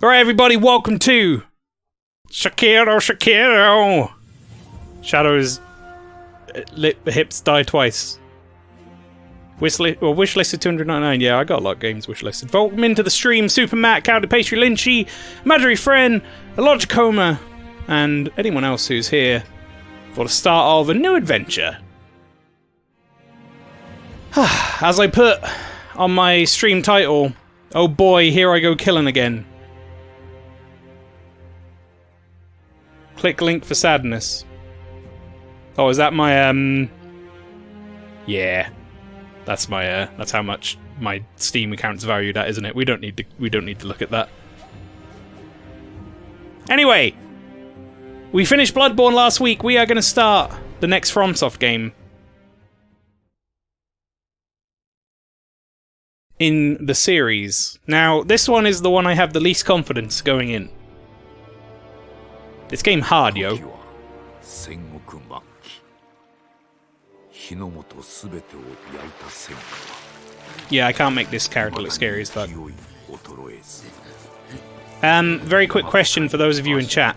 Alright, everybody, welcome to Sekiro. Shadow's hips die twice. Wish listed 299. Yeah, I got a lot of games wish listed. Welcome into the stream, Super Matt, Cowdy Pastry Lynchy, Madry Friend, Logicoma, and anyone else who's here for the start of a new adventure. As I put on my stream title, oh boy, here I go killing again. Click link for sadness. Oh, is that my yeah. That's my that's how much my Steam account's valued at, isn't it? We don't need to look at that. Anyway, we finished Bloodborne last week. We are going to start the next FromSoft game in the series. Now, this one is the one I have the least confidence going in. This game hard, yo. Yeah, I can't make this character look scary as fuck. Very quick question for those of you in chat.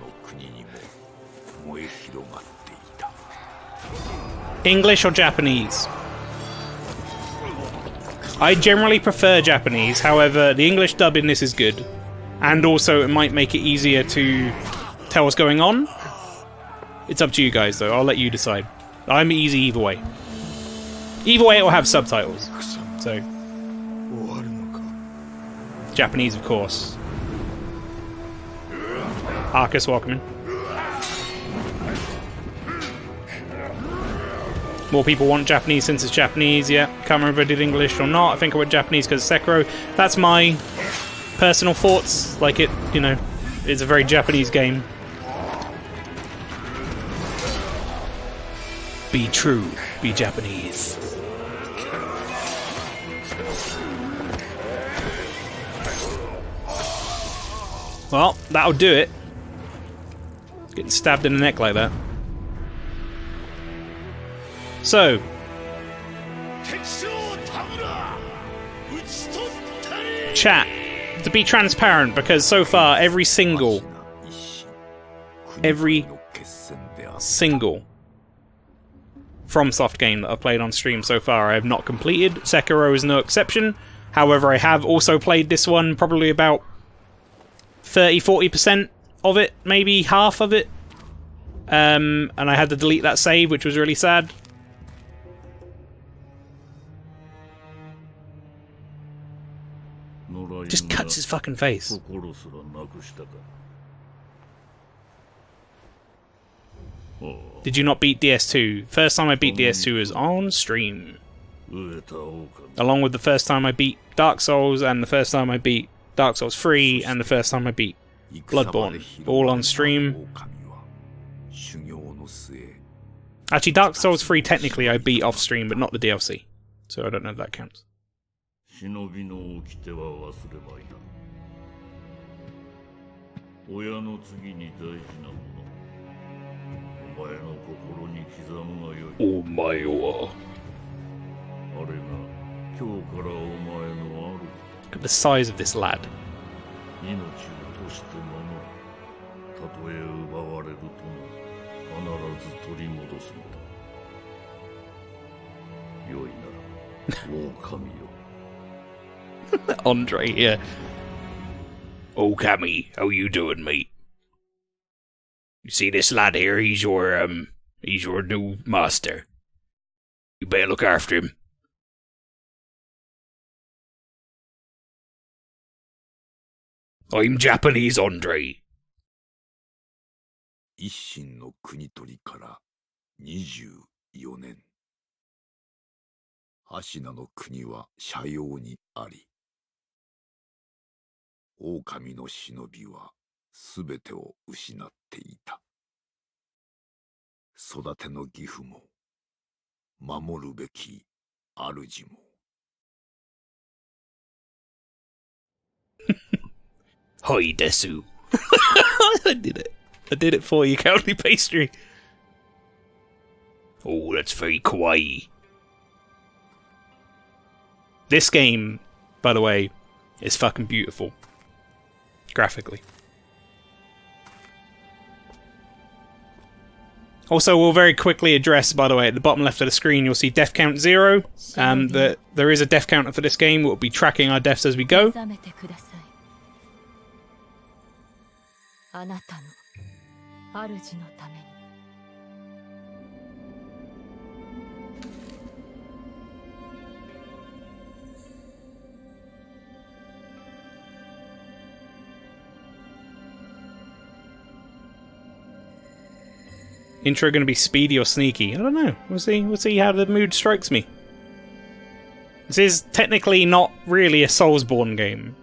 English or Japanese? I generally prefer Japanese, however, the English dub in this is good. And also, it might make it easier to tell what's going on. It's up to you guys, though. I'll let you decide. I'm easy either way. Either way, it will have subtitles. So, Japanese, of course. Arcus, welcome in. More people want Japanese since it's Japanese. Yeah, can't remember if I did English or not. I think I went Japanese because Sekiro. That's my personal thoughts. Like it, you know, it's a very Japanese game. Be true. Be Japanese. Well, that'll do it. Getting stabbed in the neck like that. So. Chat. To be transparent, because so far every single FromSoft game that I've played on stream so far I have not completed. Sekiro is no exception. However, I have also played this one probably about 30-40% of it, maybe half of it. And I had to delete that save, which was really sad. Just cuts his fucking face. Did you not beat DS2? First time I beat DS2 was on stream. Along with the first time I beat Dark Souls, and the first time I beat Dark Souls 3, and the first time I beat Bloodborne. All on stream. Actually, Dark Souls 3 technically I beat off stream, but not the DLC. So I don't know if that counts. Look at the size of this lad. Andre here. Oh, Cammy, how you doing, mate? You see this lad here? He's your new master. You better look after him. I'm Japanese, Andre. 一心の国取りから24年。芦名の国は斜陽にあり。狼の忍びはすべてを失っていた。育ての義父も守るべき主も。Hi, Desu. I did it. I did it for you, Cowdy Pastry. Oh, that's very kawaii. This game, by the way, is fucking beautiful. graphically. Also, we'll very quickly address, by the way, at the bottom left of the screen, you'll see death count 0. There is a death counter for this game. We'll be tracking our deaths as we go. Intro going to be speedy or sneaky? I don't know. We'll see. We'll see how the mood strikes me. This is technically not really a Soulsborne game,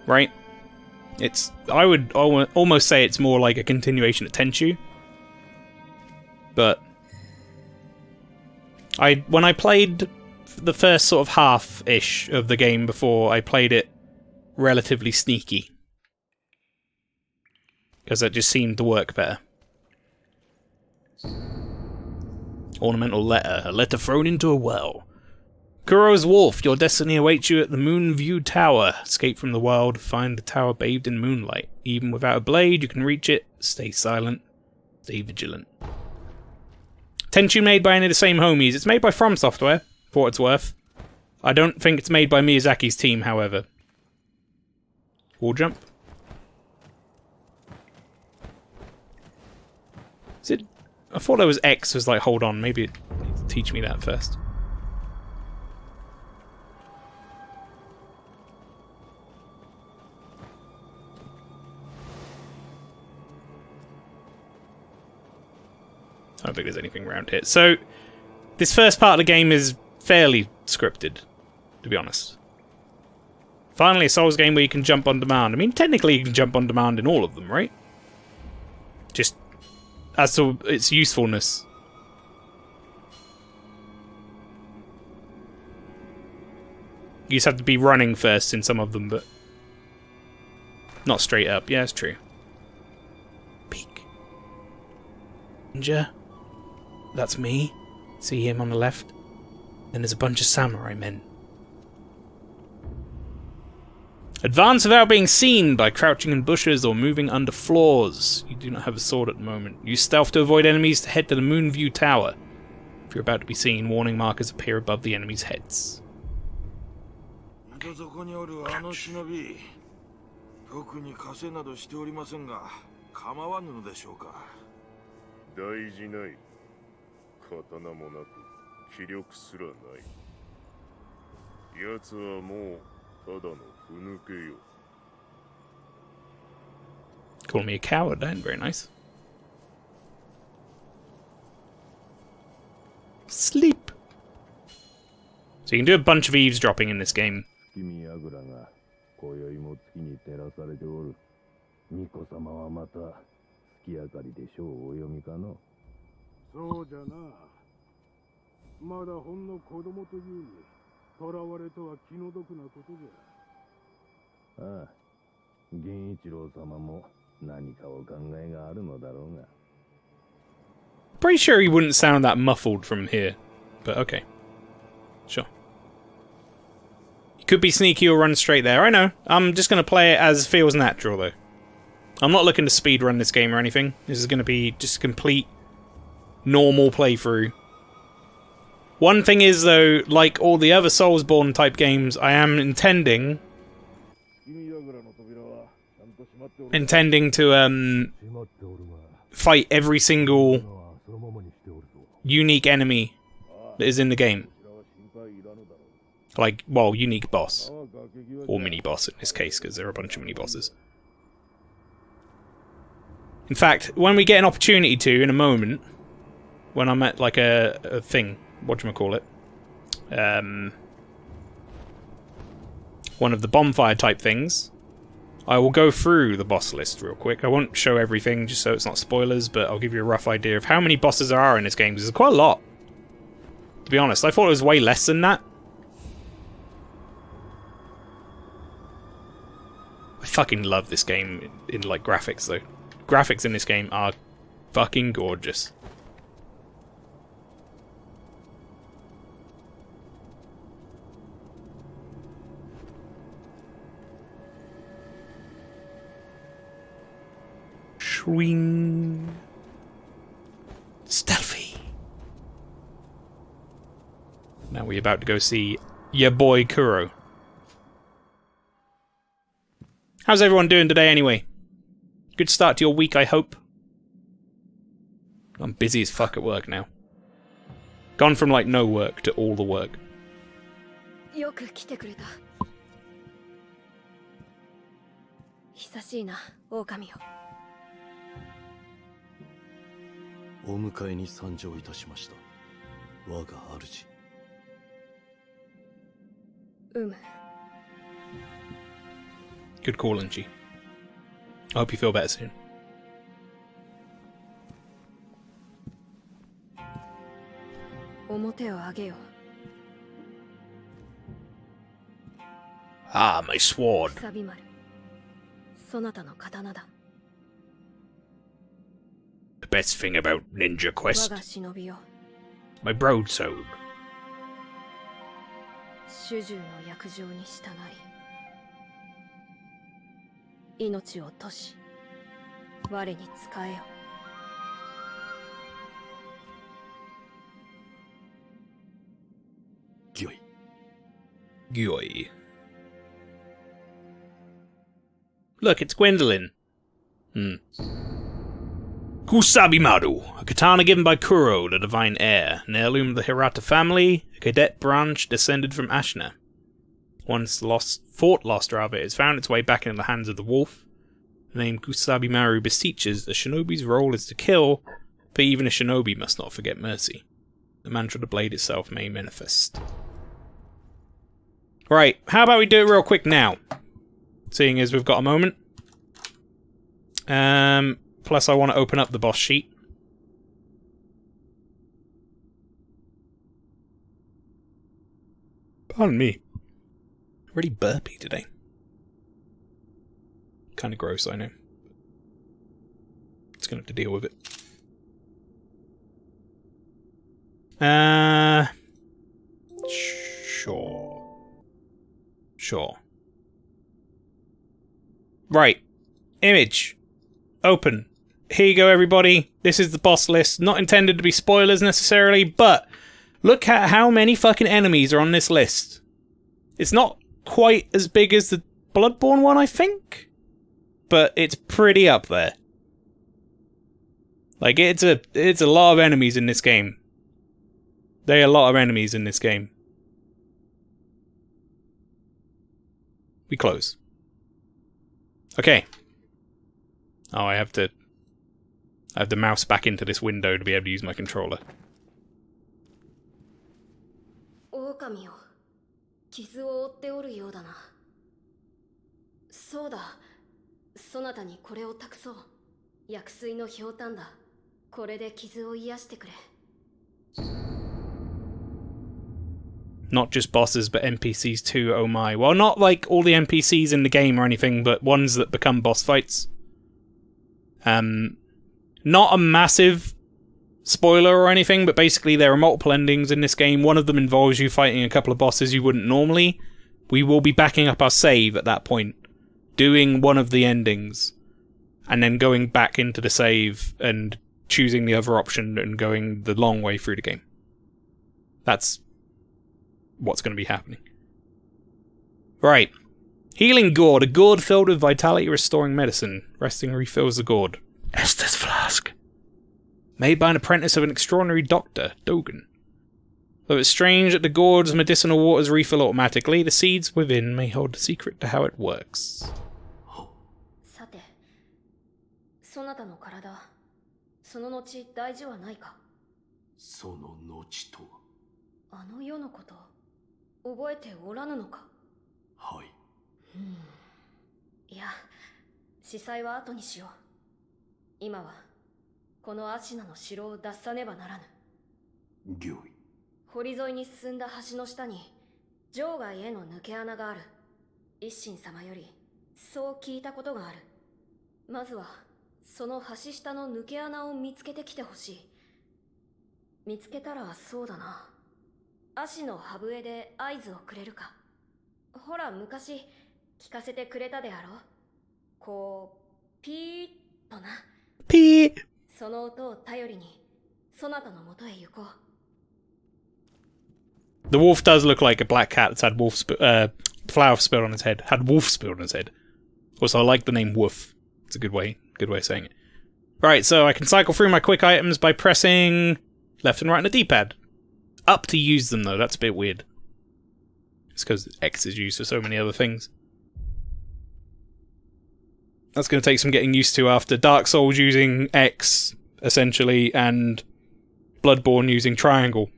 right? I would almost say it's more like a continuation of Tenchu. But when I played the first sort of half-ish of the game before, I played it relatively sneaky, because that just seemed to work better. Ornamental letter. A letter thrown into a well. Kuro's Wolf, your destiny awaits you at the Moonview Tower. Escape from the world, find the tower bathed in moonlight. Even without a blade, you can reach it. Stay silent. Stay vigilant. Tenchu made by any of the same homies. It's made by From Software, for what it's worth. I don't think it's made by Miyazaki's team, however. Wall jump. Is it... I thought there was X was like, hold on, maybe teach me that first. I don't think there's anything around here. So, this first part of the game is fairly scripted, to be honest. Finally, a Souls game where you can jump on demand. I mean, technically you can jump on demand in all of them, right? Just as to its usefulness. You just have to be running first in some of them, but not straight up. Yeah, it's true. Peek. Ninja. That's me. See him on the left? Then there's a bunch of samurai men. Advance without being seen by crouching in bushes or moving under floors. You do not have a sword at the moment. Use stealth to avoid enemies to head to the Moonview Tower. If you're about to be seen, warning markers appear above the enemies' heads. Call me a coward, then. Very nice. Sleep. So you can do a bunch of eavesdropping in this game. Pretty sure he wouldn't sound that muffled from here, but okay. Sure. You could be sneaky or run straight there, I know. I'm just going to play it as feels natural, though. I'm not looking to speedrun this game or anything. This is going to be just a complete, normal playthrough. One thing is, though, like all the other Soulsborne type games, I am intending to fight every single unique enemy that is in the game. Like, well, unique boss. Or mini-boss in this case, because there are a bunch of mini-bosses. In fact, when we get an opportunity to, in a moment, when I'm at, like, a thing, whatchamacallit, one of the bonfire type things, I will go through the boss list real quick. I won't show everything, just so it's not spoilers, but I'll give you a rough idea of how many bosses there are in this game, because there's quite a lot. To be honest, I thought it was way less than that. I fucking love this game in like, graphics, though. Graphics in this game are fucking gorgeous. Swing. Stealthy. Now we're about to go see your boy Kuro. How's everyone doing today anyway? Good start to your week, I hope. I'm busy as fuck at work now. Gone from like no work to all the work. よく来てくれた。久しいな、狼よ。お迎えに参上いたしました。我が主。Good call, Angie. I hope you feel better soon. Ah, my sword. The best thing about Ninja Quest. My broadsword. 主従の約定に従い、命を賭し、我に仕えよ。ギョイ。ギョイ。Look, it's Gwendolyn. Kusabimaru, a katana given by Kuro, the divine heir, an heirloom of the Hirata family, a cadet branch descended from Ashina. Once fought lost, it has found its way back into the hands of the wolf. The name Kusabimaru beseeches the shinobi's role is to kill, but even a shinobi must not forget mercy. The mantra of the blade itself may manifest. Right, how about we do it real quick now? Seeing as we've got a moment. Plus I want to open up the boss sheet. Pardon me. Really burpy today. Kind of gross, I know. Just gonna have to deal with it. Sure. Right. Image. Open. Here you go, everybody. This is the boss list. Not intended to be spoilers necessarily, but look at how many fucking enemies are on this list. It's not quite as big as the Bloodborne one, I think, but it's pretty up there. Like, it's a lot of enemies in this game. There are a lot of enemies in this game. We close. Okay. Oh, I have to mouse back into this window to be able to use my controller. 狼よ、傷を負っておるようだな。そうだ、そなたにこれを託そう。薬水のひょうたんだ。これで傷を癒してくれ。Not just bosses, but NPCs too, oh my. Well, not like all the NPCs in the game or anything, but ones that become boss fights. Not a massive spoiler or anything, but basically there are multiple endings in this game. One of them involves you fighting a couple of bosses you wouldn't normally. We will be backing up our save at that point, doing one of the endings, and then going back into the save and choosing the other option and going the long way through the game. That's what's going to be happening. Right. Healing gourd. A gourd filled with vitality restoring medicine. Resting refills the gourd. Estes flask. Made by an apprentice of an extraordinary doctor, Dogen. Though it's strange that the gourd's medicinal waters refill automatically, the seeds within may hold a secret to how it works. さて、そなたの体、その後大事はないか？その後とは。あの世のこと、覚えておらぬのか？はい。いや、司祭は後にしよう。今はこのアシナの城を脱さねばならぬ。御意。堀沿いに進んだ橋の下に場外への抜け穴がある。一心様よりそう聞いたことがある。まずはその橋下の抜け穴を見つけてきてほしい。見つけたらそうだな。足の歯笛で合図をくれるか。ほら昔聞かせてくれたであろう。こうピーッとな。Pee. その音を頼りにそなたのもとへ行こう。 The wolf does look like a black cat that's had flour spilled on his head. Had wolf spilled on his head. Also, I like the name Woof. It's a good way of saying it. Right, so I can cycle through my quick items by pressing left and right on the D-pad. Up to use them, though. That's a bit weird. It's because X is used for so many other things. That's going to take some getting used to after Dark Souls using X, essentially, and Bloodborne using triangle.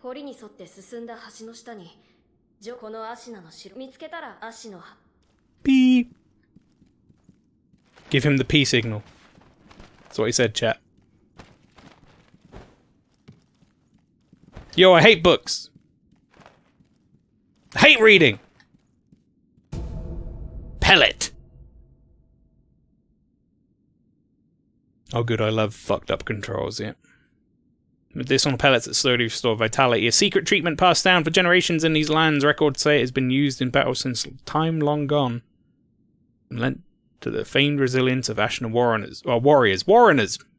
堀に沿って進んだ橋の下にこのアシナの城見つけたらアシの Beep. Give him the P signal. That's what he said, chat. Yo, I hate books. I hate reading. Pellet. Oh good, I love fucked up controls, yeah. With this on pellets that slowly restore vitality. A secret treatment passed down for generations in these lands. Records say it has been used in battle since time long gone. And lent to the famed resilience of Ashna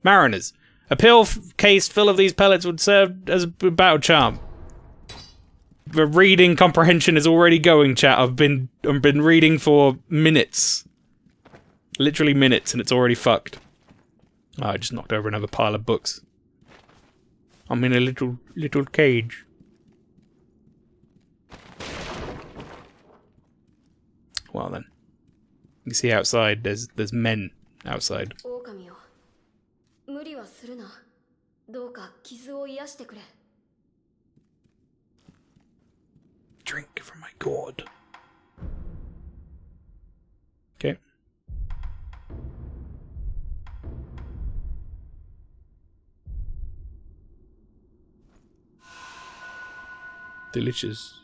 mariners. A pill case full of these pellets would serve as a battle charm. The reading comprehension is already going, chat. I've been reading for minutes. Literally minutes, and it's already fucked. Oh, I just knocked over another pile of books. I'm in a little cage. Well then. You see outside, there's men outside. 狼よ、無理はするな。どうか傷を癒してくれ。 Drink from my gourd. Okay. Delicious.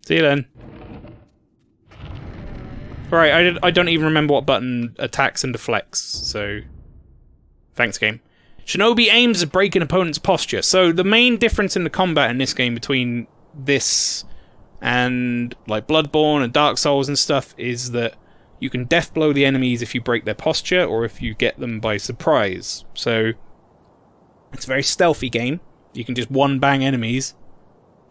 See you then. Alright, I don't even remember what button attacks and deflects, so... Thanks, game. Shinobi aims at breaking opponent's posture. So the main difference in the combat in this game between this and like Bloodborne and Dark Souls and stuff is that you can death blow the enemies if you break their posture or if you get them by surprise. So it's a very stealthy game. You can just one bang enemies,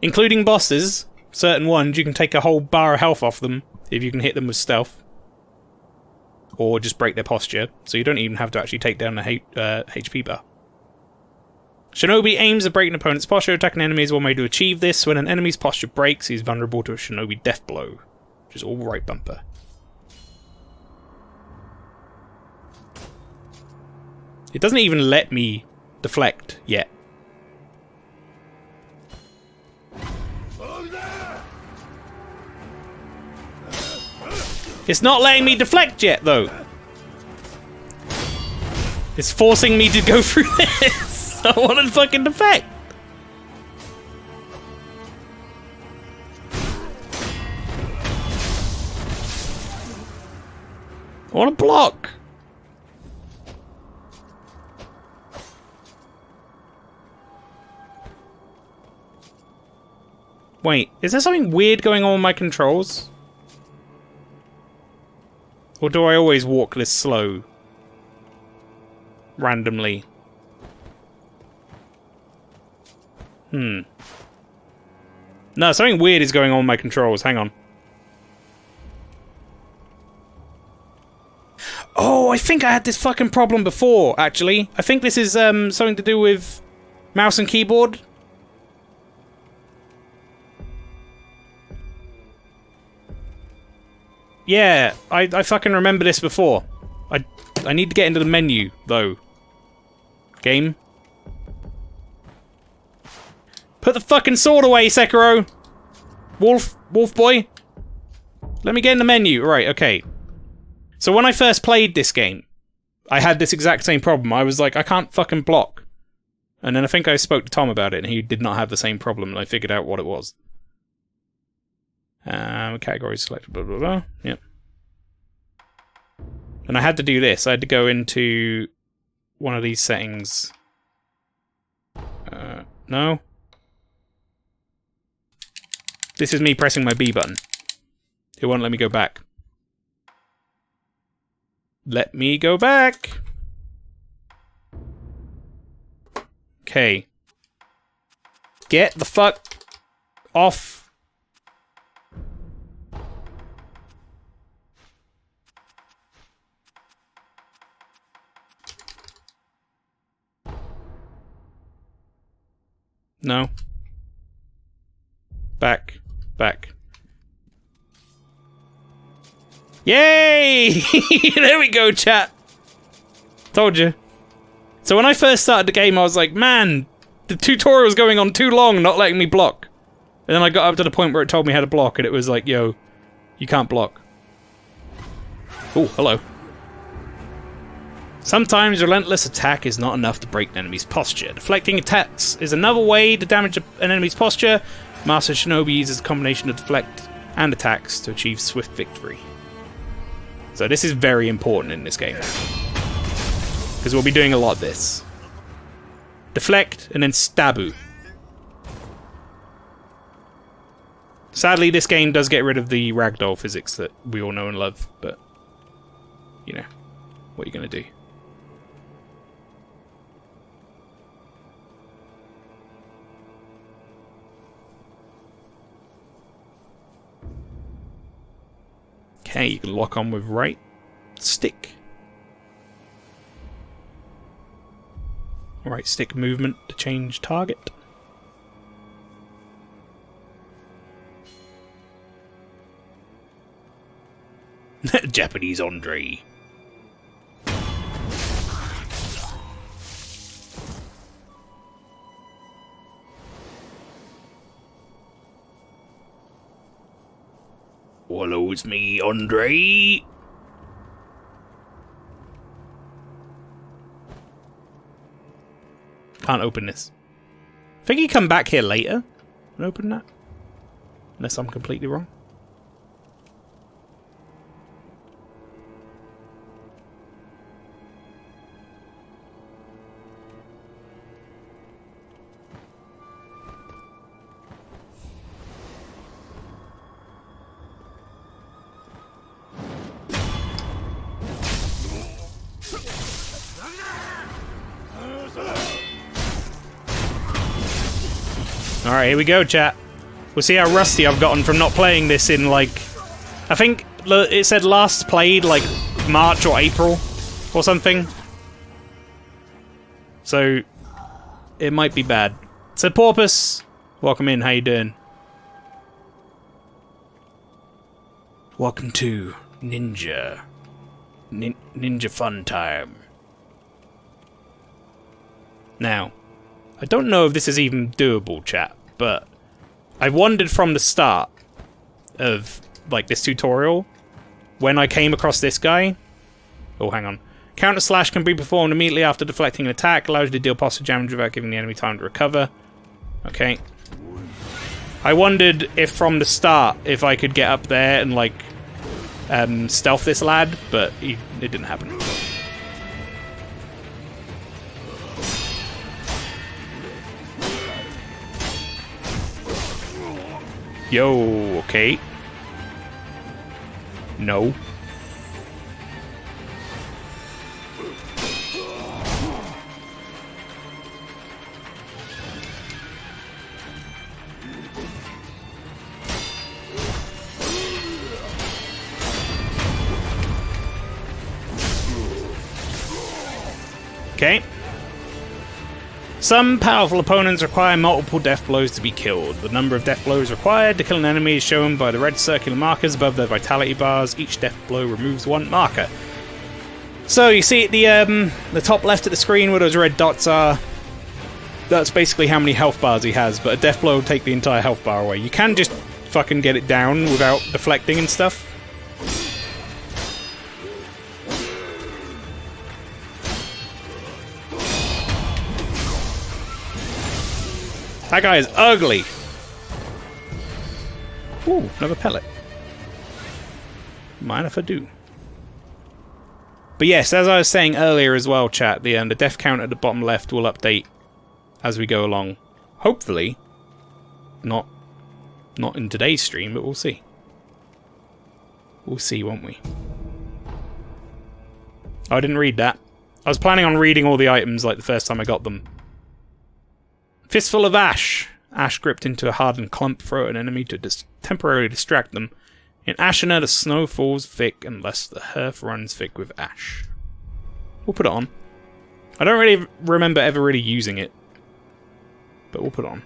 including bosses. Certain ones you can take a whole bar of health off them if you can hit them with stealth, or just break their posture, so you don't even have to actually take down the HP bar. Shinobi aims at breaking an opponent's posture. Attacking enemies is one way to achieve this. When an enemy's posture breaks, he's vulnerable to a Shinobi death blow, which is all right bumper. It doesn't even let me deflect yet. It's not letting me deflect yet, though. It's forcing me to go through this. I want to fucking deflect. I want to block. Wait, is there something weird going on with my controls? Or do I always walk this slow? Randomly. No, something weird is going on with my controls. Hang on. Oh, I think I had this fucking problem before, actually. I think this is something to do with mouse and keyboard. Yeah, I fucking remember this before. I need to get into the menu, though. Game. Put the fucking sword away, Sekiro! Wolf boy. Let me get in the menu. Right, okay. So when I first played this game, I had this exact same problem. I was like, I can't fucking block. And then I think I spoke to Tom about it, and he did not have the same problem, and I figured out what it was. Categories selected, blah blah blah. Yep. And I had to do this. I had to go into one of these settings. No. This is me pressing my B button. It won't let me go back. Let me go back! Okay. Get the fuck off. No. Back. Back. Yay! There we go, chat. Told you. So when I first started the game, I was like, man, the tutorial's going on too long, not letting me block. And then I got up to the point where it told me how to block, and it was like, yo, you can't block. Oh, hello. Sometimes relentless attack is not enough to break an enemy's posture. Deflecting attacks is another way to damage an enemy's posture. Master Shinobi uses a combination of deflect and attacks to achieve swift victory. So this is very important in this game. Because we'll be doing a lot of this. Deflect, and then stabu. Sadly, this game does get rid of the ragdoll physics that we all know and love, but, you know, what are you going to do? Okay, you can lock on with right stick. Right stick movement to change target. Japanese Andre. Hello, it's me, Andre. Can't open this. I think you come back here later and open that. Unless I'm completely wrong. Alright, here we go, chat. We'll see how rusty I've gotten from not playing this in, like... I think it said last played, like, March or April or something. So, it might be bad. So, Porpoise, welcome in, how you doing? Welcome to Ninja. Ninja Fun Time. Now... I don't know if this is even doable, chat, but I wondered from the start of, like, this tutorial, when I came across this guy... Oh, hang on. Counter slash can be performed immediately after deflecting an attack, allows you to deal positive damage without giving the enemy time to recover. Okay. I wondered if from the start, if I could get up there and, like, stealth this lad, but it didn't happen. Yo, okay. No. Okay. Some powerful opponents require multiple death blows to be killed. The number of death blows required to kill an enemy is shown by the red circular markers above their vitality bars. Each death blow removes one marker. So you see at the top left of the screen where those red dots are, that's basically how many health bars he has, but a death blow will take the entire health bar away. You can just fucking get it down without deflecting and stuff. That guy is ugly. Ooh, another pellet. Mind if I do? But yes, as I was saying earlier as well, chat, the death count at the bottom left will update as we go along. Hopefully, not in today's stream, but we'll see. We'll see, won't we? Oh, I didn't read that. I was planning on reading all the items like the first time I got them. Fistful of Ash. Ash gripped into a hardened clump, throw at an enemy to temporarily distract them. In Ashina, the snow falls thick unless the hearth runs thick with ash. We'll put it on. I don't really remember ever really using it, but we'll put it on.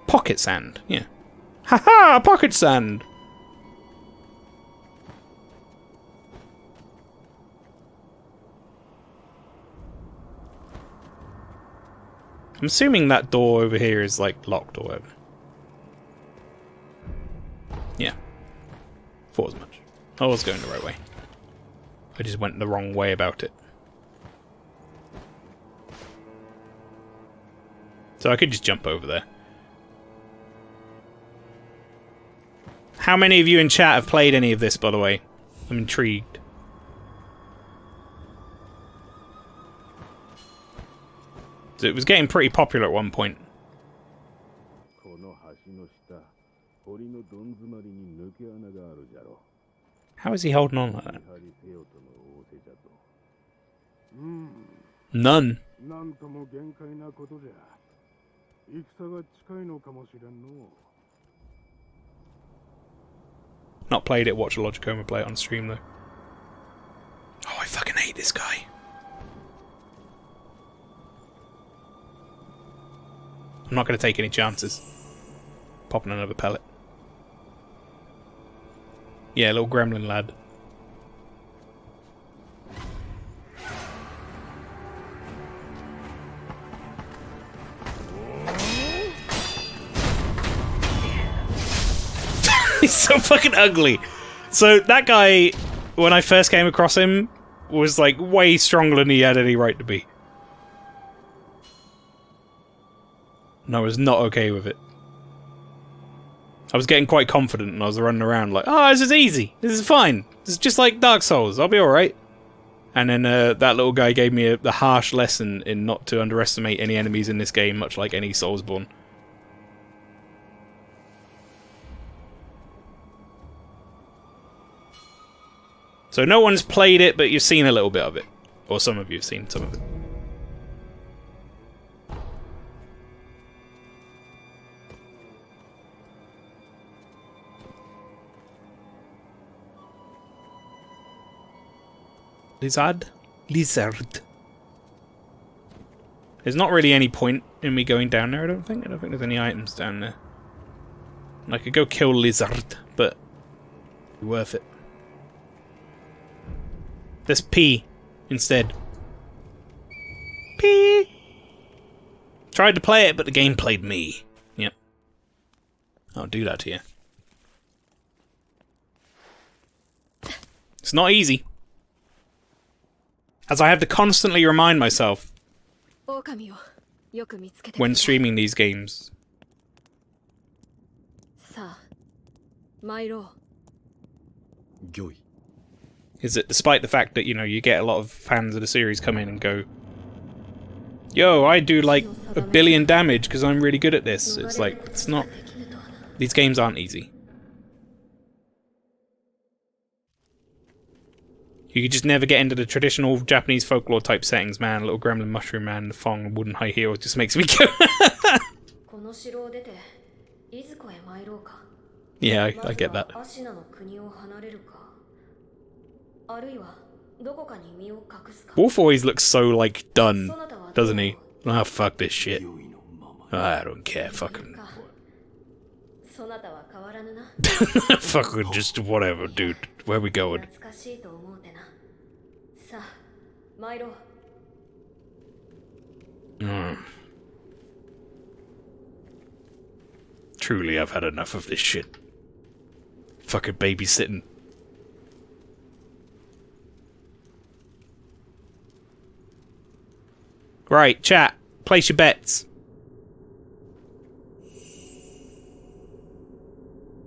Pocket sand, yeah. Haha, pocket sand! I'm assuming that door over here is like locked or whatever. Yeah. Thought as much. I was going the right way. I just went the wrong way about it. So I could just jump over there. How many of you in chat have played any of this, by the way? I'm intrigued. So it was getting pretty popular at one point. How is he holding on like that? None. Not played it, watch a Logicoma play it on stream though. Oh, I fucking hate this guy. I'm not going to take any chances. Popping another pellet. Yeah, little gremlin lad. He's so fucking ugly. So that guy, when I first came across him, was like way stronger than he had any right to be. And I was not okay with it. I was getting quite confident and I was running around like, oh, this is easy. This is fine. This is just like Dark Souls. I'll be alright. And then that little guy gave me the harsh lesson in not to underestimate any enemies in this game, much like any Soulsborne. So no one's played it, but you've seen a little bit of it. Or some of you have seen some of it. Lizard? Lizard. There's not really any point in me going down there, I don't think. I don't think there's any items down there. And I could go kill Lizard, but it'd be worth it. Let's pee instead. Pee! Tried to play it, but the game played me. Yep. I'll do that to you. It's not easy. As I have to constantly remind myself when streaming these games. Is that despite the fact that, you know, you get a lot of fans of the series come in and go, yo, I do like 1 billion damage because I'm really good at this. It's like, it's not. These games aren't easy. You could just never get into the traditional Japanese folklore type settings, man. Little gremlin mushroom man, the thong, wooden high heel just makes me go. Yeah, I get that. Wolf always looks so, like, done, doesn't he? Ah, oh, fuck this shit. I don't care, fucking. Fucking just whatever, dude. Where we going? Truly, I've had enough of this shit. Fucking babysitting. Right, chat. Place your bets.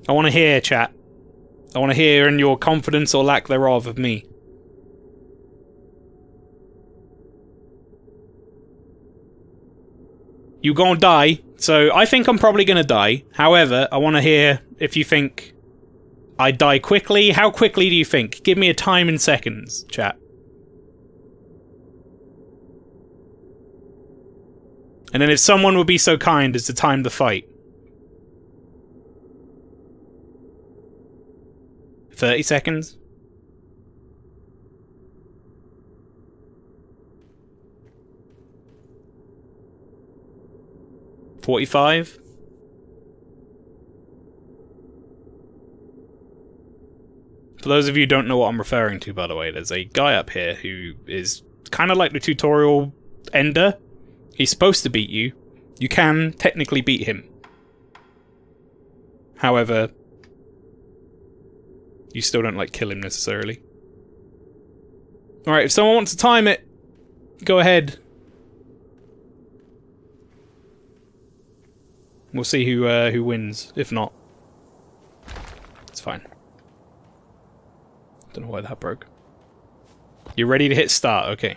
I want to hear, chat. I want to hear in your confidence or lack thereof of me. You gonna die? So I think I'm probably going to die. However, I want to hear if you think I die quickly. How quickly do you think? Give me a time in seconds, chat. And then if someone would be so kind as to time the fight. 30 seconds? $45? For those of you who don't know what I'm referring to, by the way, there's a guy up here who is kind of like the tutorial ender. He's supposed to beat you. You can technically beat him. However, you still don't, like, kill him necessarily. Alright, if someone wants to time it, go ahead. We'll see who wins. If not, it's fine. Don't know why that broke. You're ready to hit start, okay.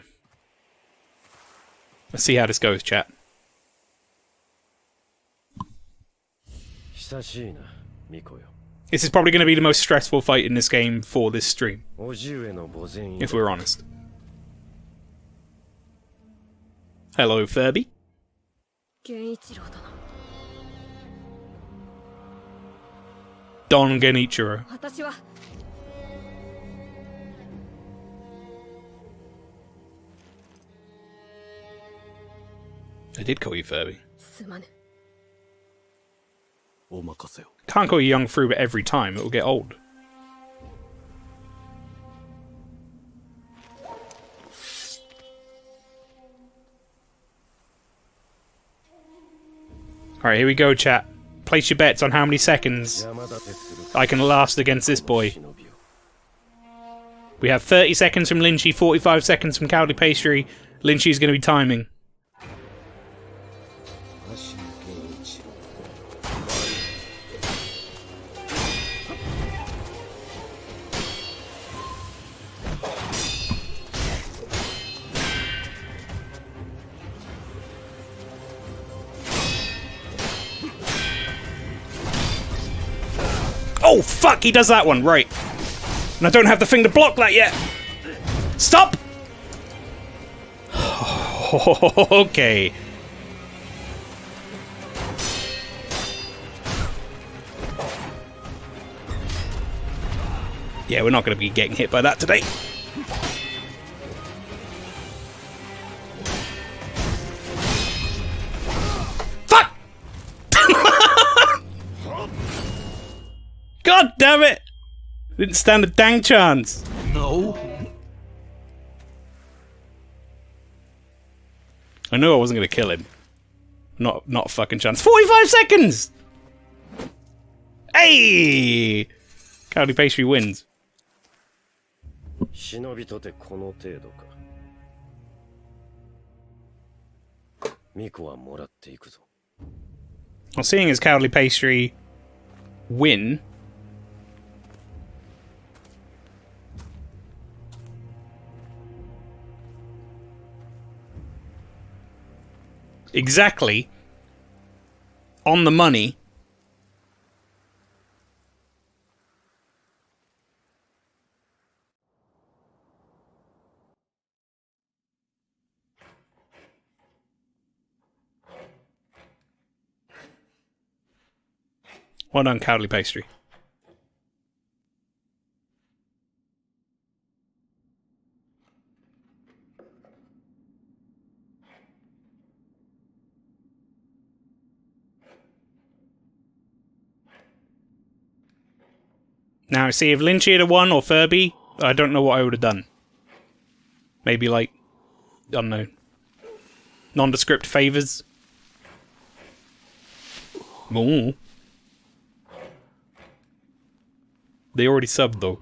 Let's see how this goes, chat. This is probably going to be the most stressful fight in this game for this stream, if we're honest. Hello, Furby. Don Genichiro. I did call you Furby. Can't call you Young Fruba every time, it will get old. Alright, here we go, chat. Place your bets on how many seconds I can last against this boy. We have 30 seconds from Lynchy, 45 seconds from Cowley Pastry. Lynchy's going to be timing. Oh, fuck! He does that one, right. And I don't have the thing to block that yet. Stop! Okay. Yeah, we're not going to be getting hit by that today. Fuck! God damn it! Didn't stand a dang chance. No. I knew I wasn't going to kill him. Not a fucking chance. 45 seconds! Hey! Cowley Pastry wins. Well, seeing as Cowley Pastry win, exactly on the money. Well done, Cowley Pastry. Now, see, if Lynchy had won, or Furby, I don't know what I would have done. Maybe, like, I don't know, nondescript favours? Ooh. They already subbed, though.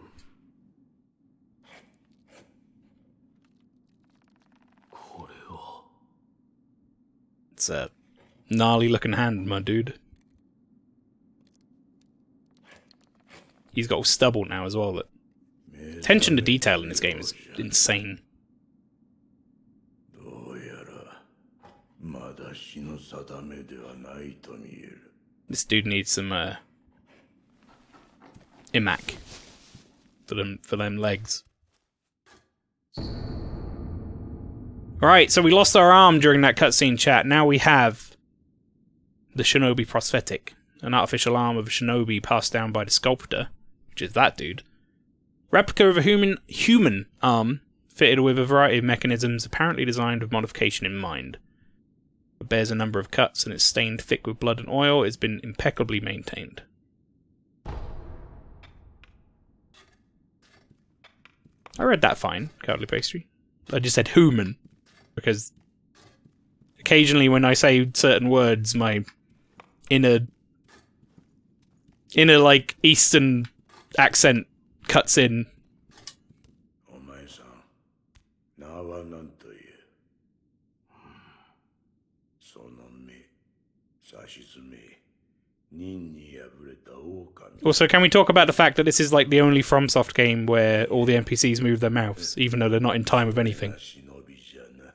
It's a gnarly-looking hand, my dude. He's got all stubble now as well. But attention to detail in this game is insane. だ日の定めではないと見える。 This dude needs some imac for them legs. Alright, so we lost our arm during that cutscene chat. Now we have the shinobi prosthetic, an artificial arm of a shinobi passed down by the sculptor, which is that dude. Replica of a human arm, fitted with a variety of mechanisms apparently designed with modification in mind. It bears a number of cuts and it's stained thick with blood and oil. It's been impeccably maintained. I read that fine, Cowardly Pastry. I just said human, because occasionally when I say certain words, my inner like Eastern accent cuts in. お前さん、名は何と言え。その目、指し爪、任に敗れた狼。 Also, can we talk about the fact that this is like the only FromSoft game where all the NPCs move their mouths, even though they're not in time of anything? 忍びじゃな。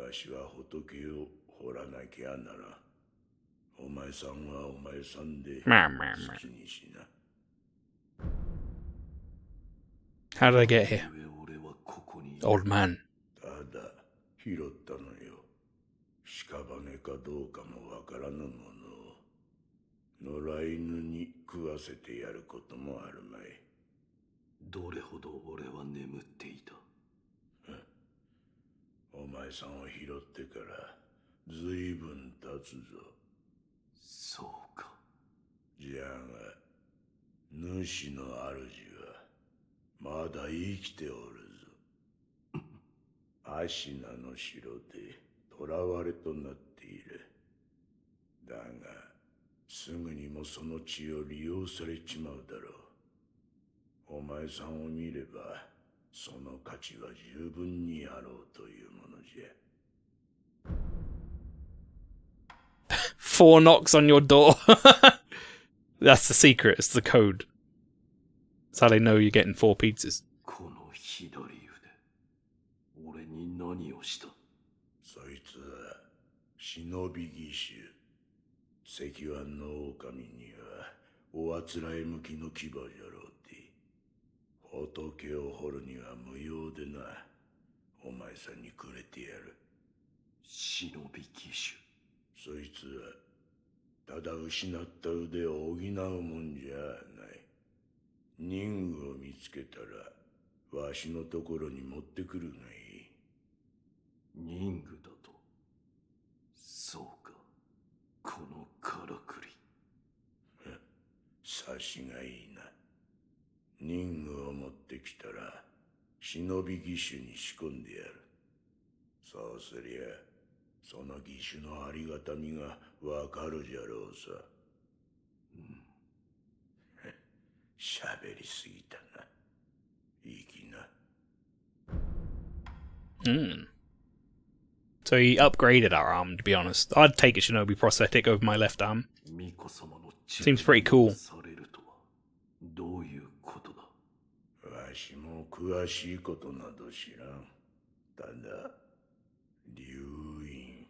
わしは仏を掘らなきゃなら。お前さんはお前さんで好きにしな。 How did I get here? Old man. ただ拾ったのよ。屍かどうかもわからぬものを野良犬に食わせてやることもあるまい。どれほど俺は眠っていた。お前さんを拾ってからずいぶん経つぞ。そうか。じゃが主の主はまだ生きておるぞ。アシナの城で囚われとなっている。だがすぐにもその血を利用されちまうだろう。お前さんを見ればその価値は十分にあろうというものじゃ。 4 knocks on your door. That's the secret, it's the code. That's how they know you're getting 4 pizzas. この左腕、俺に何をした？そいつは忍び義手。石腕の狼にはおあつらえ向きの牙じゃろうて。仏を掘るには無用でな。お前さんにくれてやる。忍び義手。そいつはただ失った腕を補うもんじゃない。任具を見つけたらわしのところに持ってくるがいい。任具だと。そうか。このからくり。察しがいいな。任具を持ってきたら忍び義手に仕込んでやる。そうすりゃその義手のありがたみがわかるじゃろうさ。喋りすぎたな。いい気な。So he upgraded our arm, to be honest. I'd take a shinobi prosthetic over my left arm. Seems pretty cool. どういうことだ？わしも詳しいことなど知らん。ただ、流院、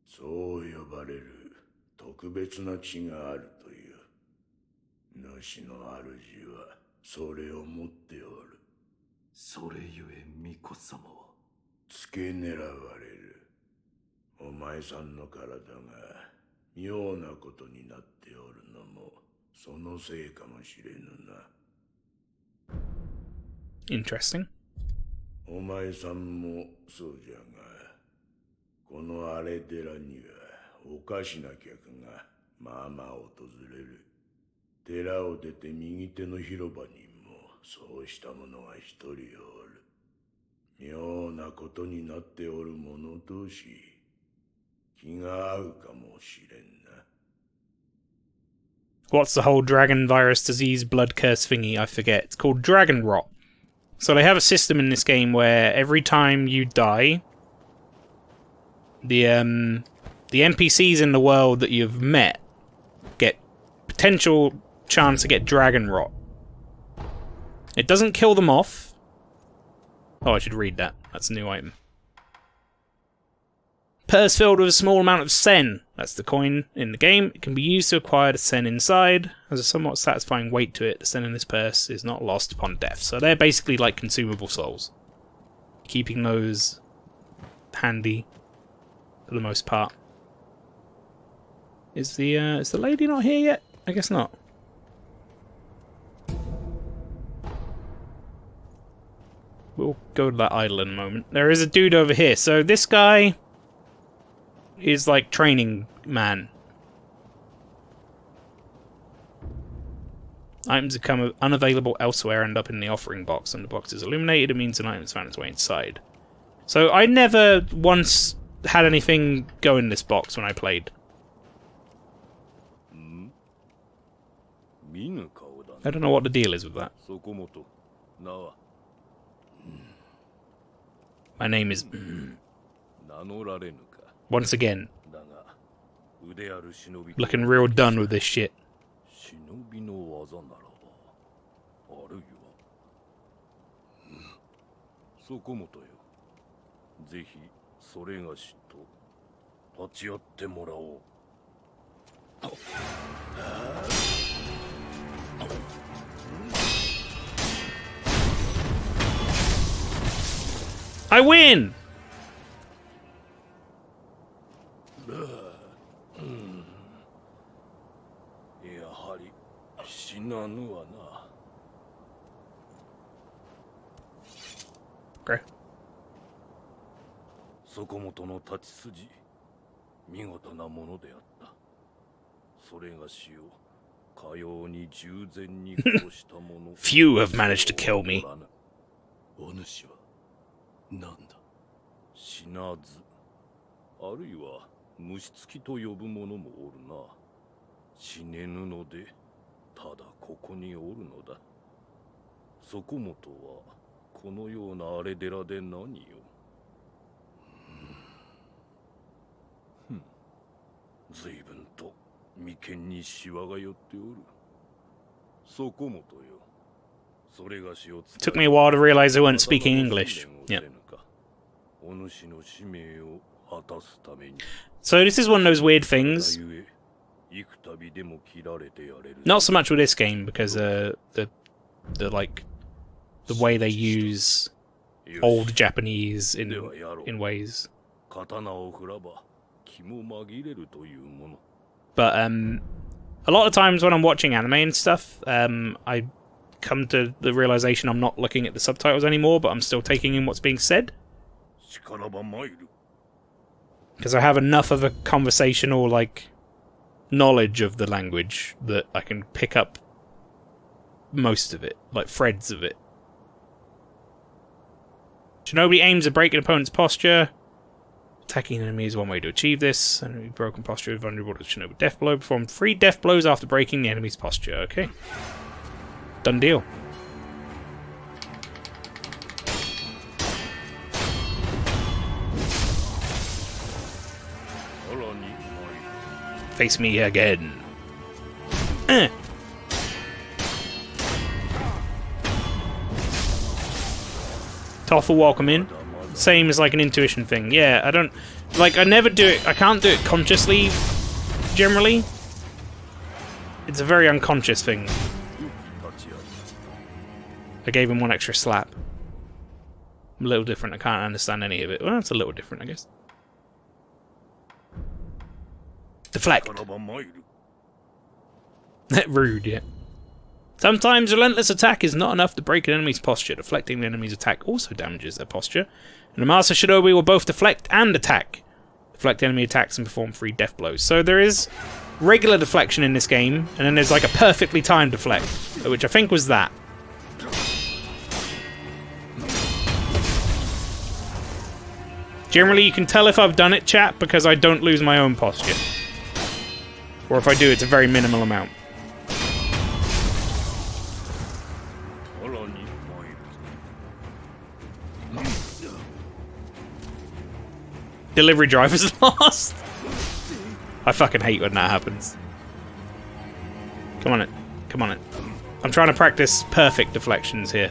そう呼ばれる特別な血があるという。主の主はそれを持っておる。それゆえ巫女様は付け狙われる。お前さんの体が妙なことになっておるのもそのせいかもしれぬな。Interesting. お前さんもそうじゃが、この荒れ寺にはおかしな客がまあまあ訪れる。寺を出て右手の広場にもそうした者が一人おる。妙なことになっておる者同士、気が合うかもしれんな。What's the whole dragon virus disease blood curse thingy? I forget. It's called dragon rot. So they have a system in this game where every time you die, the NPCs in the world that you've met get potential chance to get dragon rot. It doesn't kill them off. Oh, I should read that. That's a new item. Purse filled with a small amount of sen. That's the coin in the game. It can be used to acquire the sen inside. Has a somewhat satisfying weight to it. The sen in this purse is not lost upon death. So they're basically like consumable souls. Keeping those handy for the most part. Is the lady not here yet? I guess not. We'll go to that idol in a moment. There is a dude over here. So this guy is like training man. Items become unavailable elsewhere, end up in the offering box. When the box is illuminated, it means an item has found its way inside. So I never once had anything go in this box when I played. I don't know what the deal is with that. My name is... Once again. Looking real done with this shit. I win! Okay. そこもとの立ち筋、見事なものであった。それがしをかように従前に殺したもの。Few have managed to kill me. お主は何だ？死なず、あるいは虫つきと呼ぶ者もおるな。死ねぬので、ただここにおるのだ。そこもとはこのような荒れ寺で何よ。随分と眉間にシワが寄っておる。そこもとよ。それがしを Took me a while to realize they weren't speaking English. Yeah. So this is one of those weird things. Not so much with this game because the like the way they use old Japanese in ways. But a lot of times when I'm watching anime and stuff, I come to the realization I'm not looking at the subtitles anymore, but I'm still taking in what's being said. Because I have enough of a conversational, like, knowledge of the language that I can pick up most of it, like threads of it. Shinobi aims at breaking opponent's posture. Attacking an enemy is one way to achieve this. Enemy broken posture is vulnerable to Shinobi death blow. Perform 3 death blows after breaking the enemy's posture. Okay. Done deal. Face me again. Tough will welcome in. Same as like an intuition thing. Yeah, I don't... Like, I never do it... I can't do it consciously, generally. It's a very unconscious thing. I gave him 1 extra slap. A little different. I can't understand any of it. Well, it's a little different, I guess. Deflect. Rude, yeah. Sometimes relentless attack is not enough to break an enemy's posture. Deflecting the enemy's attack also damages their posture. And the Master Shinobi will both deflect and attack. Deflect enemy attacks and perform 3 death blows. So there is regular deflection in this game, and then there's like a perfectly timed deflect, which I think was that. Generally, you can tell if I've done it, chat, because I don't lose my own posture. Or if I do, it's a very minimal amount. Delivery driver's lost. I fucking hate when that happens. Come on it. Come on it. I'm trying to practice perfect deflections here.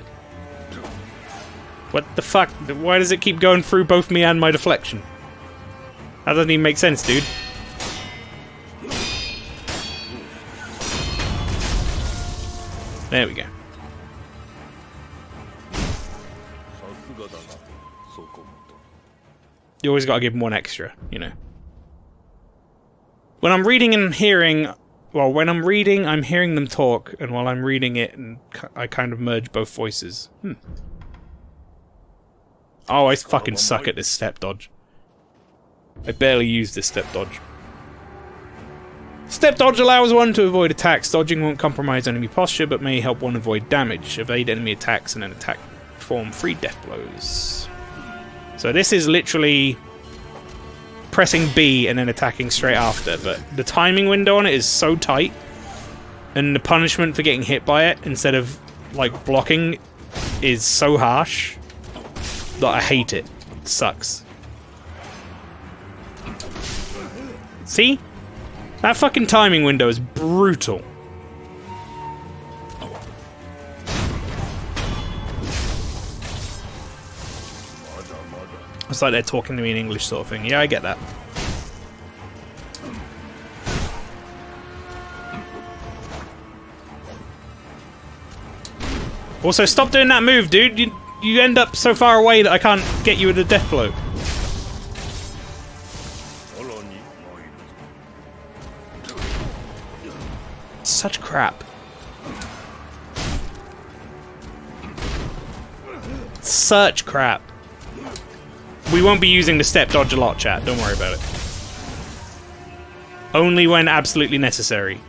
What the fuck? Why does it keep going through both me and my deflection? That doesn't even make sense, dude. There we go. You always gotta give them one extra, you know. When I'm reading and hearing... Well, when I'm reading, I'm hearing them talk, and while I'm reading it, I kind of merge both voices. Oh, I fucking suck at this step dodge. I barely use this step dodge. Step dodge allows one to avoid attacks. Dodging won't compromise enemy posture, but may help one avoid damage. Evade enemy attacks and then attack perform 3 death blows. So this is literally pressing B and then attacking straight after, but the timing window on it is so tight, and the punishment for getting hit by it instead of like blocking is so harsh that I hate it. It sucks. See? That fucking timing window is brutal. It's like they're talking to me in English sort of thing. Yeah, I get that. Also, stop doing that move, dude. You end up so far away that I can't get you with a death blow. Such crap. Such crap. We won't be using the step dodge a lot, chat. Don't worry about it. Only when absolutely necessary.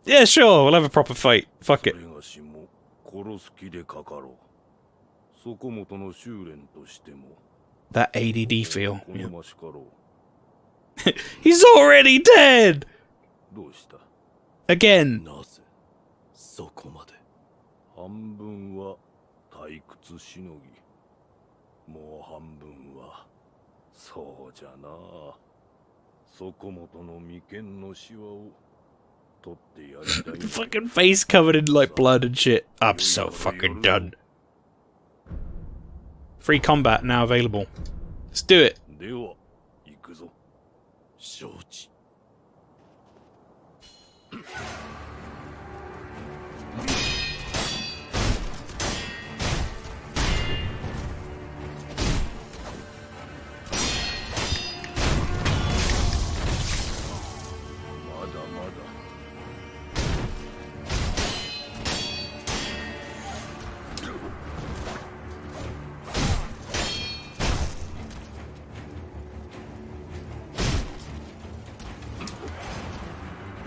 Yeah, sure. We'll have a proper fight. Fuck it. That ADD feel. Yeah. He's already dead! Again. Fucking face covered in like blood and shit. I'm so fucking done. Free combat now available. Let's do it.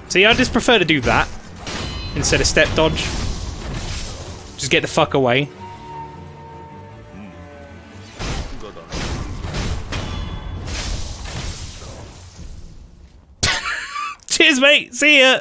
See, I just prefer to do that instead of step dodge. Just get the fuck away. Cheers, mate. See ya.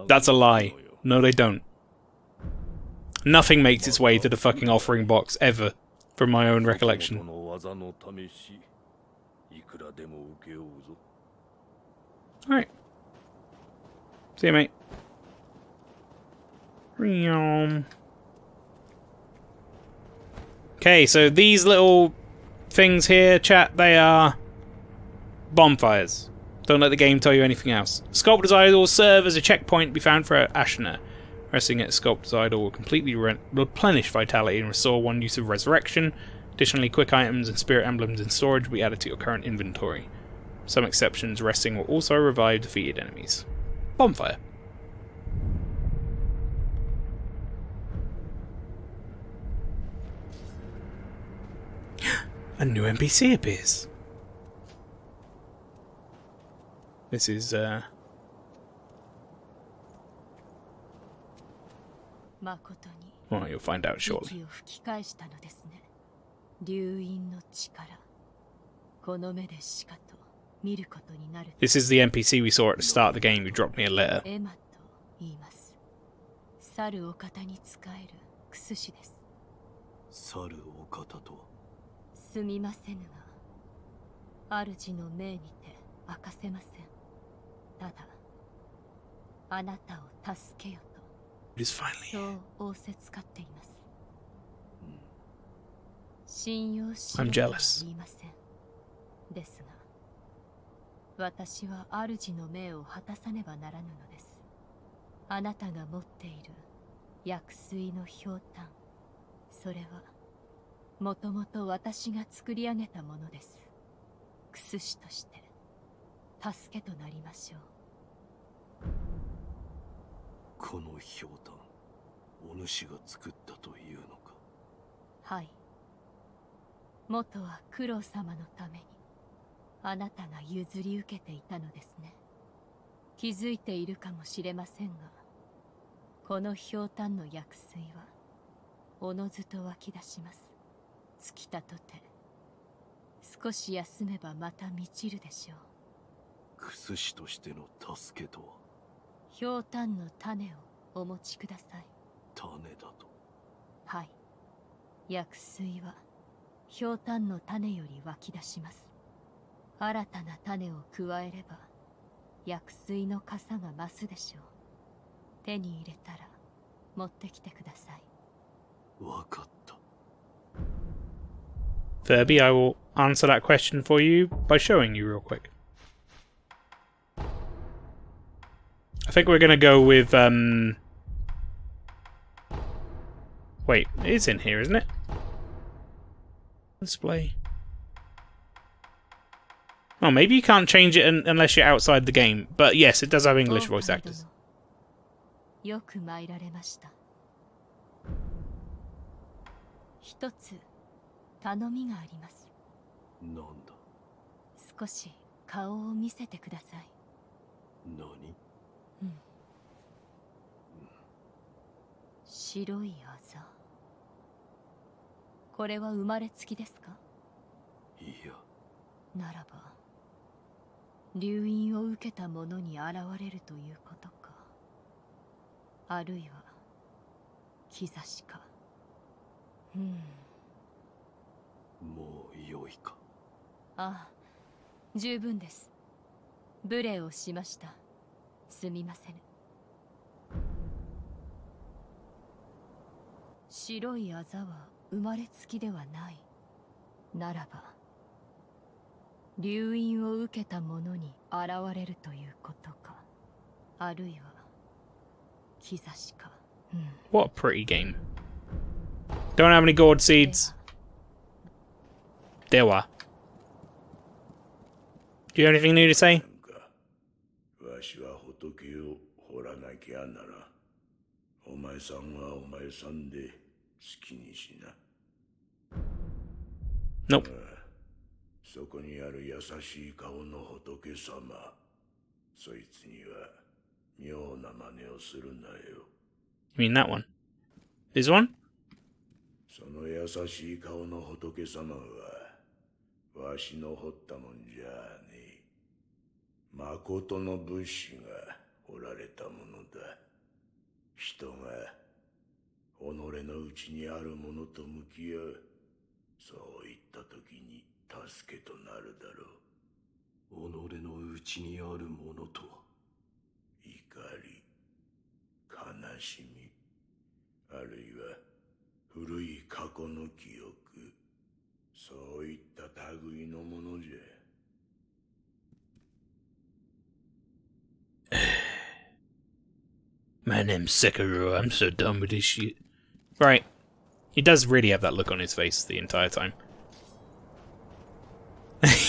That's a lie. No, they don't. Nothing makes its way to the fucking offering box, ever, from my own recollection. Alright. See you, mate. Okay, so these little things here, chat, they are bonfires. Don't let the game tell you anything else. Sculptor's Idol serve as a checkpoint to be found for Ashna. Resting at Sculptor's Idol will completely replenish vitality and restore one use of Resurrection. Additionally, quick items and spirit emblems in storage will be added to your current inventory. Some exceptions, resting will also revive defeated enemies. Bonfire. A new NPC appears. This is, Well, you'll find out shortly. 息を吹き返したのですね。流因の力。この目でしかと見ることになる。This is the NPC we saw at the start of the game who dropped me a letter. エマと言います。猿お方に仕えるクスシです。猿お方とは。すみませぬが、主の命にて明かせません。ただ、あなたを助けよと。It is finally. そう仰せつかっています。信用しろ I'm とは jealous. 言いません。ですが、私は主の命を果たさねばならぬのです。あなたが持っている薬水のひょうたん、それはもともと私が作り上げたものです。クスシとして助けとなりましょう。このひょうたん、お主が作ったというのか。はい。元は九郎様のためにあなたが譲り受けていたのですね。気づいているかもしれませんが、このひょうたんの薬水はおのずと湧き出します。尽きたとて少し休めばまた満ちるでしょう。クスシとしての助けとは。ひょうたんの種をお持ちください。種だと。はい。薬水はひょうたんの種より湧き出します。新たな種を加えれば薬水の傘が増すでしょう。手に入れたら持ってきてください。わかった。Furby, I will answer that question for you by showing you real quick. I think we're gonna go with, wait, it is in here, isn't it? Display. Oh, maybe you can't change it unless you're outside the game. But yes, it does have English voice actors. よく参られました。一つ頼みがあります。なんだ。少し顔を見せてください。何？白いあざ。これは生まれつきですか？いや。ならば流因を受けた者に現れるということか。あるいは兆しか。もう良いか。ああ、十分です。無礼をしました。すみませぬ。白いあざは生まれつきではない。ならば流因を受けた者に現れるということか。あるいは兆しか。What a pretty game. Don't have any gourd seeds. Dewa. Do you have anything new to say? わしは仏を掘らなきゃなら、お前さんはお前さんで好きにしな。Nope. そこにある優しい顔の仏様、そいつには妙な真似をするなよ。You mean that one? This one? その優しい顔の仏様はわしの掘ったもんじゃねえ。誠の仏師が掘られたものだ。人が己の内にあるものと向き合う、そういった時に助けとなるだろう。己の内にあるものとは、怒り、悲しみ、あるいは古い過去の記憶、そういった類のものじゃ。My name's Sekiro. I'm so done with this shit. Right. He does really have that look on his face the entire time.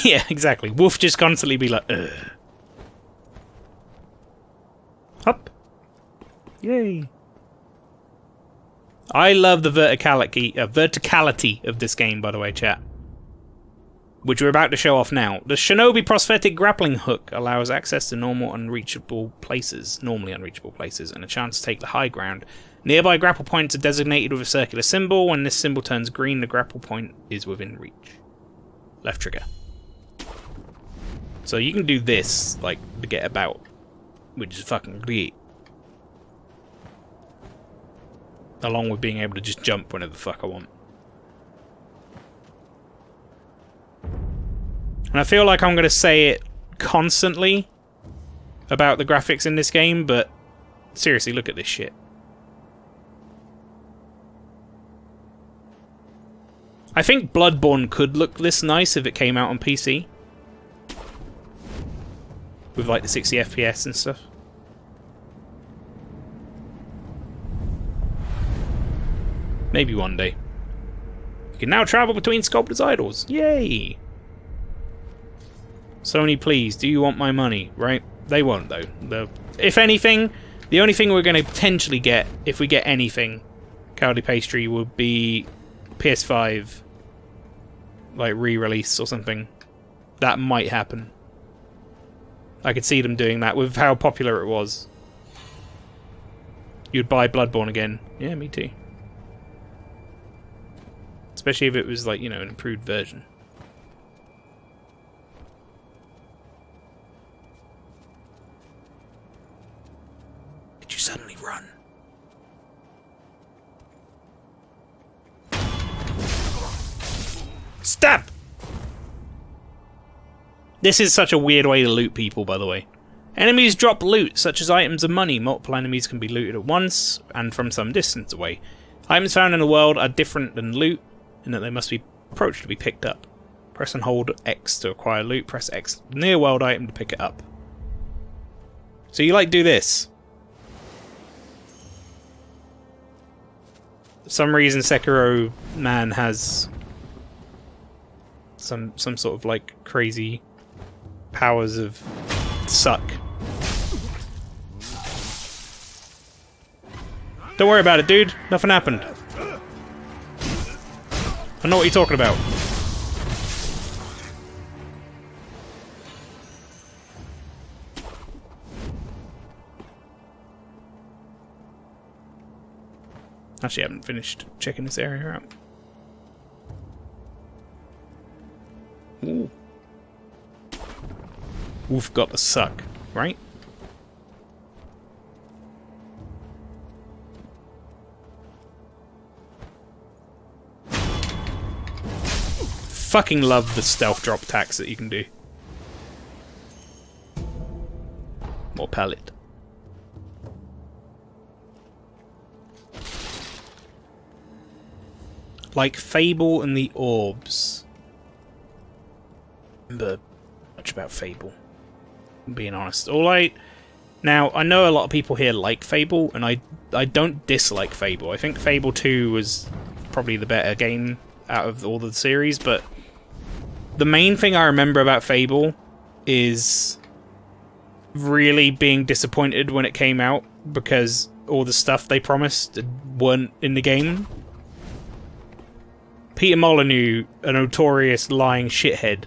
Yeah, exactly. Wolf just constantly be like, ugh. Up. Yay. I love the verticality of this game, by the way, chat. which we're about to show off now. The Shinobi prosthetic grappling hook allows access to normally unreachable places, and a chance to take the high ground. Nearby grapple points are designated with a circular symbol. When this symbol turns green, the grapple point is within reach. Left trigger. So you can do this, like, to get about, which is fucking great. Along with being able to just jump whenever the fuck I want. And I feel like I'm going to say it constantly about the graphics in this game, but seriously, look at this shit. I think Bloodborne could look this nice if it came out on PC. With like the 60 FPS and stuff. Maybe one day. You can now travel between Sculptor's Idols. Yay! Sony, please, do you want my money? Right? They won't, though. If anything, the only thing we're going to potentially get, if we get anything, Cloudy Pastry, would be PS5, like, re-release or something. That might happen. I could see them doing that with how popular it was. You'd buy Bloodborne again. Yeah, me too. Especially if it was, like, you know, an improved version. Did you suddenly run? Stab! This is such a weird way to loot people, by the way. Enemies drop loot, such as items and money. Multiple enemies can be looted at once, and from some distance away. Items found in the world are different than loot, in that they must be approached to be picked up. Press and hold X to acquire loot, press X near world item to pick it up. So you, like, do this. For some reason Sekiro man has some sort of, like, crazy powers of suck. Don't worry about it, dude. Nothing happened. I know what you're talking about. Actually, I haven't finished checking this area out. Ooh. We've got the suck, right? Fucking love the stealth drop attacks that you can do. More pallet. Like Fable and the Orbs. Remember much about Fable. I'm being honest. Now, I know a lot of people here like Fable, and I don't dislike Fable. I think Fable 2 was probably the better game out of all the series, but the main thing I remember about Fable is really being disappointed when it came out because all the stuff they promised weren't in the game. Peter Molyneux, a notorious lying shithead,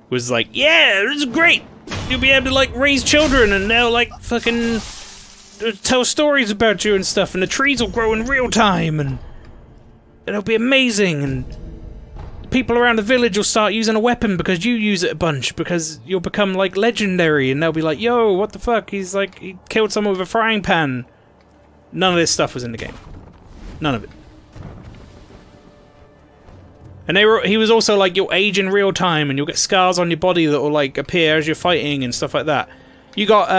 was like, yeah, this is great! You'll be able to, like, raise children and they'll, like, fucking tell stories about you and stuff, and the trees will grow in real time, and it'll be amazing, and people around the village will start using a weapon because you use it a bunch, because you'll become, like, legendary, and they'll be like, yo, what the fuck? He's like, he killed someone with a frying pan. None of this stuff was in the game. None of it. And he was also like, you'll age in real time, and you'll get scars on your body that will, like, appear as you're fighting and stuff like that. You got,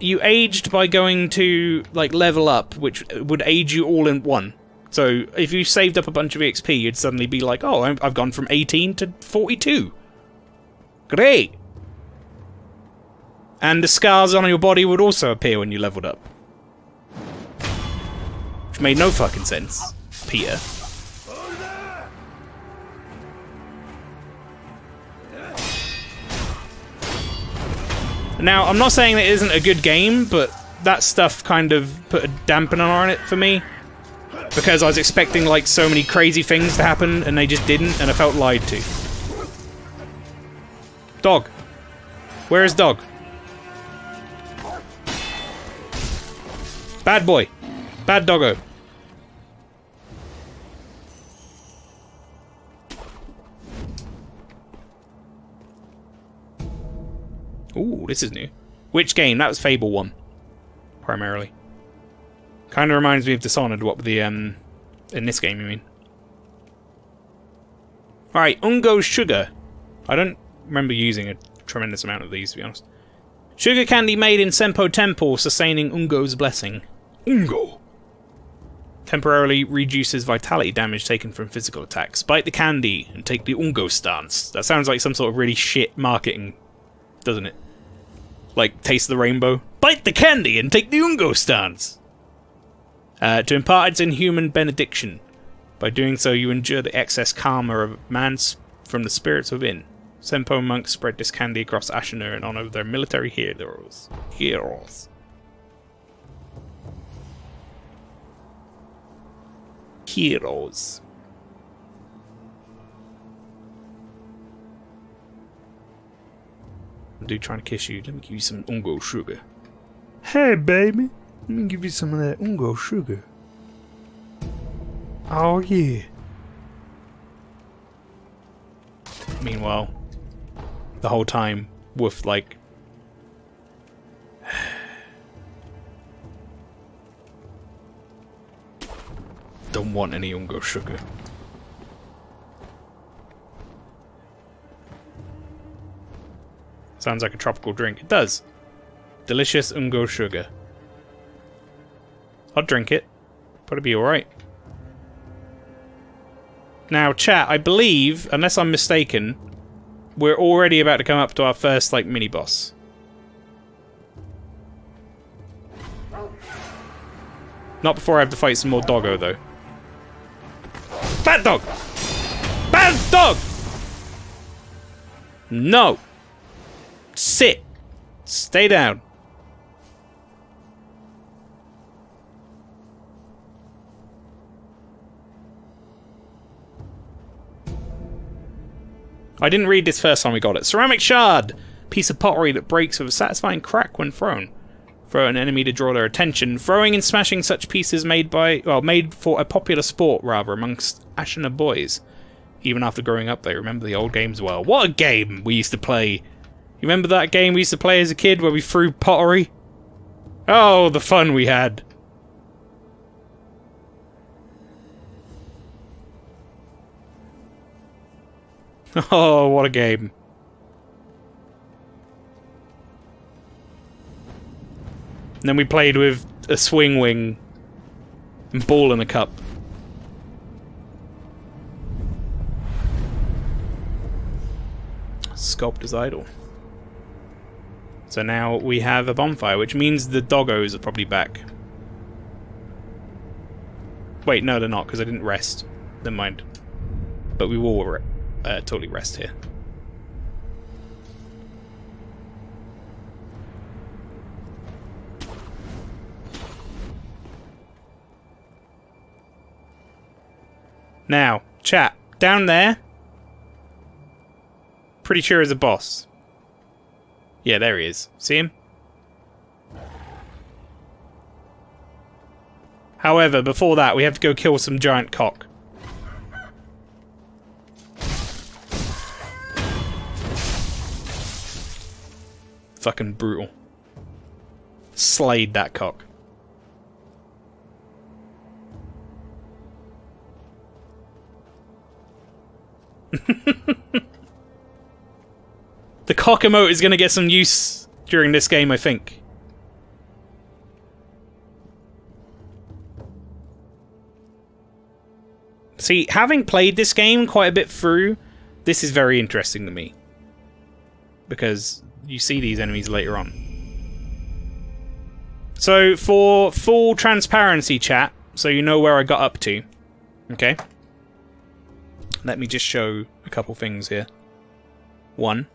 you aged by going to, like, level up, which would age you all in one. So if you saved up a bunch of XP, you'd suddenly be like, oh, I've gone from 18 to 42. Great! And the scars on your body would also appear when you leveled up. Which made no fucking sense, Peter. Now, I'm not saying that it isn't a good game, but that stuff kind of put a dampener on it for me. Because I was expecting, like, so many crazy things to happen, and they just didn't, and I felt lied to. Dog. Where is dog? Bad boy. Bad doggo. Ooh, this is new. Which game? That was Fable 1. Primarily. Kind of reminds me of Dishonored, what with the, in this game, you mean. Alright, Ungo Sugar. I don't remember using a tremendous amount of these, to be honest. Sugar candy made in Senpo Temple, sustaining Ungo's blessing. Ungo. Temporarily reduces vitality damage taken from physical attacks. Bite the candy and take the Ungo stance. That sounds like some sort of really shit marketing, doesn't it? Like, taste the rainbow. Bite the candy and take the Ungo stance. To impart its inhuman benediction. By doing so, you endure the excess karma of man from the spirits within. Senpo monks spread this candy across Ashina in honor of their military heroes. Heroes. Dude trying to kiss you. Let me give you some Ungo sugar. Hey, baby. Let me give you some of that Ungo sugar. Oh, yeah. Meanwhile, the whole time, Wolf, like... don't want any Ungo sugar. Sounds like a tropical drink. It does. Delicious Ungo sugar. I'll drink it. Probably be alright. Now, chat, I believe, unless I'm mistaken, we're already about to come up to our first, like, mini-boss. Not before I have to fight some more doggo, though. Bad dog! Bad dog! No! Sit! Stay down. I didn't read this first time we got it. Ceramic shard! Piece of pottery that breaks with a satisfying crack when thrown. Throw an enemy to draw their attention. Throwing and smashing such pieces made for a popular sport, rather, amongst Ashina boys. Even after growing up, they remember the old games well. What a game we used to play! You remember that game we used to play as a kid where we threw pottery? Oh, the fun we had. Oh, what a game. And then we played with a swing wing and ball in a cup. Sculptor's idol. So now we have a bonfire, which means the doggos are probably back. Wait, no, they're not, because I didn't rest. Never mind. But we will totally rest here. Now, chat, down there, pretty sure is a boss. Yeah, there he is. See him? However, before that, we have to go kill some giant cock. Fucking brutal. Slayed that cock. The cock emote is going to get some use during this game, I think. See, having played this game quite a bit through, this is very interesting to me. Because you see these enemies later on. So, for full transparency, chat, so you know where I got up to, okay? Let me just show a couple things here. One,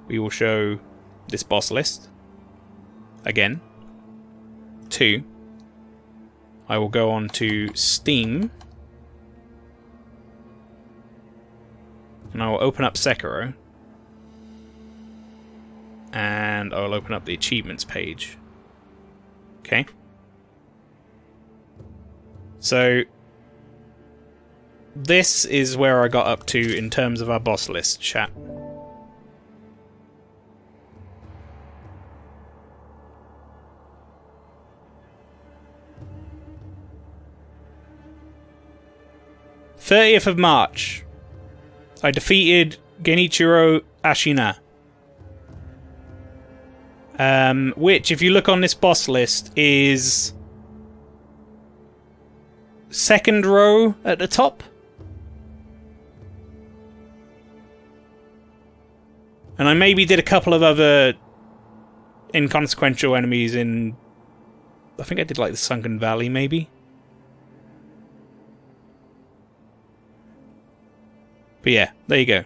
we will show this boss list again. Two, I will go on to Steam And I will open up Sekiro. And I will open up the achievements page. Okay. So this is where I got up to in terms of our boss list, chat. March 30th, I defeated Genichiro Ashina. Which, if you look on this boss list, is second row at the top. And I maybe did a couple of other inconsequential enemies in... I think I did like the Sunken Valley, maybe. But yeah, there you go.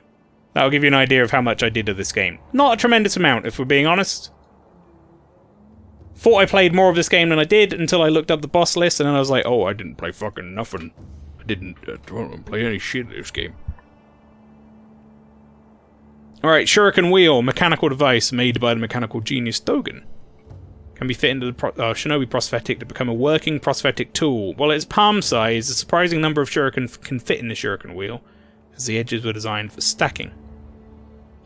That'll give you an idea of how much I did of this game. Not a tremendous amount, if we're being honest. Thought I played more of this game than I did until I looked up the boss list, and then I was like, oh, I didn't play fucking nothing. I didn't play any shit in this game. Alright, Shuriken Wheel, mechanical device made by the mechanical genius Dogen. Can be fit into the Shinobi prosthetic to become a working prosthetic tool. While it's palm size, a surprising number of Shuriken can fit in the Shuriken Wheel, as the edges were designed for stacking.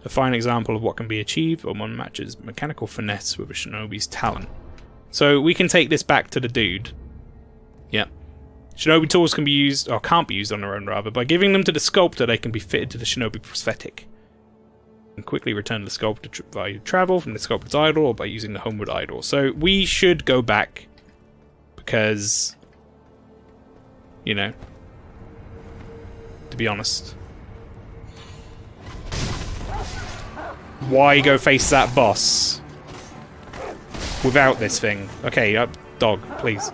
A fine example of what can be achieved when one matches mechanical finesse with a Shinobi's talent. So we can take this back to the dude. Yep. Shinobi tools can be used, or can't be used on their own rather. By giving them to the sculptor, they can be fitted to the Shinobi prosthetic. And quickly return to the sculptor via travel from the sculptor's idol or by using the homeward idol. So we should go back because, you know, to be honest, why go face that boss without this thing? Okay, dog, please.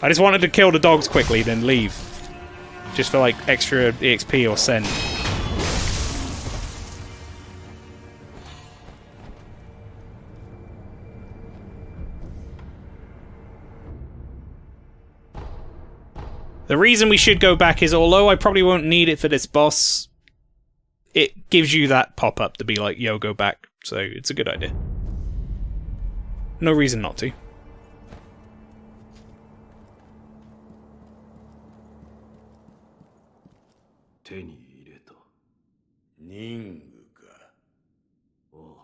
I just wanted to kill the dogs quickly, then leave. Just for like extra EXP or Sen. The reason we should go back is, although I probably won't need it for this boss, it gives you that pop-up to be like, yo, go back. So it's a good idea. No reason not to. Ningか。おう。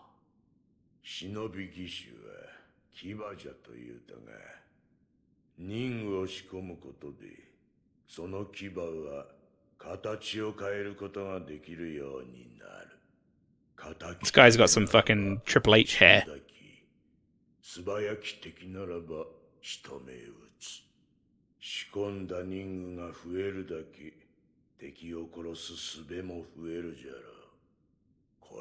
忍び義手は牙じゃと言うたが、ningを仕込むことで、その牙は形を変えることができるようになる。This guy's got some fucking Triple H hair. 素早き敵ならば仕留め撃つ。仕込んだningが増えるだけ、敵を殺す術も増えるじゃろ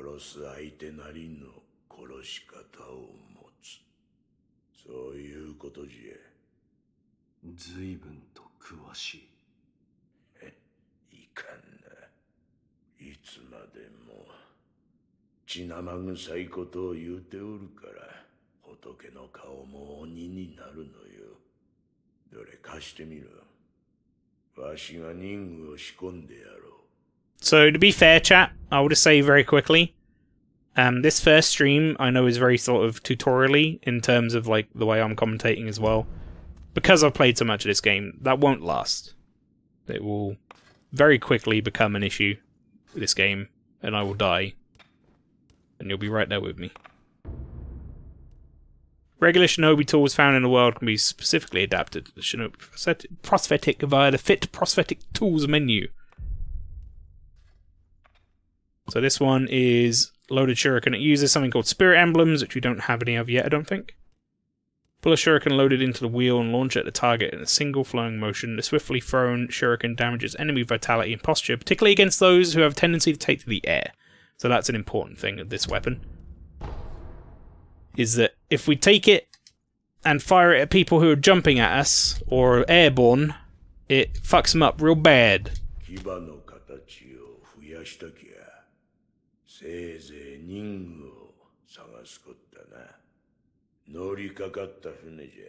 う。殺す相手なりの殺し方を持つ。そういうことじゃ。随分と詳しい。いかんな。いつまでも血生臭いことを言うておるから、仏の顔も鬼になるのよ。どれ貸してみろ。わしがningを仕込んでやろう。So, to be fair, chat, I will just say very quickly, this first stream I know is very sort of tutorially in terms of like the way I'm commentating as well. Because I've played so much of this game, that won't last. It will very quickly become an issue with this game, and I will die. And you'll be right there with me. Regular Shinobi tools found in the world can be specifically adapted to the Shinobi prosthetic via the Fit Prosthetic Tools menu. So this one is loaded shuriken. It uses something called spirit emblems, which we don't have any of yet, I don't think. Pull a shuriken loaded into the wheel and launch it at the target in a single flowing motion. The swiftly thrown shuriken damages enemy vitality and posture, particularly against those who have a tendency to take to the air. So that's an important thing of this weapon. Is that if we take it and fire it at people who are jumping at us, or airborne, it fucks them up real bad. せいぜいningを探すことだな。乗りかかった船じゃ。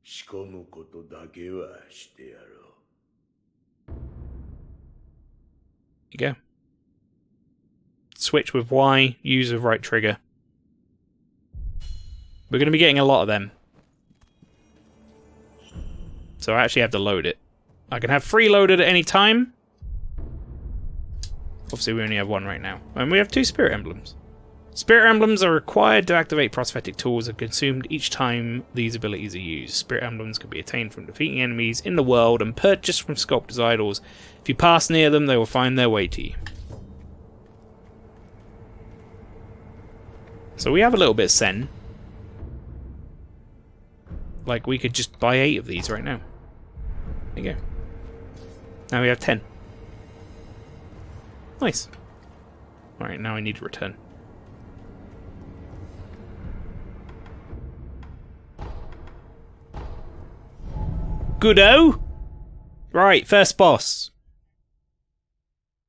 仕込むことだけはしてやろ You go. Switch with Y, use with right trigger. We're going to be getting a lot of them. So I actually have to load it. I can have freeloaded at any time. Obviously, we only have one right now. And we have 2 spirit emblems. Spirit emblems are required to activate prosthetic tools and consumed each time these abilities are used. Spirit emblems can be attained from defeating enemies in the world and purchased from sculptors' idols. If you pass near them, they will find their way to you. So we have a little bit of sen. Like, we could just buy 8 of these right now. There you go. Now we have 10. Nice. Alright, now I need to return. Goodo! Right, first boss.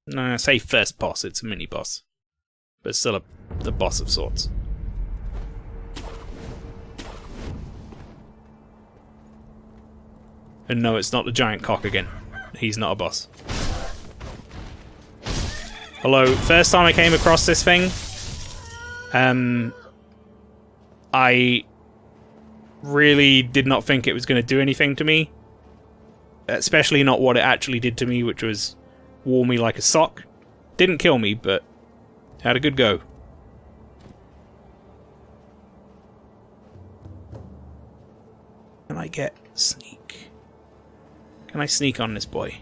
No, I say first boss, it's a mini boss. But still the boss of sorts. And no, it's not the giant cock again. He's not a boss. Although, first time I came across this thing, I really did not think it was going to do anything to me. Especially not what it actually did to me, which was wore me like a sock. Didn't kill me, but had a good go. Can I get sneak? Can I sneak on this boy?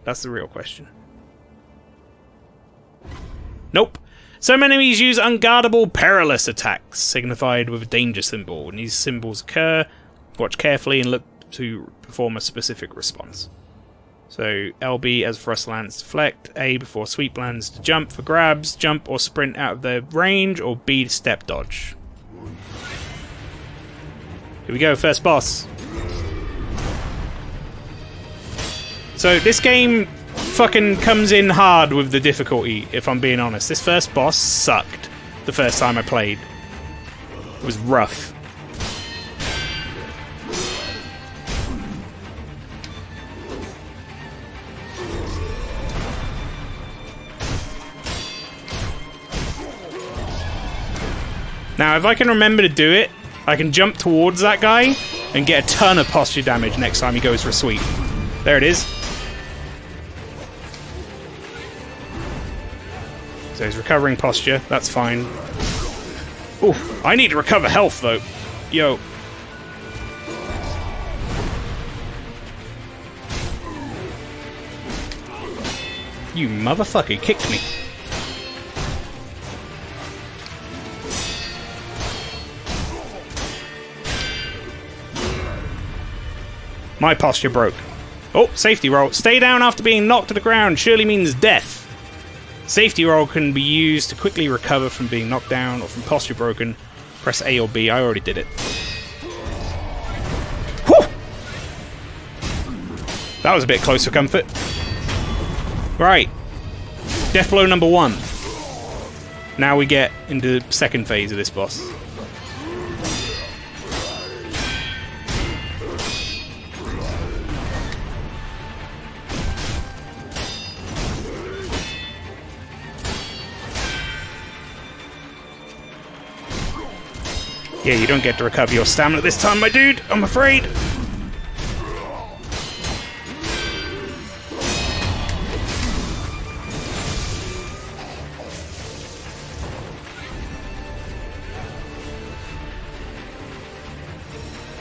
That's the real question. Nope. Some enemies use unguardable, perilous attacks, signified with a danger symbol. When these symbols occur, watch carefully and look to perform a specific response. So LB as thrust lands to deflect, A before sweep lands to jump for grabs, jump or sprint out of their range, or B to step dodge. Here we go, first boss. So this game fucking comes in hard with the difficulty, if I'm being honest. This first boss sucked the first time I played. It was rough. Now, if I can remember to do it, I can jump towards that guy and get a ton of posture damage next time he goes for a sweep. There it is. So he's recovering posture, that's fine. Ooh, I need to recover health though. Yo. You motherfucker kicked me. My posture broke. Oh, safety roll. Stay down after being knocked to the ground surely means death. Safety roll can be used to quickly recover from being knocked down or from posture broken. Press A or B. I already did it. Whew! That was a bit close for comfort. Right. Death blow number 1. Now we get into the second phase of this boss. Yeah, you don't get to recover your stamina this time, my dude, I'm afraid.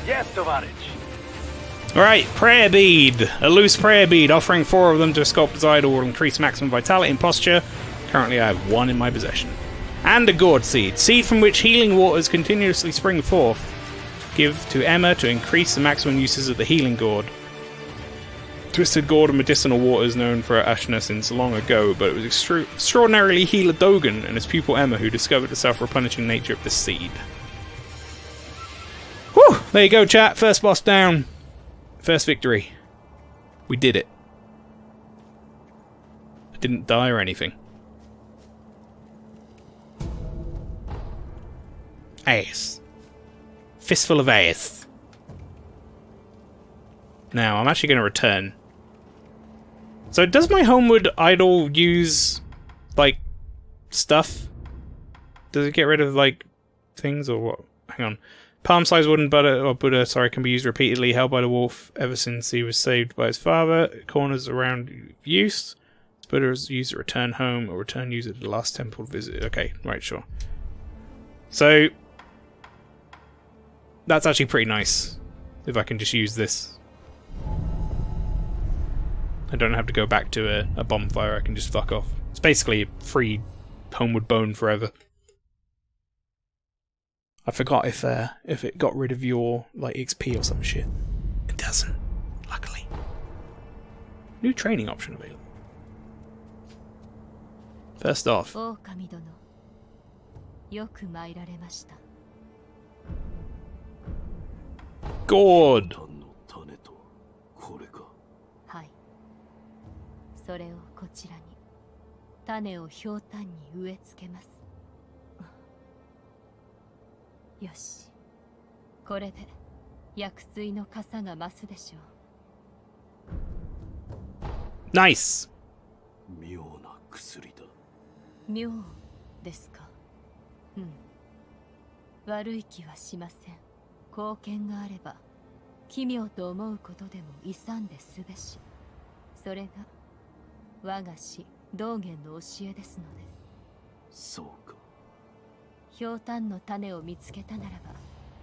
Yes, Tovarich. Alright, prayer bead. A loose prayer bead. Offering 4 of them to a sculptor's idol will increase maximum vitality and posture. Currently I have 1 in my possession. And a gourd seed. Seed from which healing waters continuously spring forth. Give to Emma to increase the maximum uses of the healing gourd. Twisted gourd of medicinal waters known for her Ashna since long ago, but it was extraordinarily healer Dogen and his pupil Emma who discovered the self-replenishing nature of the seed. Whew! There you go, chat. First boss down. First victory. We did it. I didn't die or anything. Ace. Fistful of ace. Now, I'm actually going to return. So does my homeward idol use, like, stuff? Does it get rid of, like, things or what? Hang on. Palm-sized wooden Buddha, can be used repeatedly, held by the wolf ever since he was saved by his father. Corners around use. Buddha is used to return home or return user to the last temple visit. Okay, right, sure. So, that's actually pretty nice. If I can just use this. I don't have to go back to a bonfire, I can just fuck off. It's basically a free homeward bone forever. I forgot if it got rid of your like XP or some shit. It doesn't, luckily. New training option available. First off. Gourd! はい。それをこちらに。種をひょうたんに植え付けます。よし。これで薬水の傘が増すでしょう。ナイス。妙な薬だ。妙ですか。うん。悪い気はしません。貢献があれば奇妙と思うことでも勇んですべし。それが我が師道元の教えですので。そうか。ひょうたんの種を見つけたならば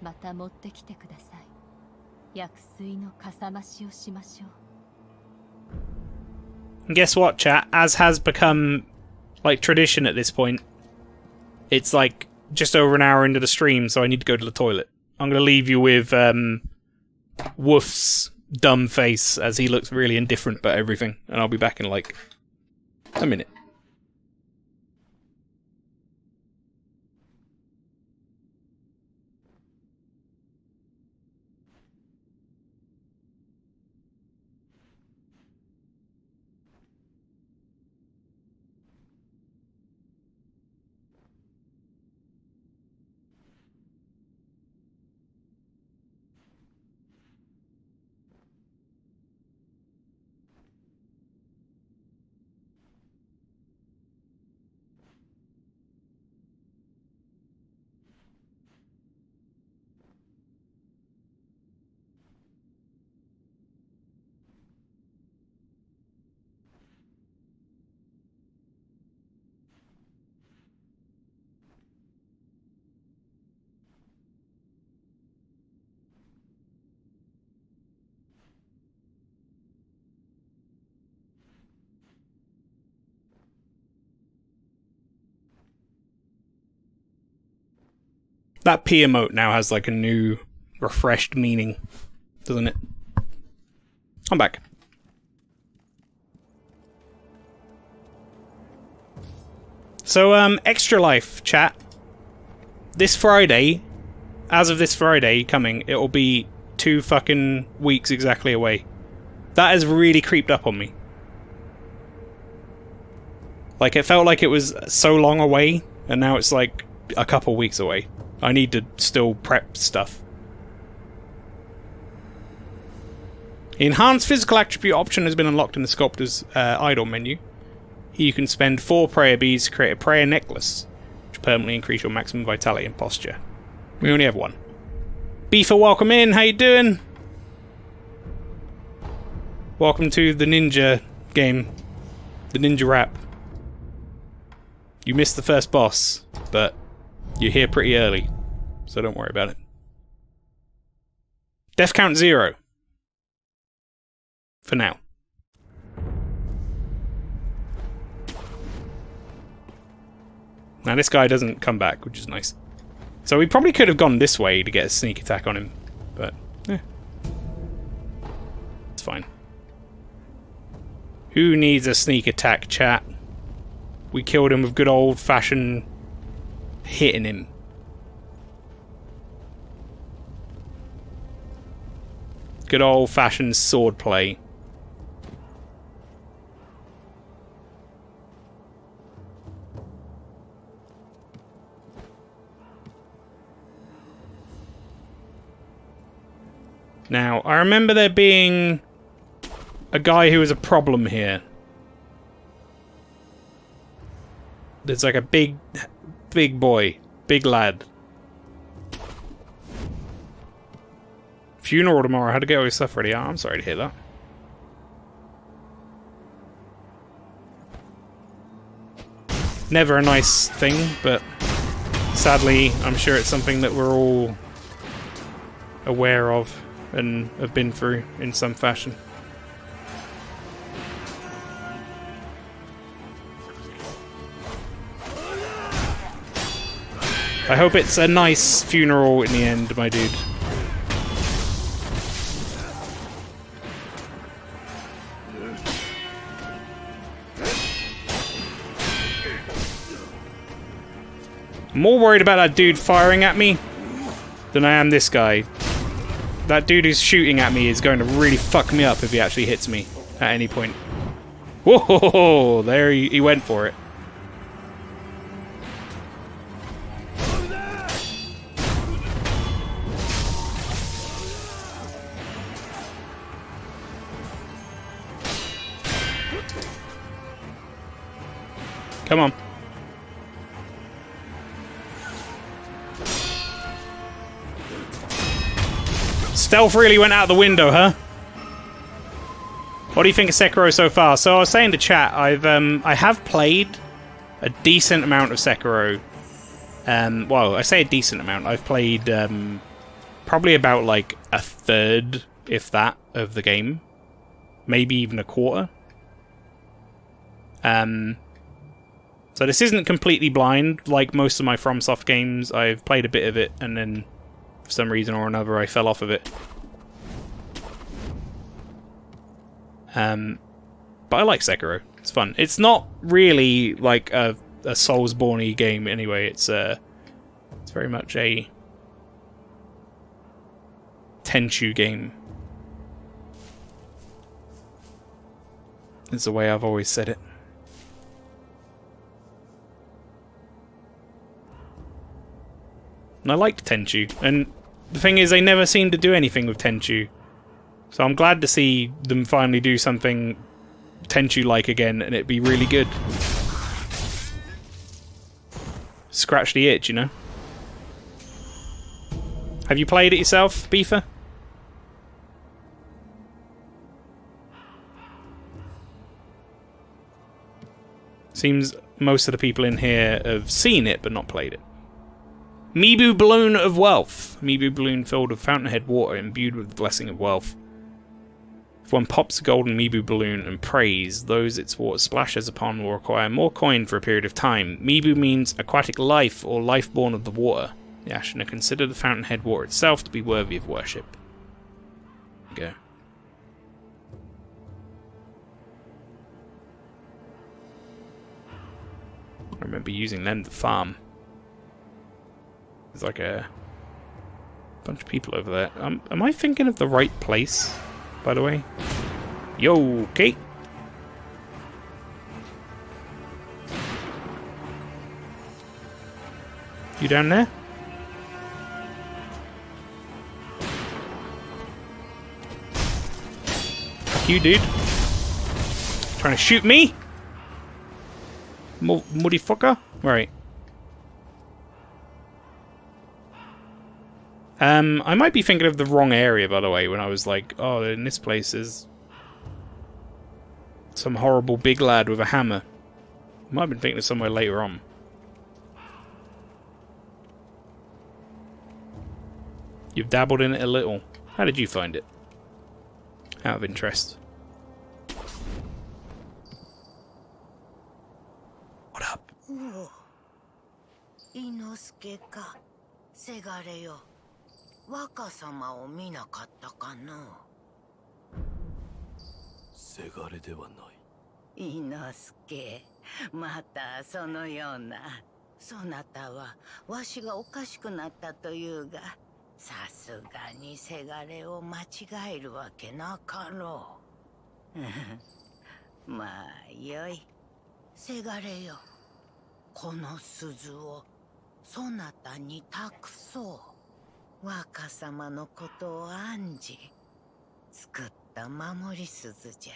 また持ってきてください。薬水のかさ増しをしましょう。Guess what, chat? As has become like tradition at this point, it's like just over an hour into the stream, so I need to go to the toilet. I'm going to leave you with Woof's dumb face as he looks really indifferent about everything, and I'll be back in like a minute. That P emote now has like a new, refreshed meaning, doesn't it? I'm back. So, Extra Life, chat. This Friday, as of this Friday coming, it'll be 2 fucking weeks exactly away. That has really creeped up on me. Like, it felt like it was so long away, and now it's like a couple weeks away. I need to still prep stuff. Enhanced physical attribute option has been unlocked in the Sculptor's idol menu. Here you can spend 4 prayer beads to create a prayer necklace, which will permanently increase your maximum vitality and posture. We only have 1. Beefer, welcome in, how you doing? Welcome to the ninja game. The ninja rap. You missed the first boss, but you're here pretty early, so don't worry about it. Death count 0. For now. Now this guy doesn't come back, which is nice. So we probably could have gone this way to get a sneak attack on him, but it's fine. Who needs a sneak attack, chat? We killed him with good old-fashioned hitting him. Good old-fashioned sword play. Now, I remember there being a guy who was a problem here. There's like a big boy. Big lad. Funeral tomorrow. How to get all your stuff ready? Oh, I'm sorry to hear that. Never a nice thing, but sadly, I'm sure it's something that we're all aware of and have been through in some fashion. I hope it's a nice funeral in the end, my dude. I'm more worried about that dude firing at me than I am this guy. That dude who's shooting at me is going to really fuck me up if he actually hits me at any point. Whoa! There he went for it. Come on. Stealth really went out the window, huh? What do you think of Sekiro so far? So I was saying to chat, I have played a decent amount of Sekiro. Well, I say a decent amount. I've played probably about like a third, if that, of the game. Maybe even a quarter. So this isn't completely blind. Like most of my FromSoft games, I've played a bit of it, and then for some reason or another, I fell off of it. But I like Sekiro. It's fun. It's not really like a Soulsborne-y game anyway. It's very much a Tenchu game. It's the way I've always said it. And I liked Tenchu, and the thing is, they never seem to do anything with Tenchu. So I'm glad to see them finally do something Tenchu-like again, and it'd be really good. Scratch the itch, you know? Have you played it yourself, Beefer? Seems most of the people in here have seen it, but not played it. Mibu Balloon of Wealth. Mibu Balloon filled with fountainhead water imbued with the blessing of wealth. If one pops a golden Mibu Balloon and prays, those its water splashes upon will require more coin for a period of time. Mibu means aquatic life or life born of the water. The Ashina consider the fountainhead water itself to be worthy of worship. There you go. I remember using them to farm. There's like a bunch of people over there. Am I thinking of the right place, by the way? Yo, Kate. You down there? Fuck you, dude. Trying to shoot me? Muddy fucker? Right. I might be thinking of the wrong area, by the way, when I was like, oh, in this place is some horrible big lad with a hammer. Might have been thinking of somewhere later on. You've dabbled in it a little. How did you find it? Out of interest. What up? 伊之助か、せがれよ。若様を見なかったかの。せがれではない。伊之助、またそのような。そなたはわしがおかしくなったというが、さすがにせがれを間違えるわけなかろう。まあよい。せがれよ。この鈴をそなたに託そう。若様のことを案じ作った守り鈴じゃ。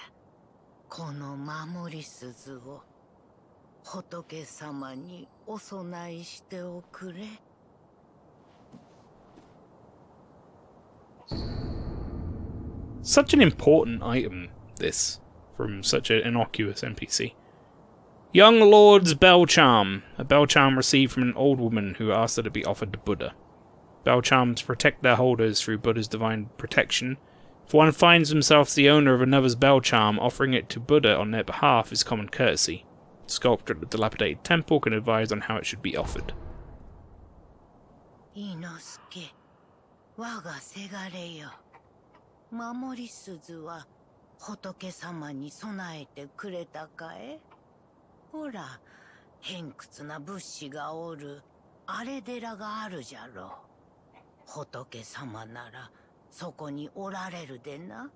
この守り鈴を仏様にお供えしておくれ。Such an important item, this, from such an innocuous NPC. Young Lord's Bell Charm. A bell charm received from an old woman who asked her to be offered to Buddha. Bell charms protect their holders through Buddha's divine protection. If one finds themselves the owner of another's bell charm, offering it to Buddha on their behalf is common courtesy. The sculptor at the dilapidated temple can advise on how it should be offered. 伊之助、我がせがれよ。守り鈴は仏様に備えてくれたかえ？ほら、偏屈な仏師がおるあれ寺があるじゃろう。仏様ならそこにおられるでな。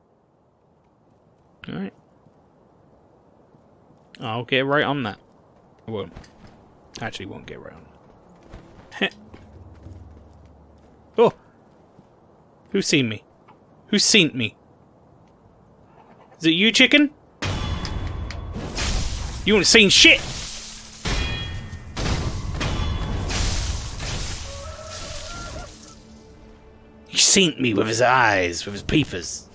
Alright. I'll get right on that. I won't. Actually, won't get right on that. Oh! Who's seen me? Who's seen me? Is it you, chicken? You ain't seen shit! He seen me with his eyes, with his peepers.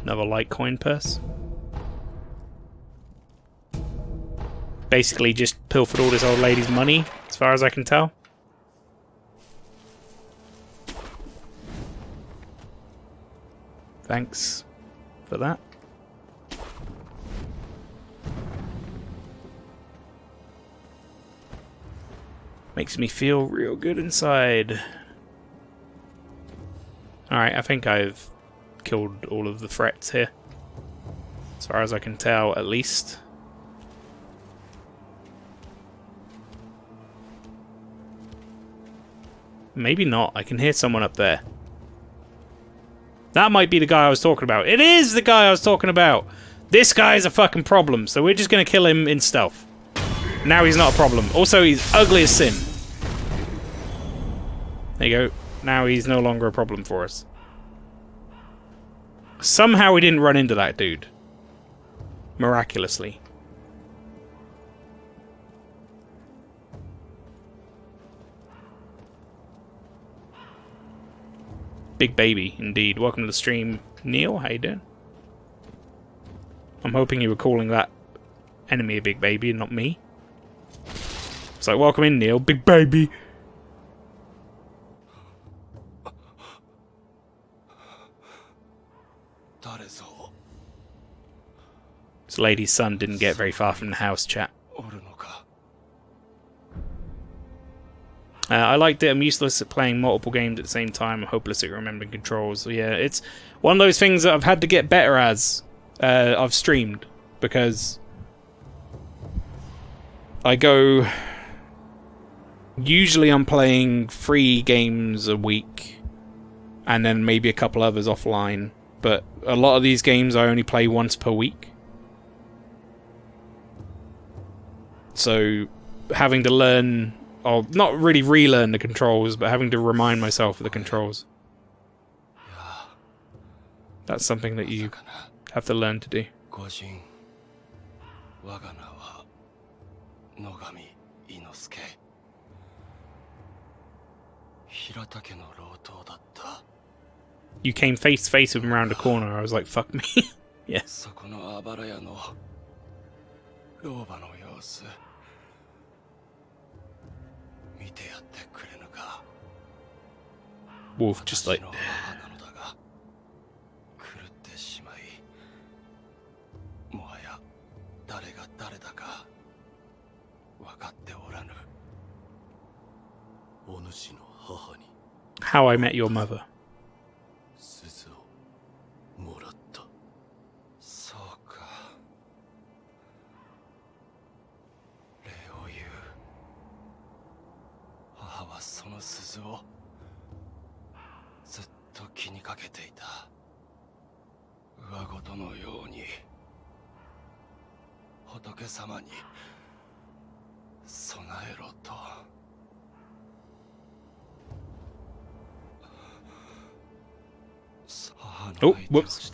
Another Litecoin purse. Basically just pilfered all this old lady's money, as far as I can tell. Thanks for that. Makes me feel real good inside. Alright, I think I've killed all of the threats here. As far as I can tell, at least. Maybe not. I can hear someone up there. That might be the guy I was talking about. It is the guy I was talking about! This guy is a fucking problem, so we're just gonna kill him in stealth. Now he's not a problem. Also, he's ugly as sin. There you go. Now he's no longer a problem for us. Somehow we didn't run into that dude. Miraculously. Big baby, indeed. Welcome to the stream, Neil. How you doing? I'm hoping you were calling that enemy a big baby and not me. It's like, welcome in, Neil. Big baby. This lady's son didn't get very far from the house, chat. I liked it. I'm useless at playing multiple games at the same time. I'm hopeless at remembering controls. So yeah, it's one of those things that I've had to get better as I've streamed, because I go... Usually I'm playing 3 games a week, and then maybe a couple others offline, but a lot of these games I only play once per week. So having to learn... or not really relearn the controls, but having to remind myself of the controls. That's something that you have to learn to do. You came face to face with him around the corner. I was like, fuck me. Yes. Wolf just like... How I Met Your Mother. Oh, whoops.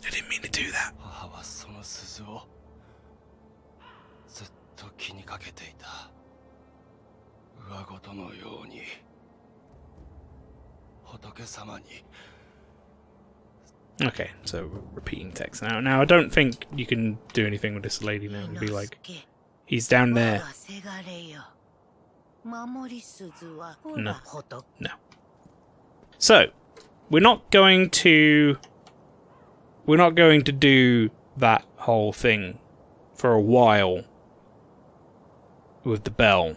I didn't mean to do that. Okay, so we're repeating text now. Now, I don't think you can do anything with this lady now and be like, he's down there. No. No. So, we're not going to do that whole thing for a while with the bell.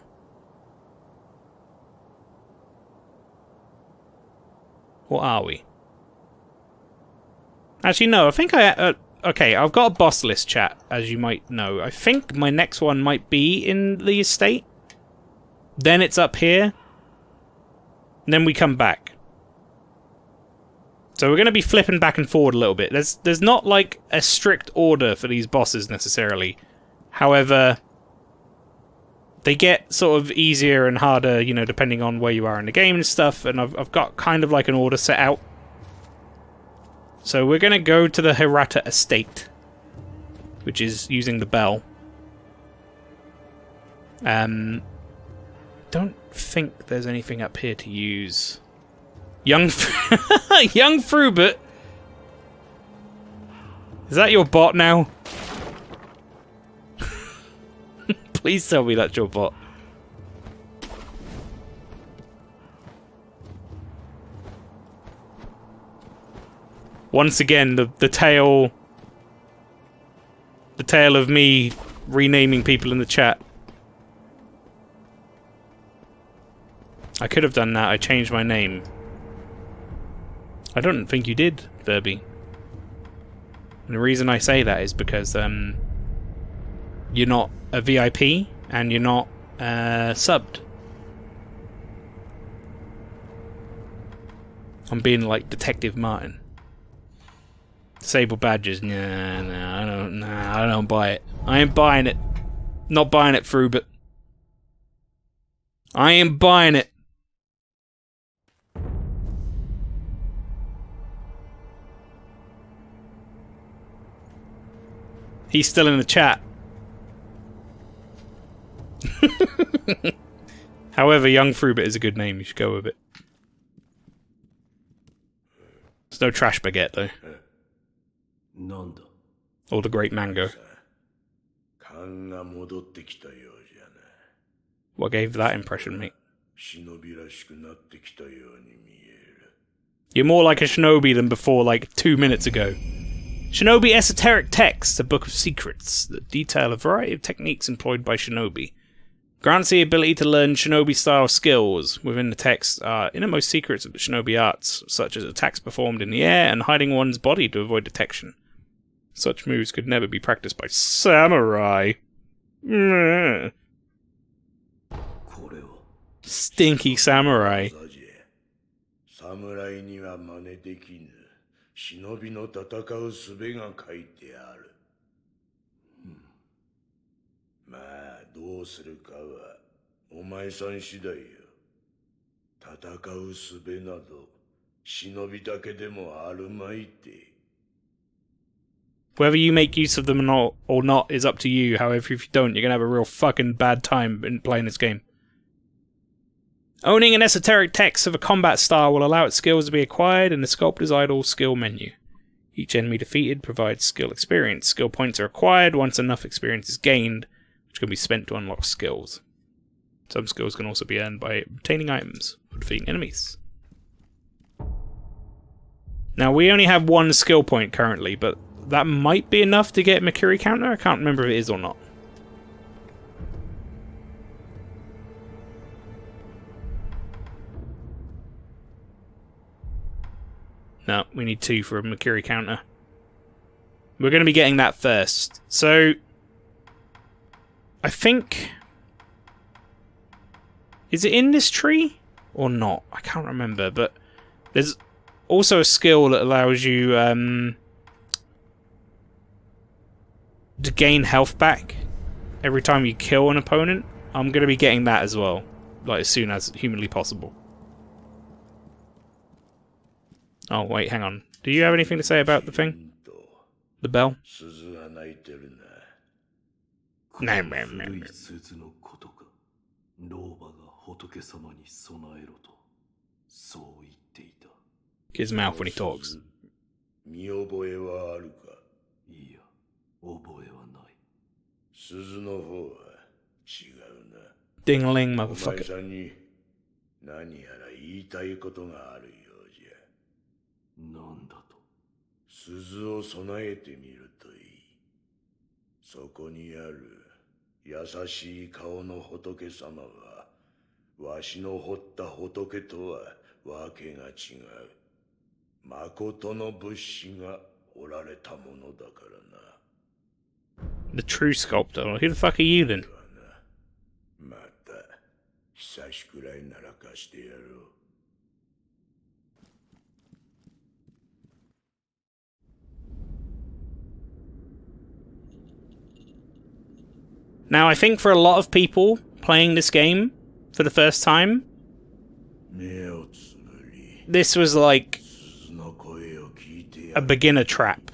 What are we? Actually, no, I think okay, I've got a boss list, chat, as you might know. I think my next one might be in the estate. Then it's up here. And then we come back. So we're going to be flipping back and forward a little bit. There's not, like, a strict order for these bosses, necessarily. However, they get sort of easier and harder, you know, depending on where you are in the game and stuff. And I've got kind of like an order set out. So we're going to go to the Hirata estate, which is using the bell. Don't think there's anything up here to use. Young Frubert. Is that your bot now? Please tell me that's your bot. Once again, the tale of me renaming people in the chat. I could have done that. I changed my name. I don't think you did, Verby. And the reason I say that is because you're not a VIP and you're not subbed. I'm being like Detective Martin. Disable badges. Nah, I don't buy it. I ain't buying it. Not buying it, Frubert. I ain't buying it. He's still in the chat. However, Young Frubert is a good name. You should go with it. There's no trash baguette, though. Or the great mango. What gave that impression, mate? You're more like a shinobi than before, like 2 minutes ago. Shinobi Esoteric Texts, a book of secrets that detail a variety of techniques employed by shinobi. Grants the ability to learn shinobi-style skills. Within the text are innermost secrets of the shinobi arts, such as attacks performed in the air and hiding one's body to avoid detection. Such moves could never be practiced by samurai. Stinky samurai. 忍びの戦う術が書いてある。まあ、どうするかはお前さん次第よ。戦う術など忍びだけでもあるまいて。Whether you make use of them or not is up to you. However, if you don't, you're gonna have a real fucking bad time in playing this game. Owning an esoteric text of a combat style will allow its skills to be acquired in the Sculptor's Idol skill menu. Each enemy defeated provides skill experience. Skill points are acquired once enough experience is gained, which can be spent to unlock skills. Some skills can also be earned by obtaining items or defeating enemies. Now, we only have one skill point currently, but that might be enough to get Mikiri counter. I can't remember if it is or not. No, we need 2 for a Mikiri counter. We're going to be getting that first. So, I think... Is it in this tree? Or not? I can't remember, but there's also a skill that allows you to gain health back every time you kill an opponent. I'm going to be getting that as well, like as soon as humanly possible. Oh, wait, hang on. Do you have anything to say about the thing? The bell? 鈴が鳴いてるな。No, no, no, 古い no. 鈴のことか。老婆が仏様に備えろと、そう言っていた。 His mouth when he talks. 見覚えはあるか？いや、覚えはない。鈴の方は違うな。 Ding-a-ling, お前 motherfucker. さんに何やら言いたいことがあるようじゃ。なんだと？鈴を備えてみるといい。そこにある優しい顔の仏様は、わしの彫った仏とはわけが違う。誠の仏師が彫られたものだからな。The true sculptor. Who the fuck are you then? また久しくらいならかしてやろう。Now, I think for a lot of people playing this game for the first time, 目をつぶり、 this was like 鈴の声を聞いてや a る。 beginner trap.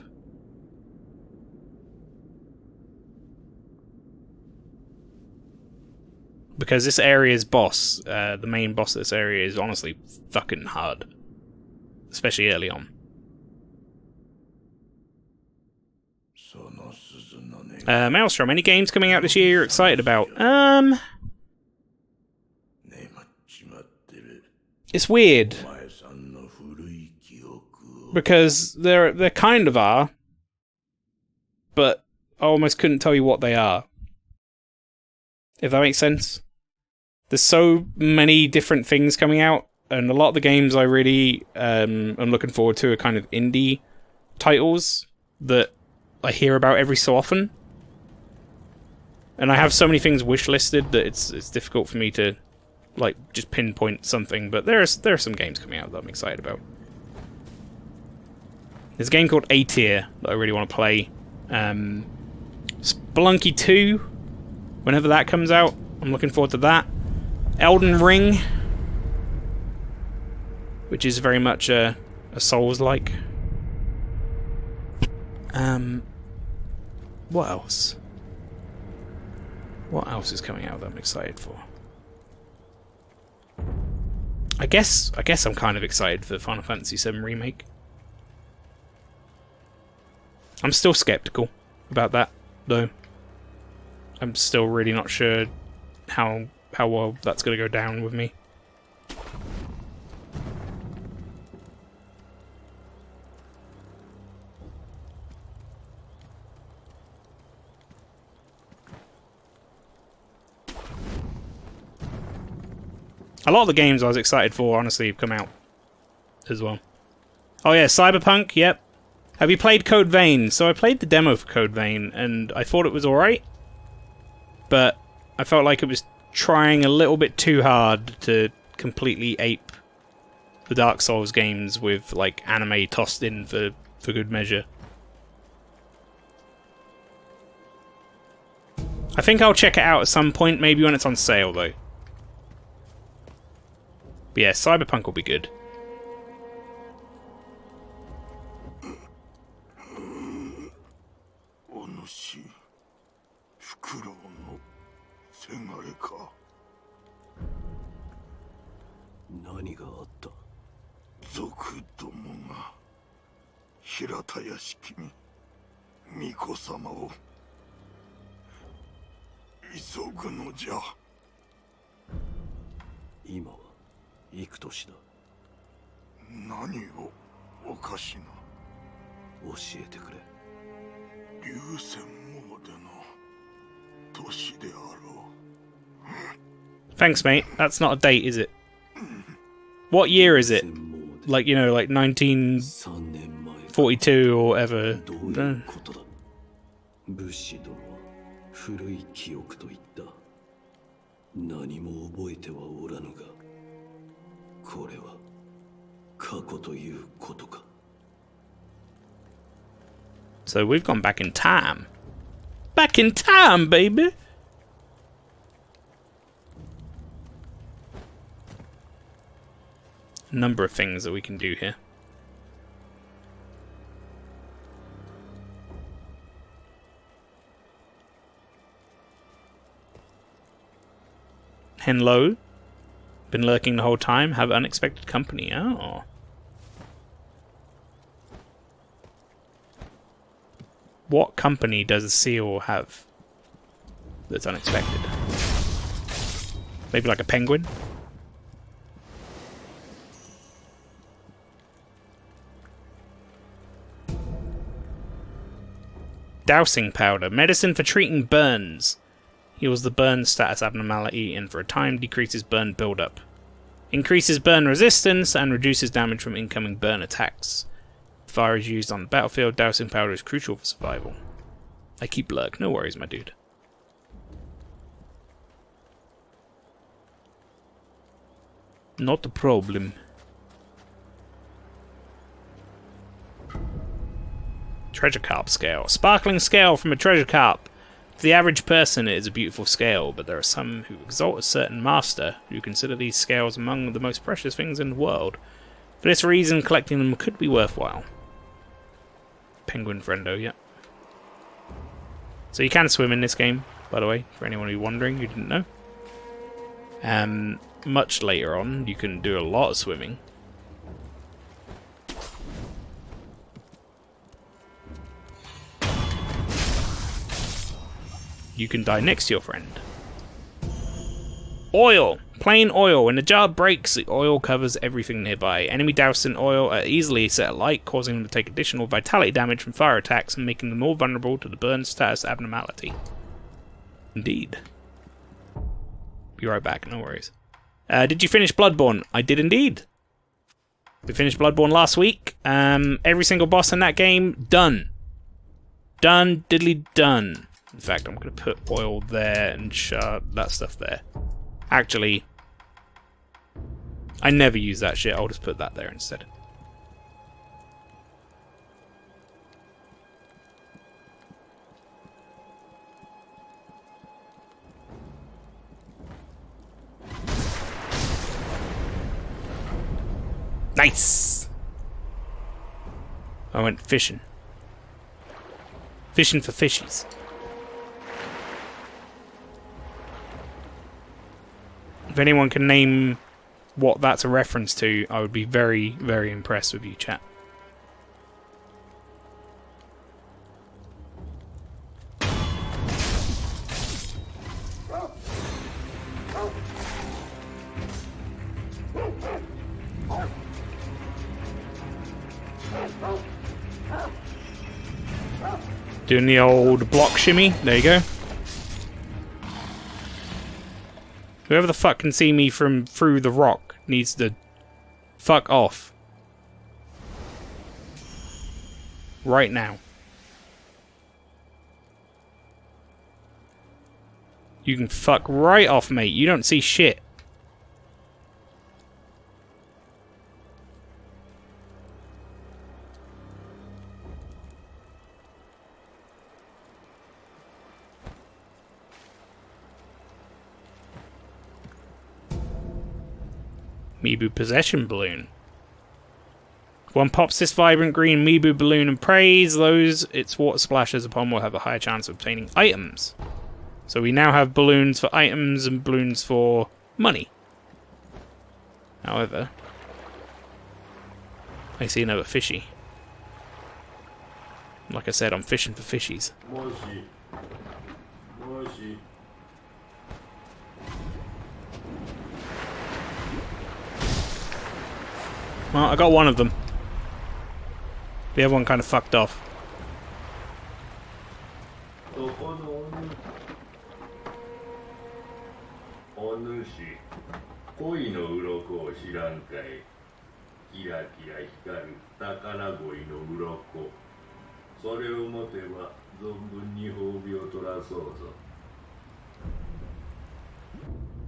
Because this area's boss, the main boss of this area, is honestly fucking hard. Especially early on. その鈴の音 Maelstrom, any games coming out this year you're excited about? 眠っちまってる。 It's weird. お前さんの古い記憶を。 Because there kind of are, but I almost couldn't tell you what they are. If that makes sense. There's so many different things coming out, and a lot of the games I really am looking forward to are kind of indie titles that I hear about every so often. And I have so many things wishlisted that it's difficult for me to like just pinpoint something, but there are some games coming out that I'm excited about. There's a game called A Tier that I really want to play. Spelunky 2, whenever that comes out, I'm looking forward to that. Elden Ring, which is very much a Souls-like. What else? What else is coming out that I'm excited for? I guess I'm kind of excited for Final Fantasy VII Remake. I'm still skeptical about that, though. I'm still really not sure how well that's going to go down with me. A lot of the games I was excited for, honestly, have come out as well. Oh yeah, Cyberpunk, yep. Have you played Code Vein? So I played the demo for Code Vein, and I thought it was alright. But I felt like it was trying a little bit too hard to completely ape the Dark Souls games with, like, anime tossed in for good measure. I think I'll check it out at some point, maybe when it's on sale, though. But yeah, Cyberpunk will be good. Thanks, mate. That's not a date, is it? What year is it? Like, you know, like 1942 or whatever. 武士殿は古い記憶と言った。何も覚えてはおらぬが、これは過去ということか。So we've gone back in time. Back in time, baby! A number of things that we can do here. Henlo. Been lurking the whole time. Have unexpected company. Oh. What company does a seal have that's unexpected? Maybe like a penguin? Dousing powder. Medicine for treating burns. Heals the burn status abnormality and for a time decreases burn buildup. Increases burn resistance and reduces damage from incoming burn attacks. If fire is used on the battlefield, dousing powder is crucial for survival. I keep lurk. No worries, my dude. Not a problem. Treasure carp scale. Sparkling scale from a treasure carp. For the average person, it is a beautiful scale, but there are some who exalt a certain master who consider these scales among the most precious things in the world. For this reason, collecting them could be worthwhile. Penguin friendo, yeah. So you can swim in this game, by the way, for anyone who's wondering who didn't know. Much later on, you can do a lot of swimming. You can die next to your friend. Oil! Plain oil. When the jar breaks, the oil covers everything nearby. Enemy doused in oil are easily set alight, causing them to take additional vitality damage from fire attacks and making them more vulnerable to the burn status abnormality. Indeed. Be right back, no worries. Did you finish Bloodborne? I did indeed. We finished Bloodborne last week. Every single boss in that game, done. Done, diddly done. In fact, I'm going to put oil there and that stuff there. Actually, I never use that shit. I'll just put that there instead. Nice! I went fishing. Fishing for fishies. If anyone can name what that's a reference to, I would be very, very impressed with you, chat. Doing the old block shimmy. There you go. Whoever the fuck can see me from through the rock needs to fuck off. Right now. You can fuck right off, mate. You don't see shit. Mibu Possession Balloon. If one pops this vibrant green Mibu balloon and prays those its water splashes upon will have a higher chance of obtaining items. So we now have balloons for items and balloons for money. However, I see another fishy. Like I said, I'm fishing for fishies. Well, I got one of them. The other one kind of fucked off.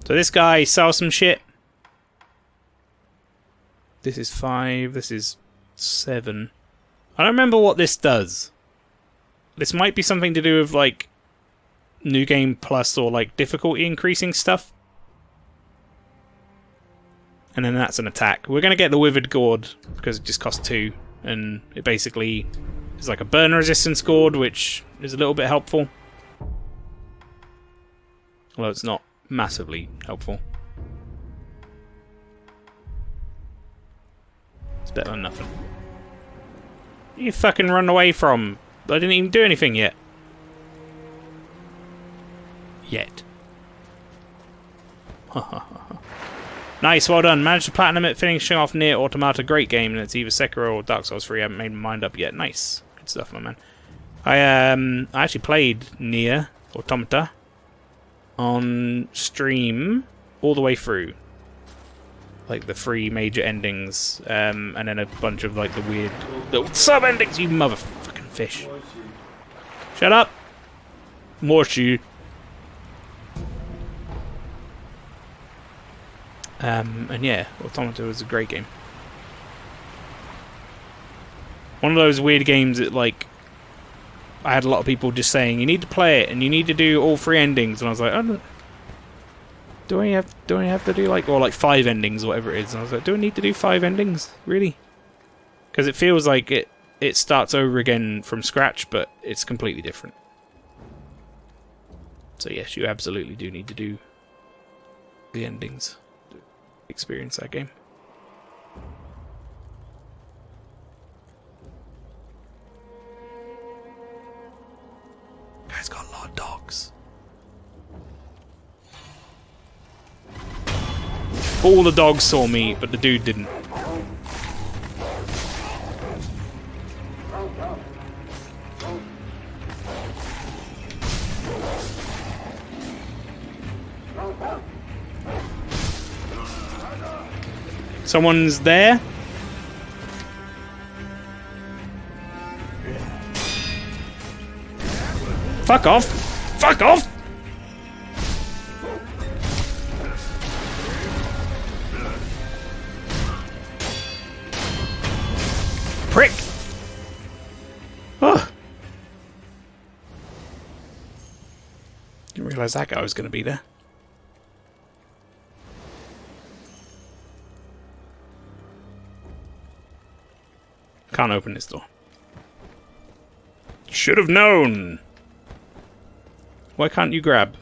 So this guy sells some shit. This is 5, this is 7. I don't remember what this does. This might be something to do with, like, New Game Plus or, like, difficulty increasing stuff. And then that's an attack. We're going to get the Withered Gourd, because it just costs 2. And it basically is like a burn resistance gourd, which is a little bit helpful. Although it's not massively helpful. It's better than nothing. You fucking run away from? I didn't even do anything yet. Yet. Nice, well done. Managed to platinum it, finishing off Nier Automata. Great game, and it's either Sekiro or Dark Souls 3. I haven't made my mind up yet. Nice. Good stuff, my man. I actually played Nier Automata on stream all the way through. Like the 3 major endings, and then a bunch of like the weird little sub-endings, you motherfucking fish. Shut up! Morshu. And yeah, Automata was a great game. One of those weird games that, like, I had a lot of people just saying, you need to play it, and you need to do all 3 endings, and I was like, do I have to do, like, or like 5 endings, or whatever it is, and I was like, do I need to do 5 endings? Really? Because it feels like it starts over again from scratch, but it's completely different. So yes, you absolutely do need to do the endings. Experience that game. Guy's got a lot of dogs. All the dogs saw me, but the dude didn't. Someone's there. Fuck off! Fuck off! Prick! Oh. Didn't realize that guy was going to be there. Can't open this door. Should have known! Why can't you grab?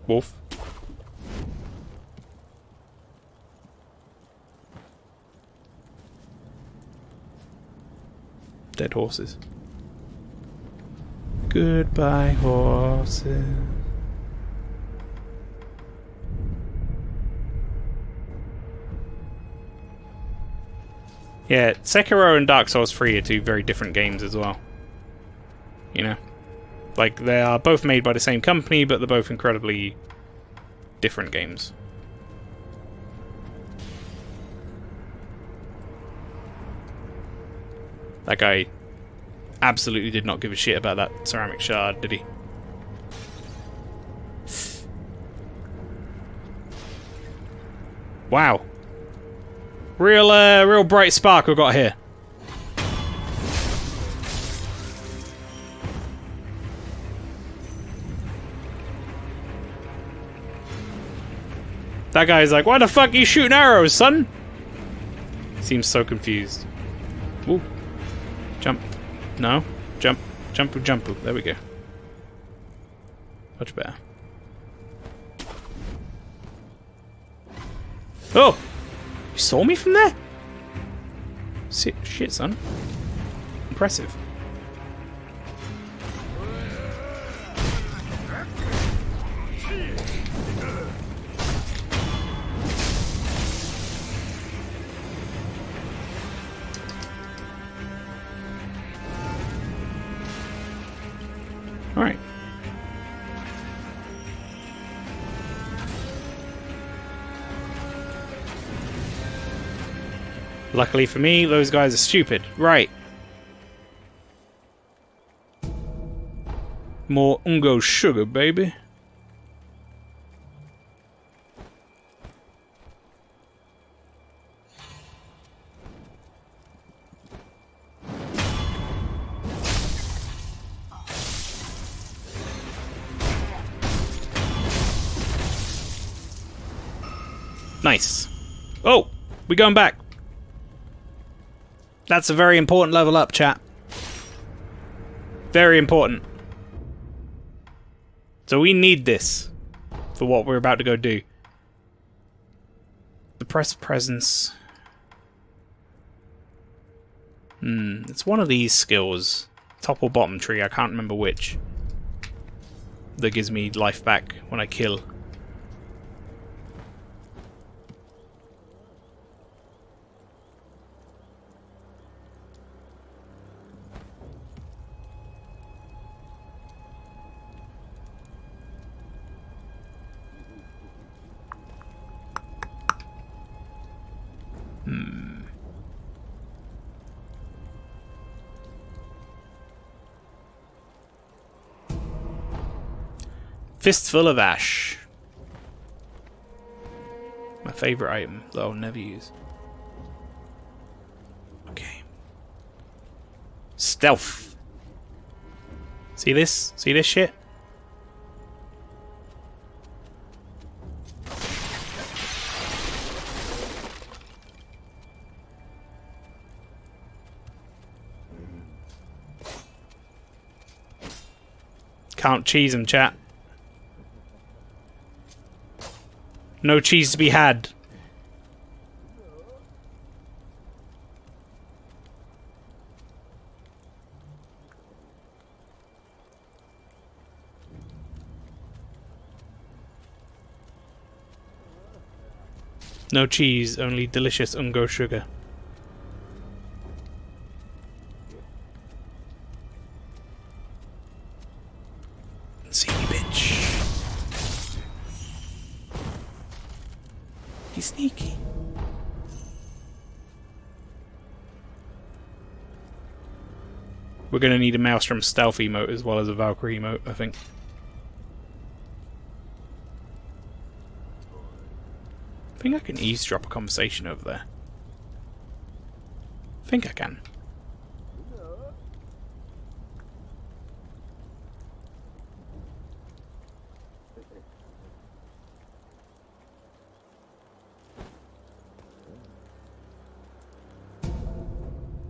Wolf? Dead horses. Goodbye, horses. Yeah, Sekiro and Dark Souls 3 are 2 very different games as well. You know? Like, they are both made by the same company, but they're both incredibly different games. That guy absolutely did not give a shit about that ceramic shard, did he? Wow. Real bright spark we've got here. That guy's like, why the fuck are you shooting arrows, son? Seems so confused. Ooh. Jump. No. Jump. Jump. Jump. There we go. Much better. Oh! You saw me from there? Shit, son. Impressive. Alright. Luckily for me, those guys are stupid. Right. More Ungo sugar, baby. Nice. Oh, we're going back. That's a very important level up, chat. Very important. So we need this. for what we're about to go do. Suppress presence. It's one of these skills. Top or bottom tree, I can't remember which. That gives me life back when I kill. Fistful of Ash. My favourite item that I'll never use. Okay. Stealth. See this? See this shit? Can't cheese him, chat. No cheese to be had. No cheese, only delicious ungo sugar. See me, bitch. He's sneaky. We're gonna need a Maelstrom stealth emote as well as a Valkyrie emote, I think. I think I can eavesdrop a conversation over there. I think I can.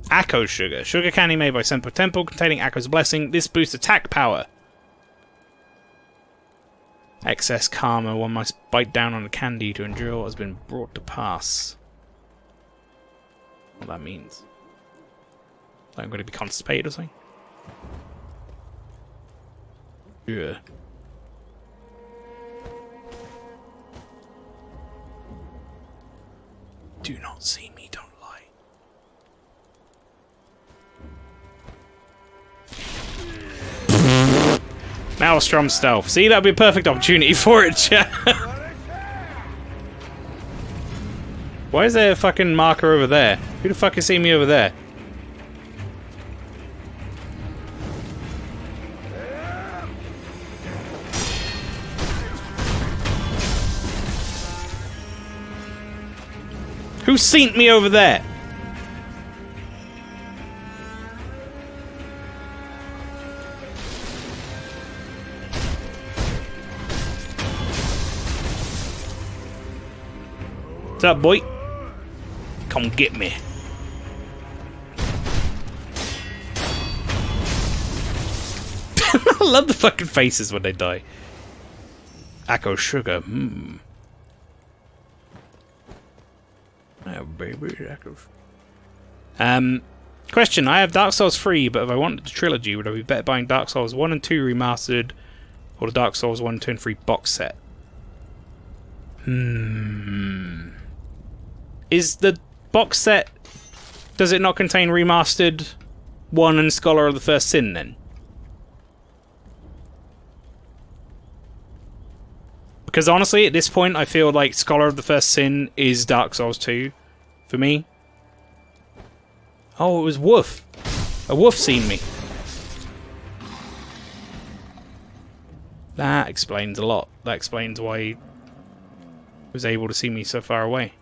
Akko sugar. Sugar candy made by Senpo Temple containing Akko's blessing. This boosts attack power. Excess karma. One must bite down on the candy to endure what has been brought to pass. What that means. I'm going to be constipated or something? Yeah. Do not see me, don't lie. Maelstrom stealth. See, that'd be a perfect opportunity for it, chat. Why is there a fucking marker over there? Who the fuck has seen me over there? Who's seen me over there? What's up, boy? Come get me. I love the fucking faces when they die. Akko sugar. Oh, baby, Akko. Question. I have Dark Souls 3, but if I wanted the trilogy, would I be better buying Dark Souls 1 and 2 remastered or the Dark Souls 1, 2 and 3 box set? Is the box set... Does it not contain remastered 1 and Scholar of the First Sin, then? Because honestly, at this point, I feel like Scholar of the First Sin is Dark Souls 2 for me. Oh, it was Woof. A Woof seen me. That explains a lot. That explains why he was able to see me so far away.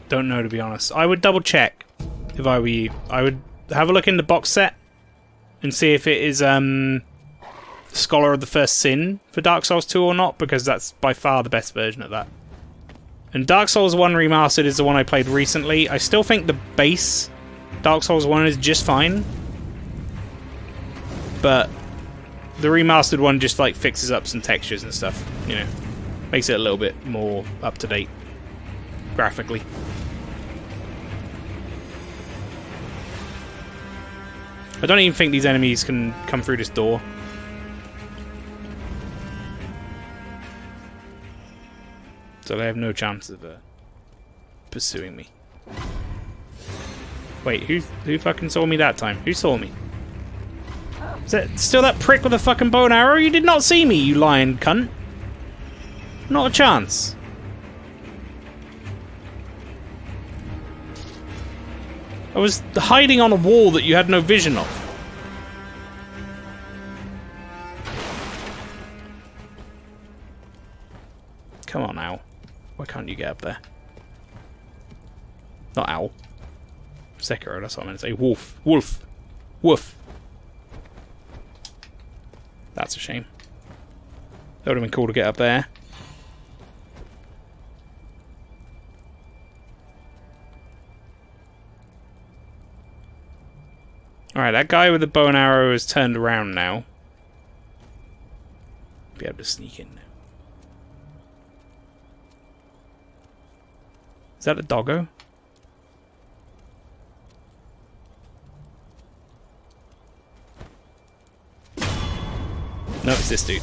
Don't know, to be honest. I would double check if I were you. I would have a look in the box set and see if it is Scholar of the First Sin for Dark Souls 2 or not, because that's by far the best version of that. And Dark Souls 1 Remastered is the one I played recently. I still think the base Dark Souls 1 is just fine, but the remastered one just like fixes up some textures and stuff, you know, makes it a little bit more up to date graphically. I don't even think these enemies can come through this door. So they have no chance of pursuing me. Wait, who fucking saw me that time? Who saw me? Is that still that prick with a fucking bow and arrow? You did not see me, you lying cunt. Not a chance. I was hiding on a wall that you had no vision of. Come on, Owl. Why can't you get up there? Not Owl. Sekiro, that's what I meant to say. Wolf. Wolf. Woof. That's a shame. That would have been cool to get up there. Alright, that guy with the bow and arrow has turned around now. Be able to sneak in now. Is that a doggo? No, it's this dude.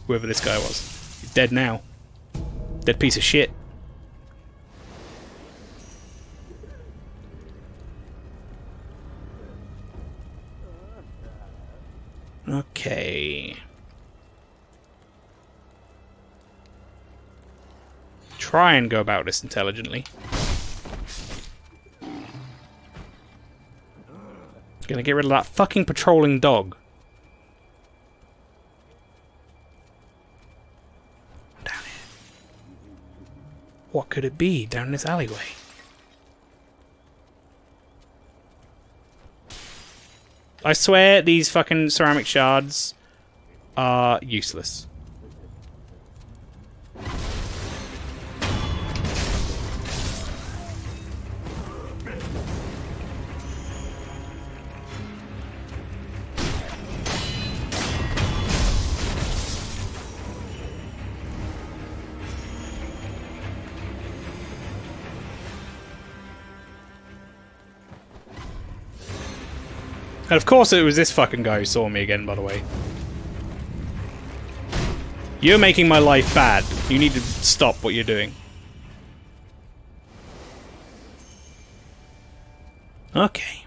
Whoever this guy was. He's dead now. Dead piece of shit. Okay. Try and go about this intelligently. Gonna get rid of that fucking patrolling dog. Down here. What could it be down this alleyway? I swear these fucking ceramic shards are useless. And of course it was this fucking guy who saw me again, by the way. You're making my life bad. You need to stop what you're doing. Okay.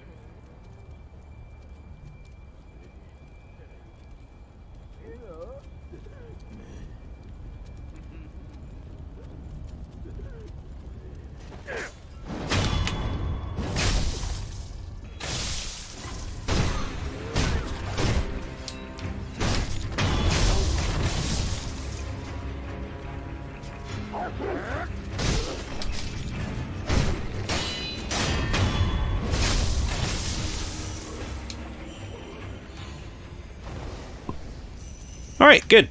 Alright, good.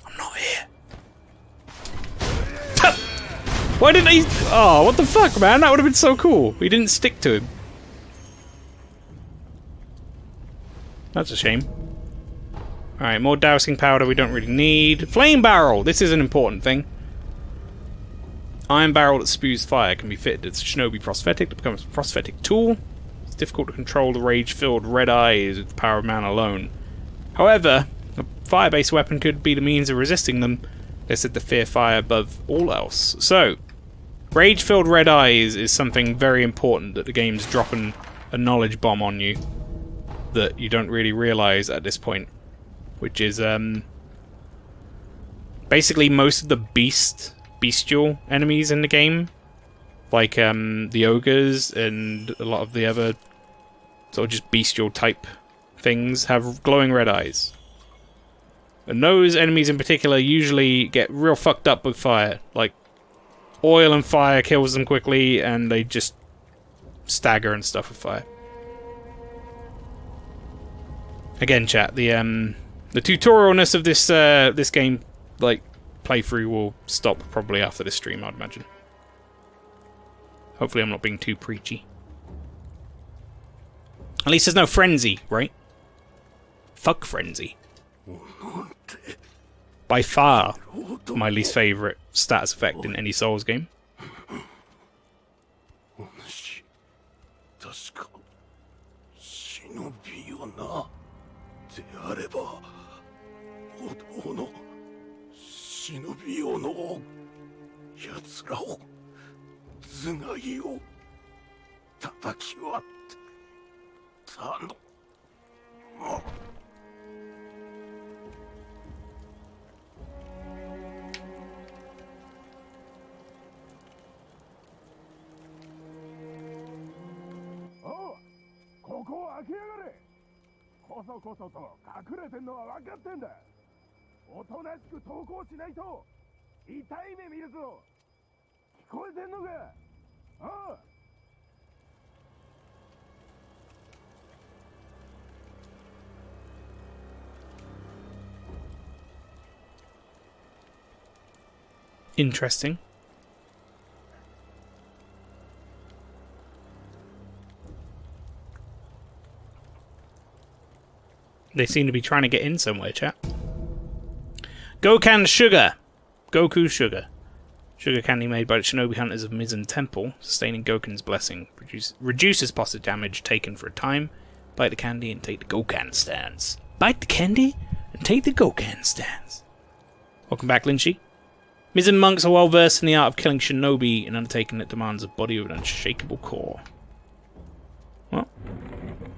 I'm not here. Why didn't he... Oh, what the fuck, man? That would have been so cool. We didn't stick to him. That's a shame. Alright, more dousing powder we don't really need. Flame barrel! This is an important thing. Iron barrel that spews fire can be fitted as a shinobi prosthetic that becomes a prosthetic tool. It's difficult to control the rage-filled red eyes with the power of man alone. However, a fire-based weapon could be the means of resisting them. They said to fear fire above all else. So, rage-filled red eyes is something very important that the game's dropping a knowledge bomb on you that you don't really realise at this point. Which is, basically most of the bestial enemies in the game, like the ogres and a lot of the other sort of just bestial type things, have glowing red eyes. And those enemies in particular usually get real fucked up with fire. Like, oil and fire kills them quickly, and they just stagger and stuff with fire. Again, chat, the tutorialness of this this game, like, playthrough will stop probably after this stream, I'd imagine. Hopefully I'm not being too preachy. At least there's no frenzy, right? Fuck frenzy. By far, my least favourite status effect in any Souls game. 確か忍びよなであればおの忍びよの奴らを頭蓋を叩き割ったのここを開けやがれこそこそと隠れてんのは分かってんだおとなしく投降しないと痛い目見るぞ聞こえてんのかああ Interesting. They seem to be trying to get in somewhere, chat. Gokan Sugar. Goku Sugar. Sugar candy made by the Shinobi Hunters of Mizzen Temple, sustaining Goken's blessing. Reduces positive damage taken for a time. Bite the candy and take the Gokan stance. Bite the candy and take the Gokan stance. Welcome back, Lynchy. Mizzen monks are well versed in the art of killing shinobi, an undertaking that demands a body with an unshakable core. Well,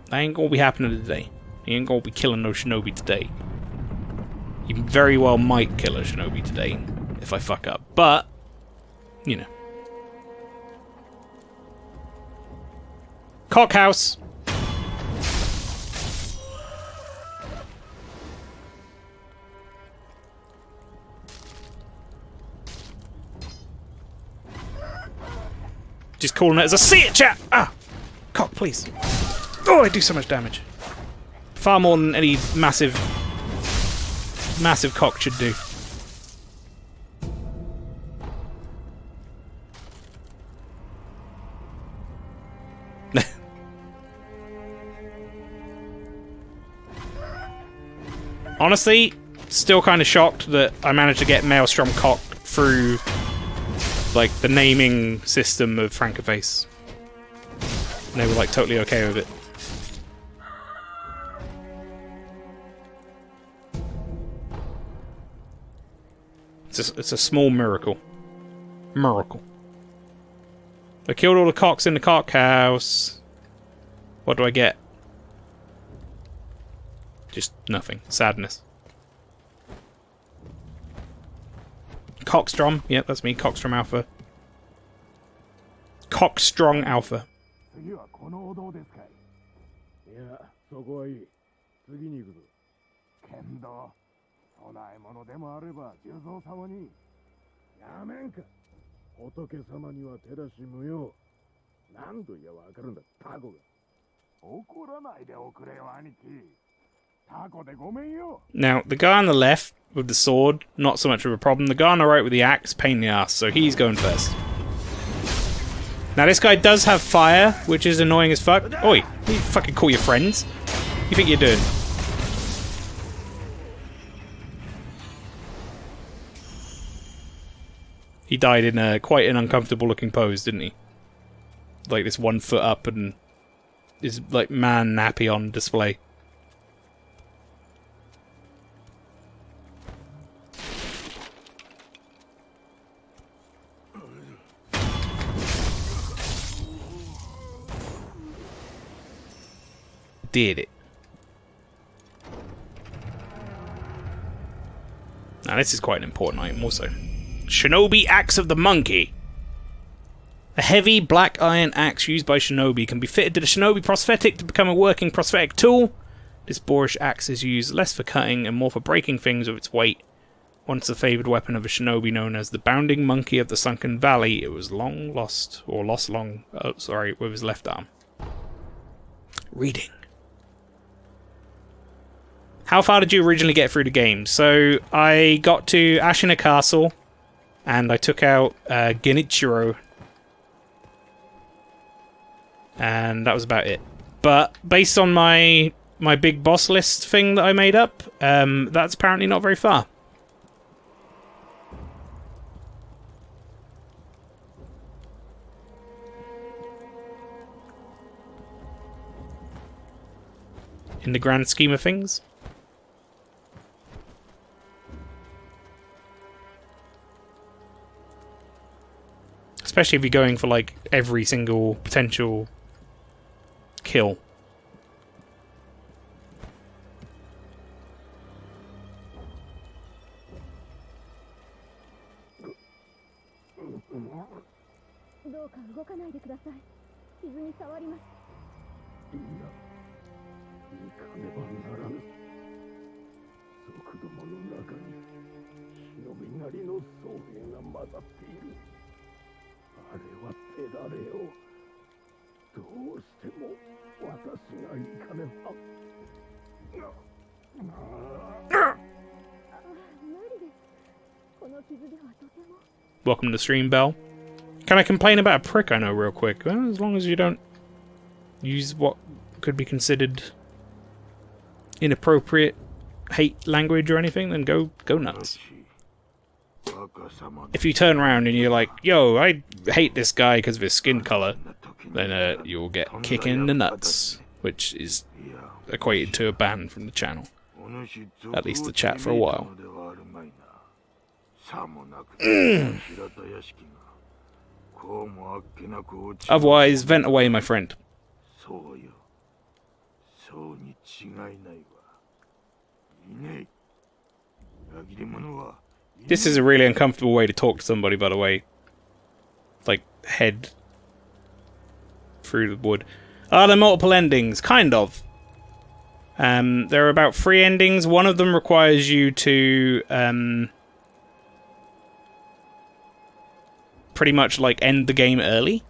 that ain't gonna be happening today. You ain't gonna be killing no shinobi today. You very well might kill a shinobi today, if I fuck up, but, you know. Cockhouse! Just calling it as I see it, chat! Ah! Cock, please. Oh, they do so much damage. Far more than any massive cock should do. Honestly, still kind of shocked that I managed to get Maelstrom cock through, like, the naming system of Frankerface. And they were, like, totally okay with it. It's a small miracle. Miracle. I killed all the cocks in the cock house. What do I get? Just nothing. Sadness. Cockstrom. Yep, that's me. Cockstrom Alpha. Cockstrong Alpha. 次はこのお堂ですかい。いや、そこはいい。次に行くぞ。けんど、供え物でもあれば重蔵様に。やめんか。仏様には手出し無用。何度言えばわかるんだ、タコが。怒らないでおくれよ、兄貴。タコでごめんよ。Now, the guy on the left with the sword, not so much of a problem. The guy on the right with the axe, pain in the ass, so he's going first. Now, this guy does have fire, which is annoying as fuck. Oi, you fucking call your friends. You think you're doing? He died in quite an uncomfortable looking pose, didn't he? Like this 1 foot up and his like man nappy on display. Did it. Now this is quite an important item also. Shinobi Axe of the Monkey. A heavy black iron axe used by shinobi can be fitted to the shinobi prosthetic to become a working prosthetic tool. This boorish axe is used less for cutting and more for breaking things with its weight. Once the favoured weapon of a shinobi known as the Bounding Monkey of the Sunken Valley, it was long lost, or lost long, with his left arm. Reading. How far did you originally get through the game? So, I got to Ashina Castle, and I took out Genichiro. And that was about it. But, based on my big boss list thing that I made up, that's apparently not very far. In the grand scheme of things. Especially if you're going for, like, every single potential kill. Welcome to the stream, Bell. Can I complain about a prick I know real quick? Well, as long as you don't use what could be considered inappropriate hate language or anything, then go nuts. If you turn around and you're like, yo, I hate this guy because of his skin color, then you'll get kicked in the nuts, which is equated to a ban from the channel. At least the chat for a while. Otherwise, vent away, my friend. This is a really uncomfortable way to talk to somebody, by the way. Like, head through the wood. Are there multiple endings? Kind of. There are about 3 endings. One of them requires you to pretty much like end the game early.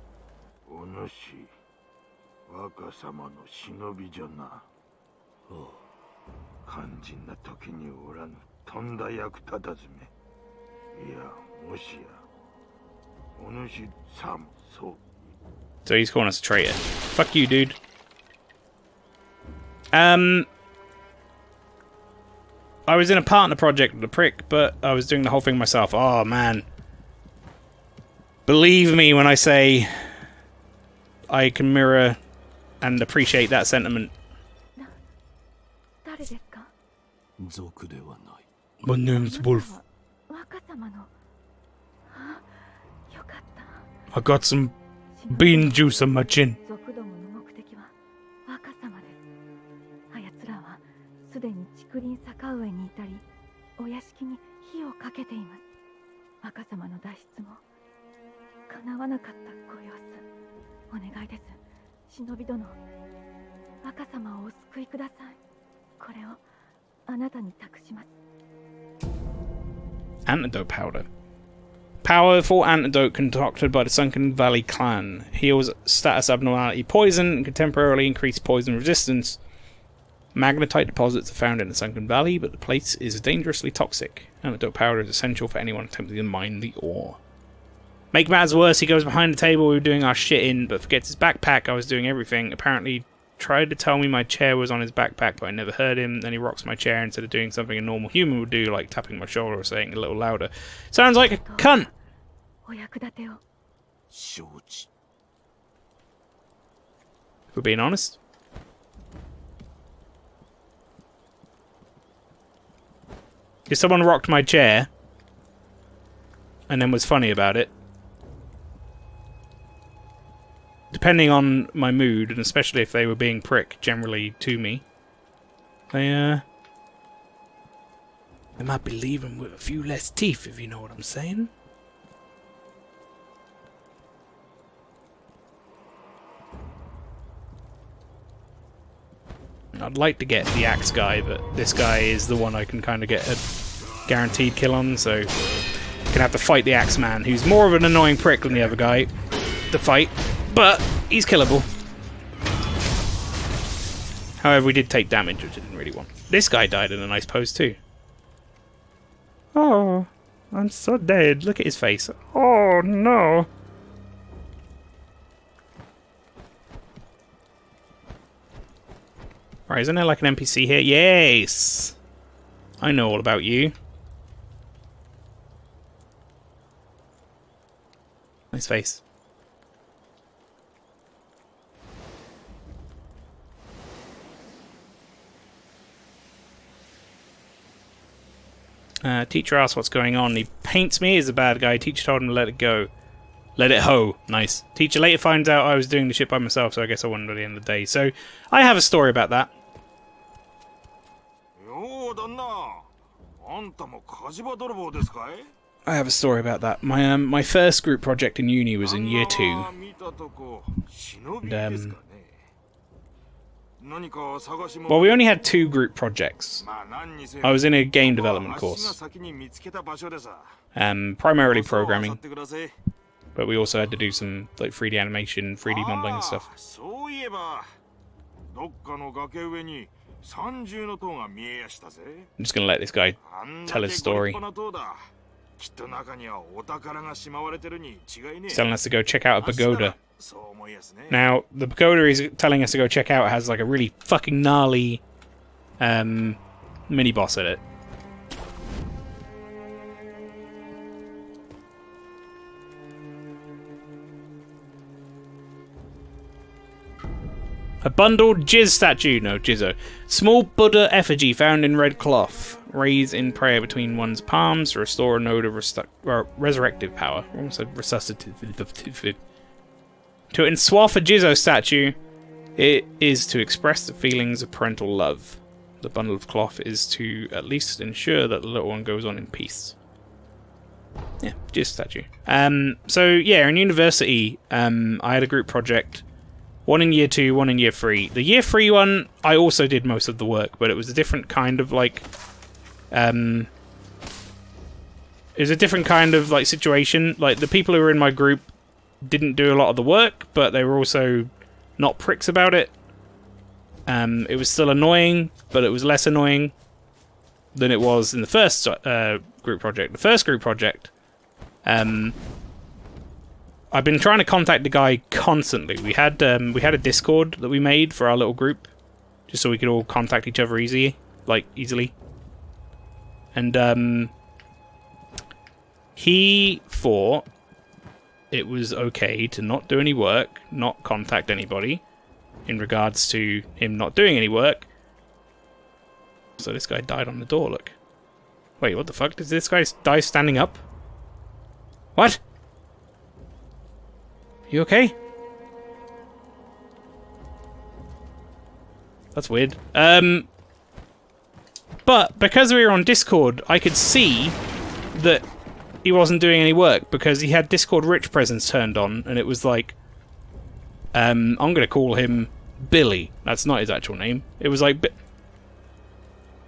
So he's calling us a traitor. Fuck you, dude. I was in a partner project with the prick, but I was doing the whole thing myself. Oh, man. Believe me when I say I can mirror and appreciate that sentiment. My name's Wolf. I got some bean juice on my chin. Antidote powder. Powerful antidote concocted by the Sunken Valley clan. Heals status abnormality poison and can temporarily increase poison resistance. Magnetite deposits are found in the Sunken Valley, but the place is dangerously toxic. Antidote powder is essential for anyone attempting to mine the ore. Make matters worse, he goes behind the table we were doing our shit in, but forgets his backpack. I was doing everything. Apparently tried to tell me my chair was on his backpack, but I never heard him. Then he rocks my chair instead of doing something a normal human would do, like tapping my shoulder or saying a little louder. Sounds like a cunt! If we're being honest. If someone rocked my chair and then was funny about it, depending on my mood, and especially if they were being prick generally to me, they might be leaving with a few less teeth, if you know what I'm saying. I'd like to get the axe guy, but this guy is the one I can kind of get a guaranteed kill on, so I'm gonna have to fight the axe man, who's more of an annoying prick than the other guy to fight, but he's killable. However, we did take damage, which I didn't really want. This guy died in a nice pose too. Oh, I'm so dead. Look at his face. Oh no. Right, isn't there like an NPC here? Yes! I know all about you. Nice face. Teacher asks what's going on. He paints me as a bad guy. Teacher told him to let it go. Let it ho. Nice. Teacher later finds out I was doing the shit by myself, so I guess I won at the end of the day. So, I have a story about that. I have a story about that. My first group project in uni was in year 2. And, well, we only had 2 group projects. I was in a game development course. Primarily programming. But we also had to do some like 3D animation, 3D modeling and stuff. I'm just gonna let this guy tell his story. He's telling us to go check out a pagoda. Now, the pagoda he's telling us to go check out has like a really fucking gnarly mini-boss in it. A bundled jizz statue. No, jizzo. Small Buddha effigy found in red cloth. Raise in prayer between one's palms to restore a node of resurrective power. Almost said resuscitative. To enswath a jizzo statue, it is to express the feelings of parental love. The bundle of cloth is to at least ensure that the little one goes on in peace. Yeah, jizz statue. So yeah, in university, I had a group project. One in year 2, one in year 3. The year 3 one, I also did most of the work, but it was a different kind of like, it was a different kind of like situation. Like the people who were in my group didn't do a lot of the work, but they were also not pricks about it. It was still annoying, but it was less annoying than it was in the first group project. The first group project, I've been trying to contact the guy constantly. We had a Discord that we made for our little group, just so we could all contact each other easily. And he thought it was okay to not do any work, not contact anybody, in regards to him not doing any work. So this guy died on the door. Look. Wait, what the fuck? Did this guy die standing up? What? You okay? That's weird. But because we were on Discord, I could see that he wasn't doing any work because he had Discord rich presence turned on, and it was like, I'm gonna call him Billy. That's not his actual name. It was like,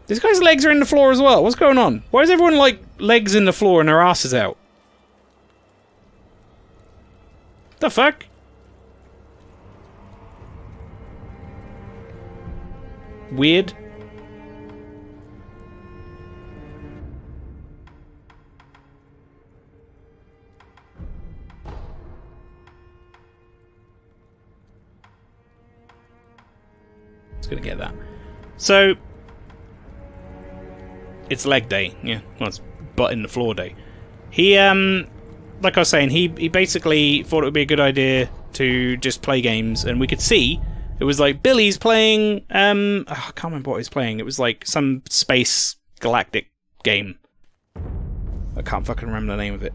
this guy's legs are in the floor as well. What's going on? Why is everyone like legs in the floor and their asses out? The fuck? Weird. It's gonna get that. So it's leg day, yeah. Well, it's butt in the floor day. He like I was saying, he basically thought it would be a good idea to just play games, and we could see it was like Billy's playing I can't remember what he was playing. It was like some space galactic game. I can't fucking remember the name of it.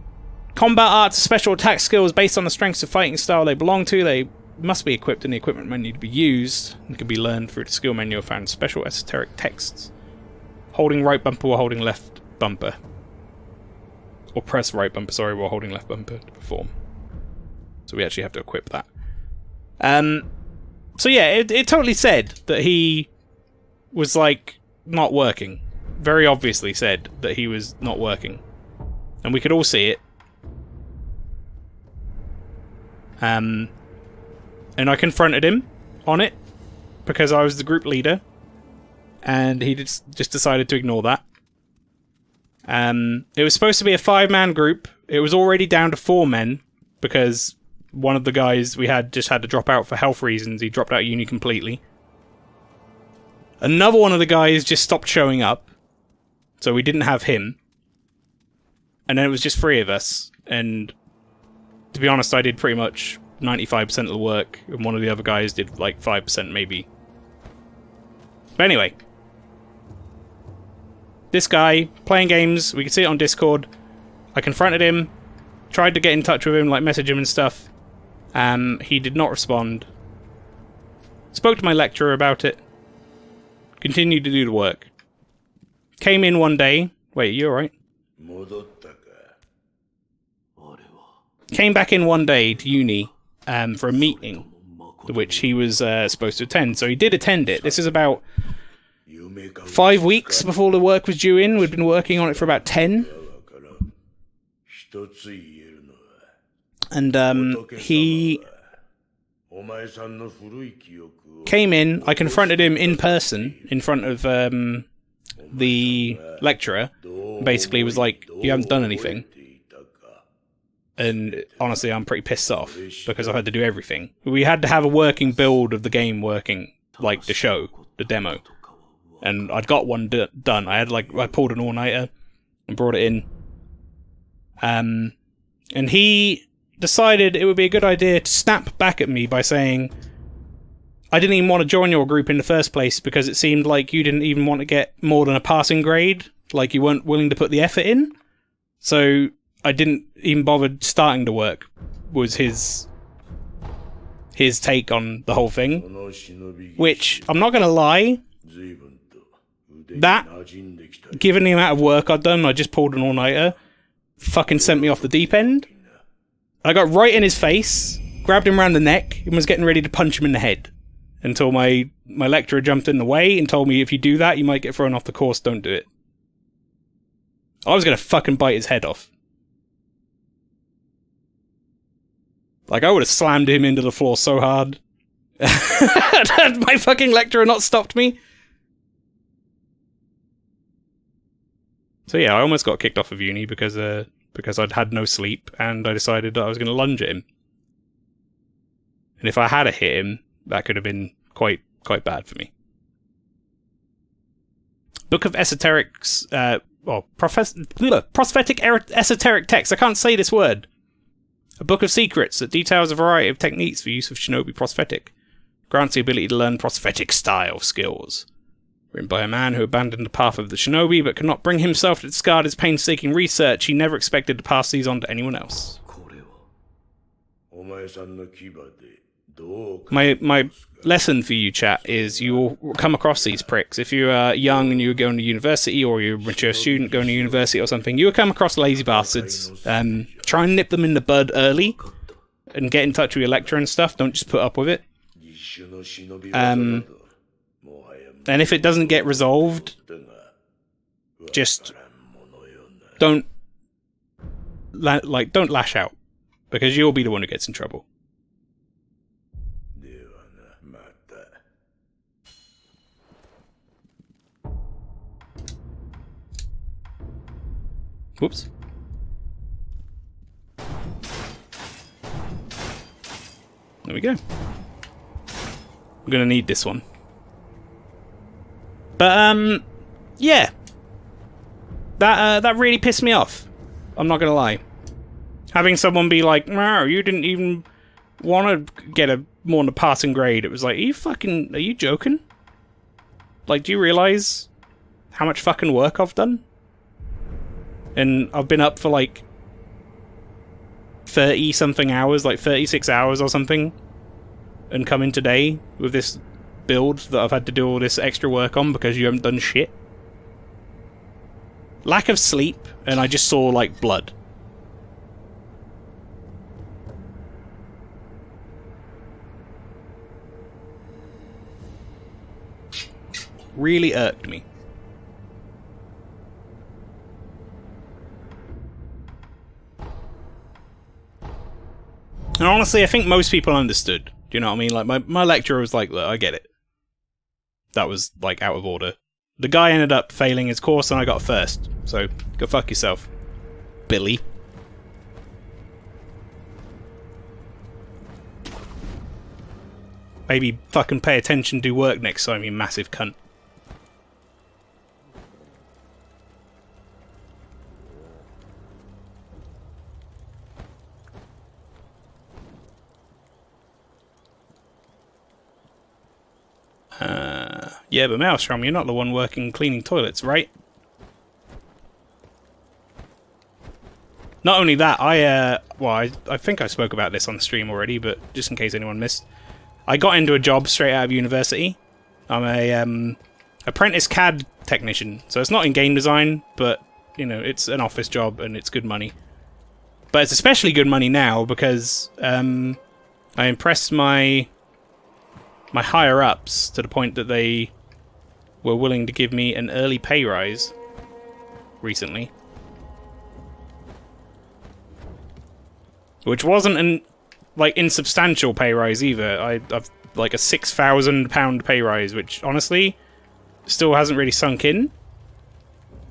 Combat arts are special attack skills based on the strengths of fighting style they belong to. They must be equipped in the equipment menu to be used and can be learned through the skill menu or found special esoteric texts. Holding right bumper or holding left bumper. Or press right bumper, sorry, while holding left bumper to perform. So we actually have to equip that. So yeah, it totally said that he was like not working. Very obviously said that he was not working. And we could all see it. And I confronted him on it because I was the group leader, and he just decided to ignore that. It was supposed to be a 5-man group. It was already down to 4 men because one of the guys we had just had to drop out for health reasons. He dropped out of uni completely. Another one of the guys just stopped showing up, so we didn't have him. And then it was just 3 of us, and to be honest, I did pretty much 95% of the work, and one of the other guys did like 5% maybe. But anyway, this guy, playing games, we could see it on Discord. I confronted him, tried to get in touch with him, like message him and stuff. He did not respond. Spoke to my lecturer about it. Continued to do the work. Came in one day. Wait, you alright? Came back in one day to uni for a meeting, which he was supposed to attend. So he did attend it. This is about 5 weeks before the work was due in. We'd been working on it for about 10. And he came in. I confronted him in person in front of the lecturer. Basically, was like, "You haven't done anything." And honestly, I'm pretty pissed off because I had to do everything. We had to have a working build of the game working, like the show, the demo. And I'd got one done. I pulled an all-nighter and brought it in. And he decided it would be a good idea to snap back at me by saying, "I didn't even want to join your group in the first place because it seemed like you didn't even want to get more than a passing grade. Like you weren't willing to put the effort in. So I didn't even bother starting to work," was his take on the whole thing. Which, I'm not going to lie, that, given the amount of work I'd done, I just pulled an all-nighter, fucking sent me off the deep end. I got right in his face, grabbed him around the neck, and was getting ready to punch him in the head. Until my lecturer jumped in the way and told me, "If you do that, you might get thrown off the course, don't do it." I was going to fucking bite his head off. Like, I would have slammed him into the floor so hard. Had my fucking lecturer not stopped me. So yeah, I almost got kicked off of uni because I'd had no sleep, and I decided that I was going to lunge at him. And if I had hit him, that could have been quite bad for me. Book of Esoterics, prosthetic esoteric text. I can't say this word. A book of secrets that details a variety of techniques for use of shinobi prosthetic. Grants the ability to learn prosthetic style skills. Written by a man who abandoned the path of the shinobi but could not bring himself to discard his painstaking research. He never expected to pass these on to anyone else. My lesson for you, chat, is you will come across these pricks. If you're young and you're going to university, or you're a mature student going to university or something, you will come across lazy bastards. Try and nip them in the bud early and get in touch with your lecturer and stuff. Don't just put up with it. And if it doesn't get resolved, just don't lash out, because you'll be the one who gets in trouble. Whoops. There we go. We're gonna need this one. But, yeah. That really pissed me off. I'm not gonna lie. Having someone be like, "No, you didn't even want to get more than a passing grade." It was like, are you joking? Like, do you realise how much fucking work I've done? And I've been up for like 30-something hours, like 36 hours or something, and come in today with this build that I've had to do all this extra work on because you haven't done shit. Lack of sleep, and I just saw like blood. Really irked me. And honestly, I think most people understood. Do you know what I mean? Like, my lecturer was like, look, I get it. That was, like, out of order. The guy ended up failing his course and I got first. So, go fuck yourself, Billy. Maybe fucking pay attention, do work next time, you massive cunt. Yeah, but Maelstrom, you're not the one working cleaning toilets, right? Not only that, I think I spoke about this on the stream already, but just in case anyone missed, I got into a job straight out of university. I'm a apprentice CAD technician, so it's not in game design, but you know, it's an office job and it's good money. But it's especially good money now because I impressed my higher ups to the point that they were willing to give me an early pay rise recently. Which wasn't an insubstantial pay rise either. I've like a £6,000 pay rise, which honestly still hasn't really sunk in.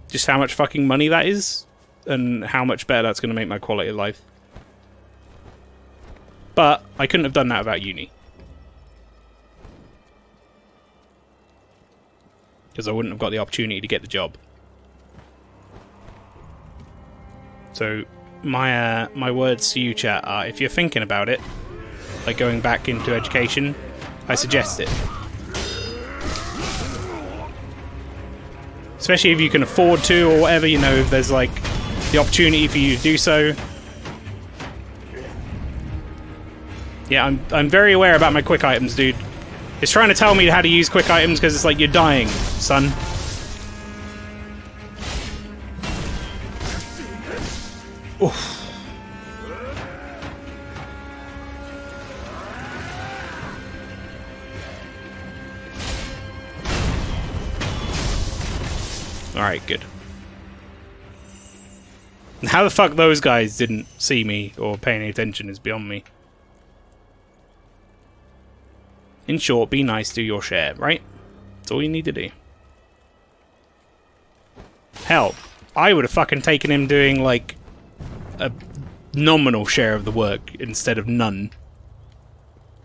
Just how much fucking money that is, and how much better that's going to make my quality of life. But I couldn't have done that without uni. Because I wouldn't have got the opportunity to get the job. So my words to you, chat, are if you're thinking about it, like going back into education, I suggest it. Especially if you can afford to or whatever, you know, if there's like the opportunity for you to do so. Yeah, I'm very aware about my quick items, dude. It's trying to tell me how to use quick items because it's like, you're dying, son. Oof. Alright, good. How the fuck those guys didn't see me or pay any attention is beyond me. In short, be nice, do your share, right? That's all you need to do. Hell, I would have fucking taken him doing, like, a nominal share of the work instead of none.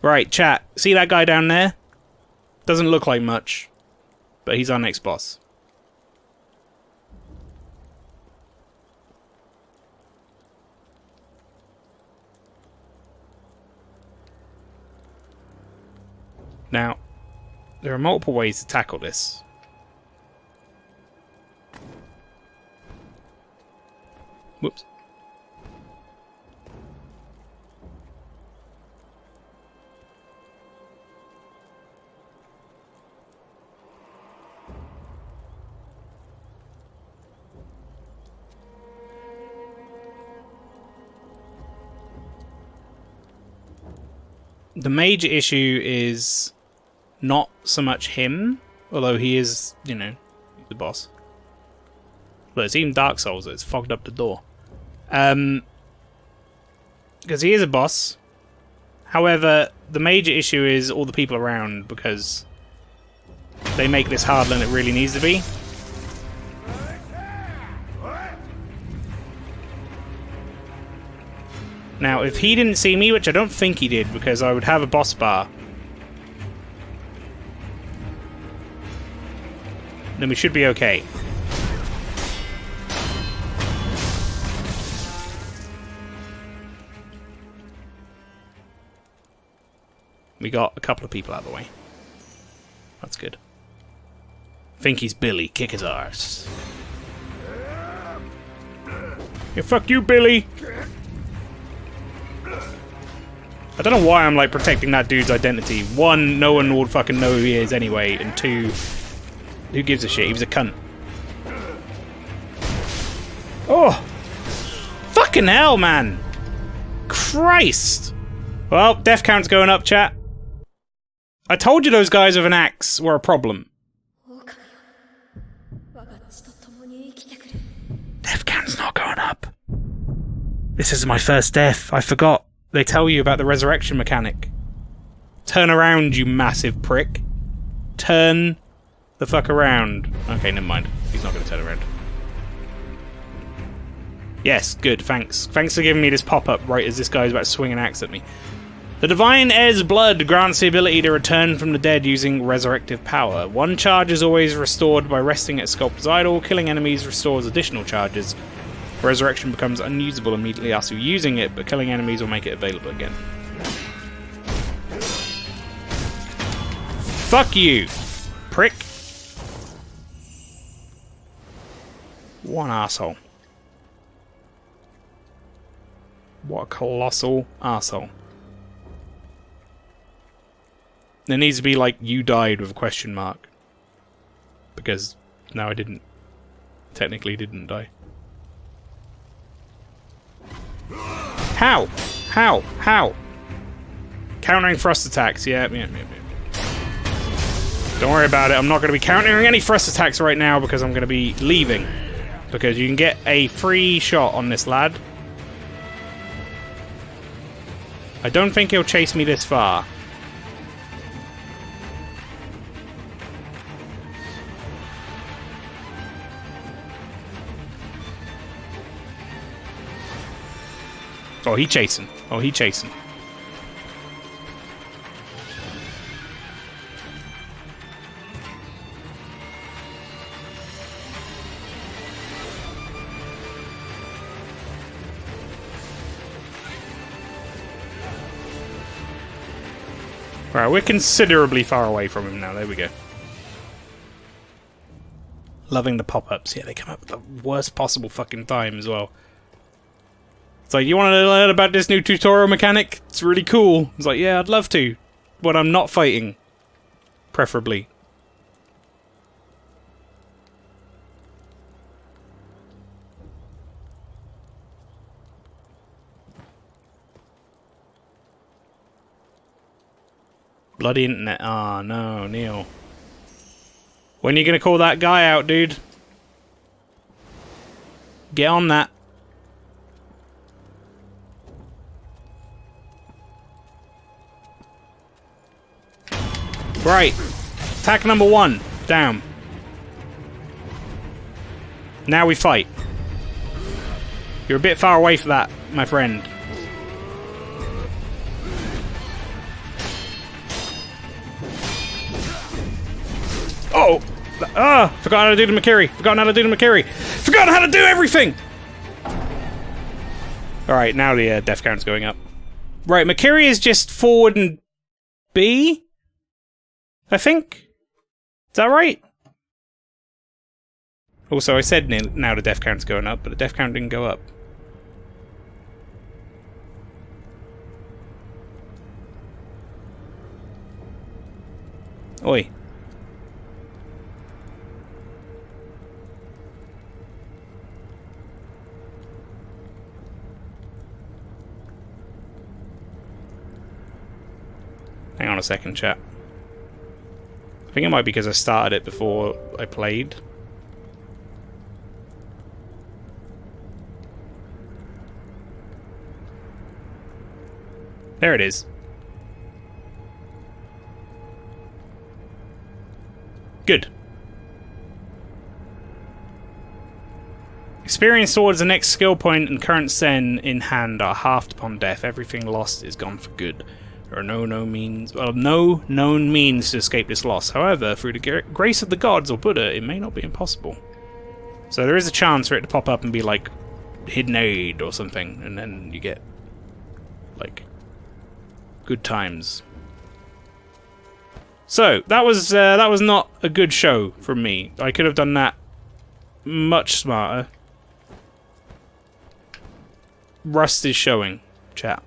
Right, chat. See that guy down there? Doesn't look like much, but he's our next boss. Now, there are multiple ways to tackle this. Whoops. The major issue is not so much him, although he is, you know, the boss. Look, it's even Dark Souls, it's fogged up the door. Because he is a boss. However, the major issue is all the people around, because they make this harder than it really needs to be. Now, if he didn't see me, which I don't think he did, because I would have a boss bar, then we should be okay. We got a couple of people out of the way. That's good. Think he's Billy. Kick his arse. Yeah, fuck you, Billy! I don't know why I'm, like, protecting that dude's identity. One, no one would fucking know who he is anyway, and two, who gives a shit? He was a cunt. Oh! Fucking hell, man! Christ! Well, death count's going up, chat. I told you those guys with an axe were a problem. count's not going up. This is my first death. I forgot. They tell you about the resurrection mechanic. Turn around, you massive prick. Turn the fuck around. Okay, never mind. He's not going to turn around. Yes, good, thanks. Thanks for giving me this pop-up right as this guy's about to swing an axe at me. The Divine Heir's blood grants the ability to return from the dead using resurrective power. One charge is always restored by resting at Sculptor's Idol. Killing enemies restores additional charges. Resurrection becomes unusable immediately after using it, but killing enemies will make it available again. Fuck you, prick. What an asshole. What a colossal asshole. There needs to be like, you died with a question mark. Because, no, I didn't. Technically didn't die. How? How? How? Countering thrust attacks, yeah. Don't worry about it, I'm not going to be countering any thrust attacks right now because I'm going to be leaving. Because you can get a free shot on this lad. I don't think he'll chase me this far. Oh, he chasing. Oh, he chasing. Right, we're considerably far away from him now. There we go. Loving the pop-ups. Yeah, they come up at the worst possible fucking time as well. It's like, you want to learn about this new tutorial mechanic? It's really cool. It's like, yeah, I'd love to. When I'm not fighting. Preferably. Bloody internet. Ah, oh, no, Neil. When are you going to call that guy out, dude? Get on that. Right. Attack number 1. Down. Now we fight. You're a bit far away for that, my friend. Oh! Ah! Forgot how to do the Makiri. Forgotten how to do the Makiri. Forgotten how to do everything! Alright, now the death count's going up. Right, Makiri is just forward and B? I think? Is that right? Also, I said now the death count's going up, but the death count didn't go up. Oi. Hang on a second, chat. I think it might be because I started it before I played. There it is. Good. Experience towards the next skill point and current sen in hand are halved upon death. Everything lost is gone for good. There are no known means to escape this loss. However, through the grace of the gods or Buddha, it may not be impossible. So there is a chance for it to pop up and be like hidden aid or something, and then you get like good times. So that was not a good show from me. I could have done that much smarter. Rust is showing, chat.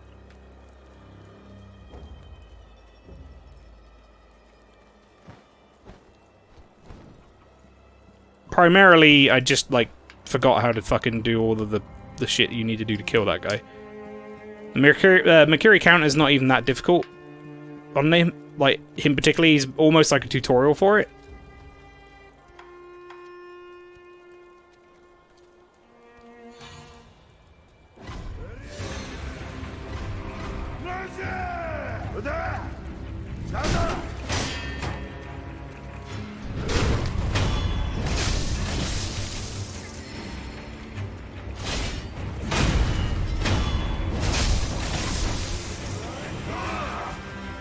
Primarily, I just, like, forgot how to fucking do all of the shit you need to do to kill that guy. The Makiri counter is not even that difficult. On him, like, him particularly, he's almost like a tutorial for it.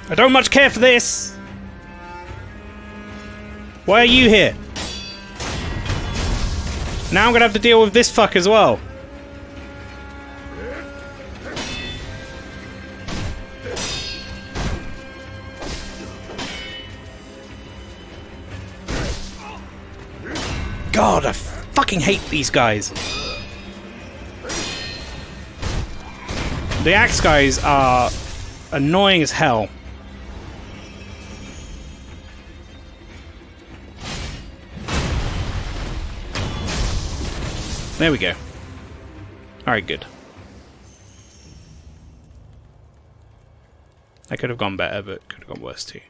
I don't much care for this. Why are you here? Now I'm gonna have to deal with this fuck as well. God, I fucking hate these guys. The axe guys are annoying as hell. There we go. Alright, good. That could have gone better, but could have gone worse too.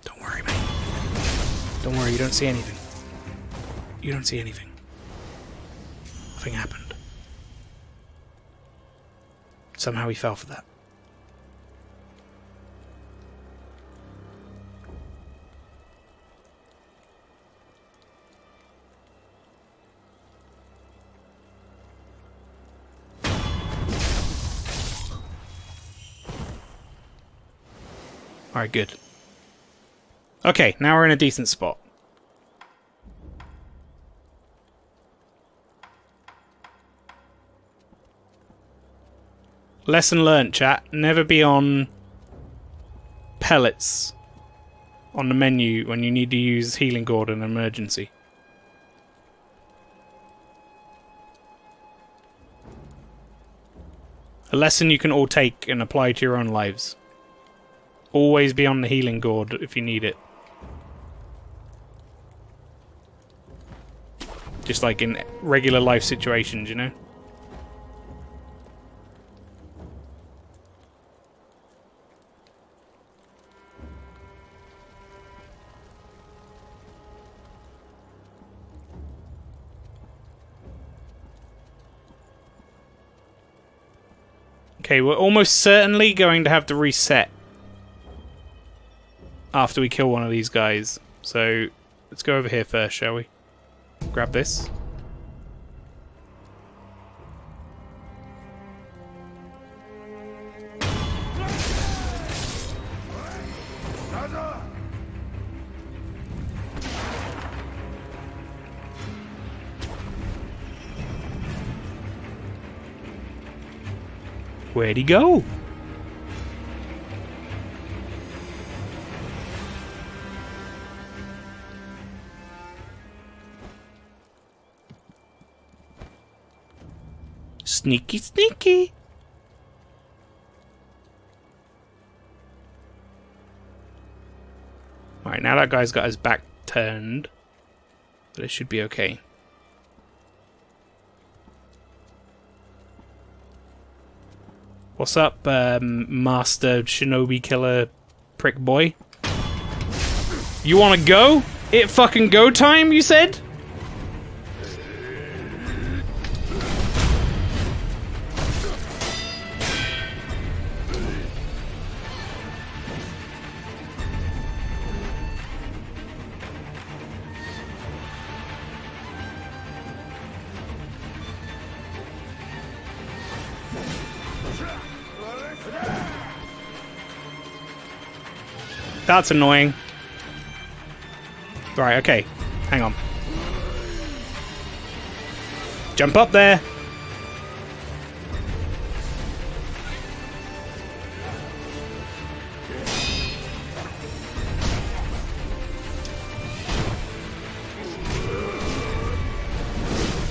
Don't worry, mate. Don't worry, you don't see anything. You don't see anything. Nothing happened. Somehow he fell for that. Alright, good. Okay, now we're in a decent spot. Lesson learnt, chat. Never be on pellets on the menu when you need to use healing gourd in an emergency. A lesson you can all take and apply to your own lives. Always be on the healing gourd if you need it. Just like in regular life situations, you know? Okay, we're almost certainly going to have to reset after we kill one of these guys. So, let's go over here first, shall we? Grab this. Where'd he go? Sneaky, sneaky. Alright, now that guy's got his back turned. But it should be okay. What's up, Master Shinobi Killer Prick Boy? You wanna go? It fucking go time, you said? That's annoying. Right, okay. Hang on. Jump up there.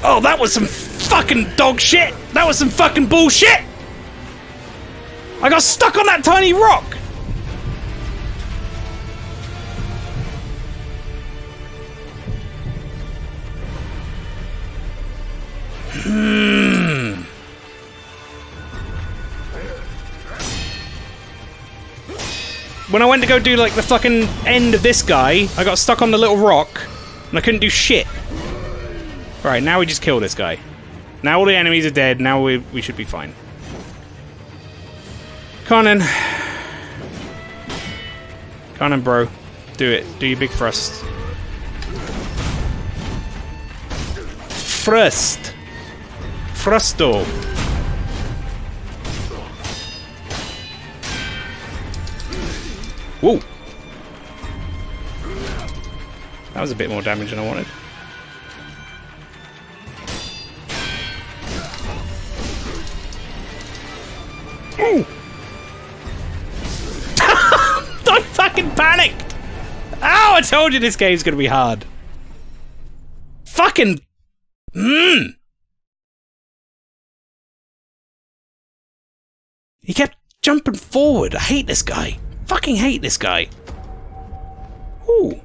Oh, that was some fucking dog shit! That was some fucking bullshit! I got stuck on that tiny rock! when I went to go do like the fucking end of this guy, I got stuck on the little rock and I couldn't do shit. Right, now we just kill this guy. Now all the enemies are dead. Now we should be fine. Come on in. Come on in, bro. Do it. Do your big thrust. Thrust. Thrusto. Whoa. That was a bit more damage than I wanted. Ooh. Don't fucking panic! Ow, I told you this game's gonna be hard. Fucking... He kept jumping forward. I hate this guy. Fucking hate this guy. Ooh.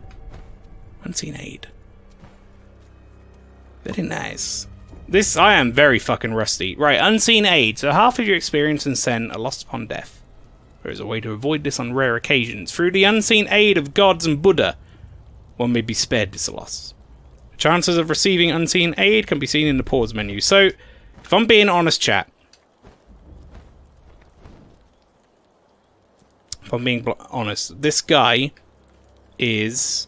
Unseen aid. Very nice. This, I am very fucking rusty. Right, unseen aid. So half of your experience and sen are lost upon death. There is a way to avoid this on rare occasions. Through the unseen aid of gods and Buddha, one may be spared this loss. Chances of receiving unseen aid can be seen in the pause menu. So, if I'm being honest, chat. If I'm being honest, this guy is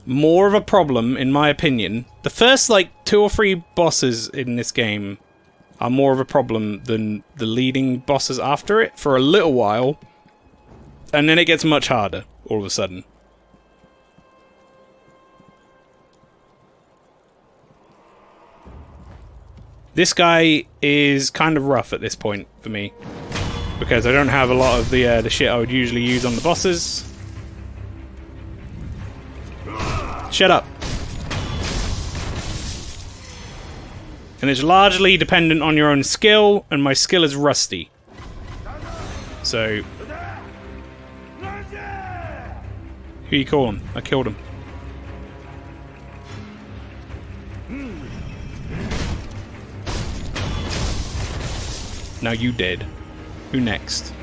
more of a problem, in my opinion. The first, like, 2 or 3 bosses in this game are more of a problem than the leading bosses after it for a little while. And then it gets much harder, all of a sudden. This guy is kind of rough at this point for me. Because I don't have a lot of the shit I would usually use on the bosses. Shut up. And it's largely dependent on your own skill, and my skill is rusty. So... who you calling? I killed him. Now you dead. Who next?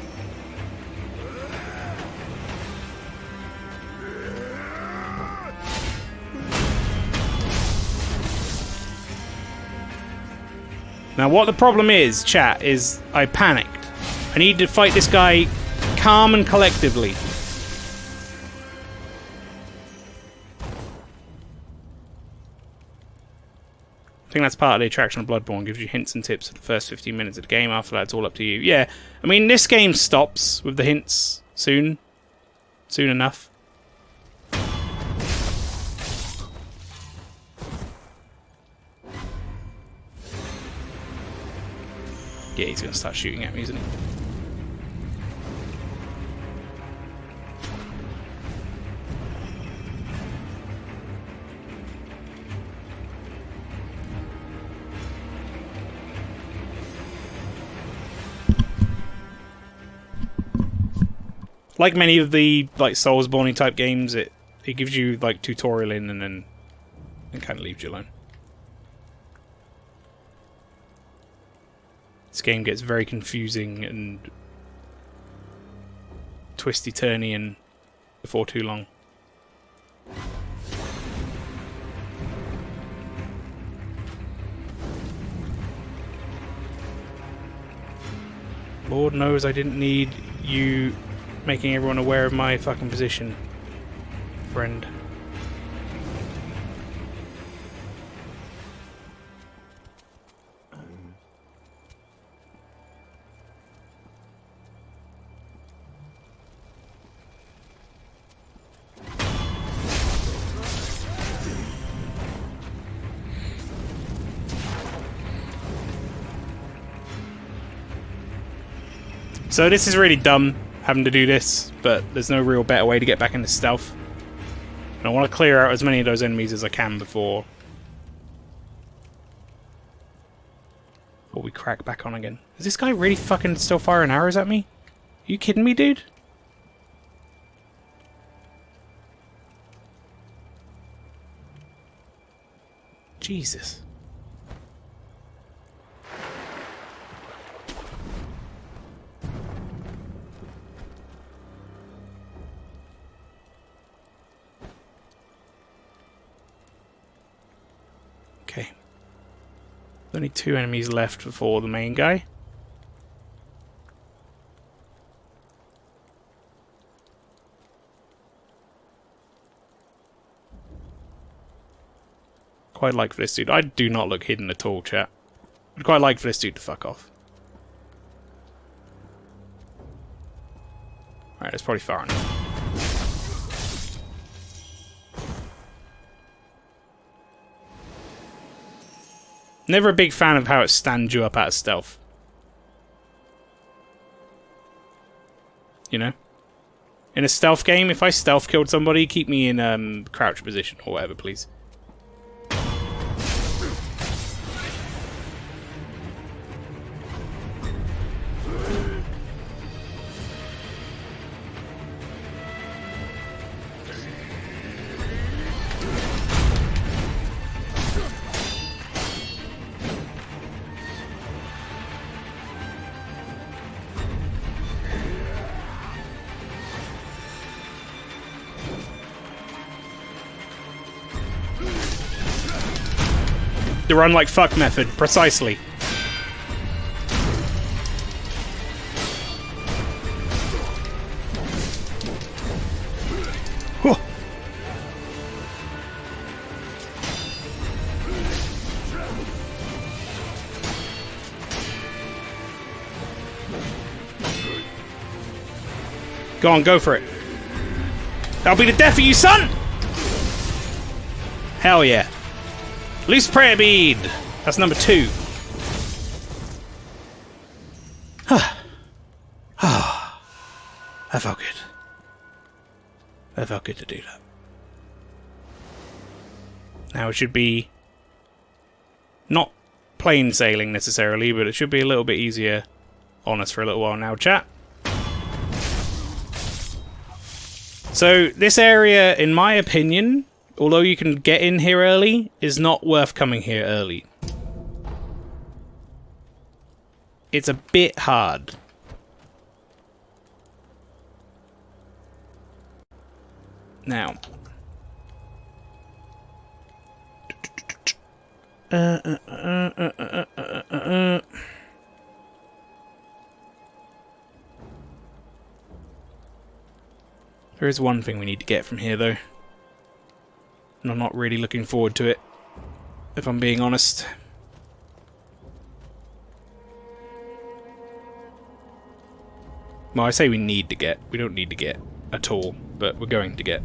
Now what the problem is, chat, is I panicked. I need to fight this guy calm and collectively. I think that's part of the attraction of Bloodborne. Gives you hints and tips for the first 15 minutes of the game. After that, it's all up to you. Yeah, I mean, this game stops with the hints soon. Soon enough. Yeah, he's going to start shooting at me, isn't he? Like many of the Soulsborne type games, it gives you like tutorial in and then it kind of leaves you alone. This game gets very confusing and twisty-turny and before too long. Lord knows I didn't need you making everyone aware of my fucking position, friend. So this is really dumb, having to do this, but there's no real better way to get back into stealth. And I want to clear out as many of those enemies as I can before we crack back on again. Is this guy really fucking still firing arrows at me? Are you kidding me, dude? Jesus. Okay. Only 2 enemies left before the main guy. Quite like for this dude. I do not look hidden at all, chat. I'd quite like for this dude to fuck off. Alright, that's probably far enough. Never a big fan of how it stands you up out of stealth. You know? In a stealth game, if I stealth killed somebody, keep me in crouch position or whatever, please. The run like fuck method, precisely. Whew. Go on, go for it. That'll be the death of you, son! Hell yeah. Loose prayer bead! That's number 2. That felt good. That felt good to do that. Now it should be not plain sailing necessarily, but it should be a little bit easier on us for a little while now, chat. So this area, in my opinion, although you can get in here early, is not worth coming here early. It's a bit hard. Now. There is one thing we need to get from here, though. And I'm not really looking forward to it, if I'm being honest. Well, I say we need to get. We don't need to get at all, but we're going to get.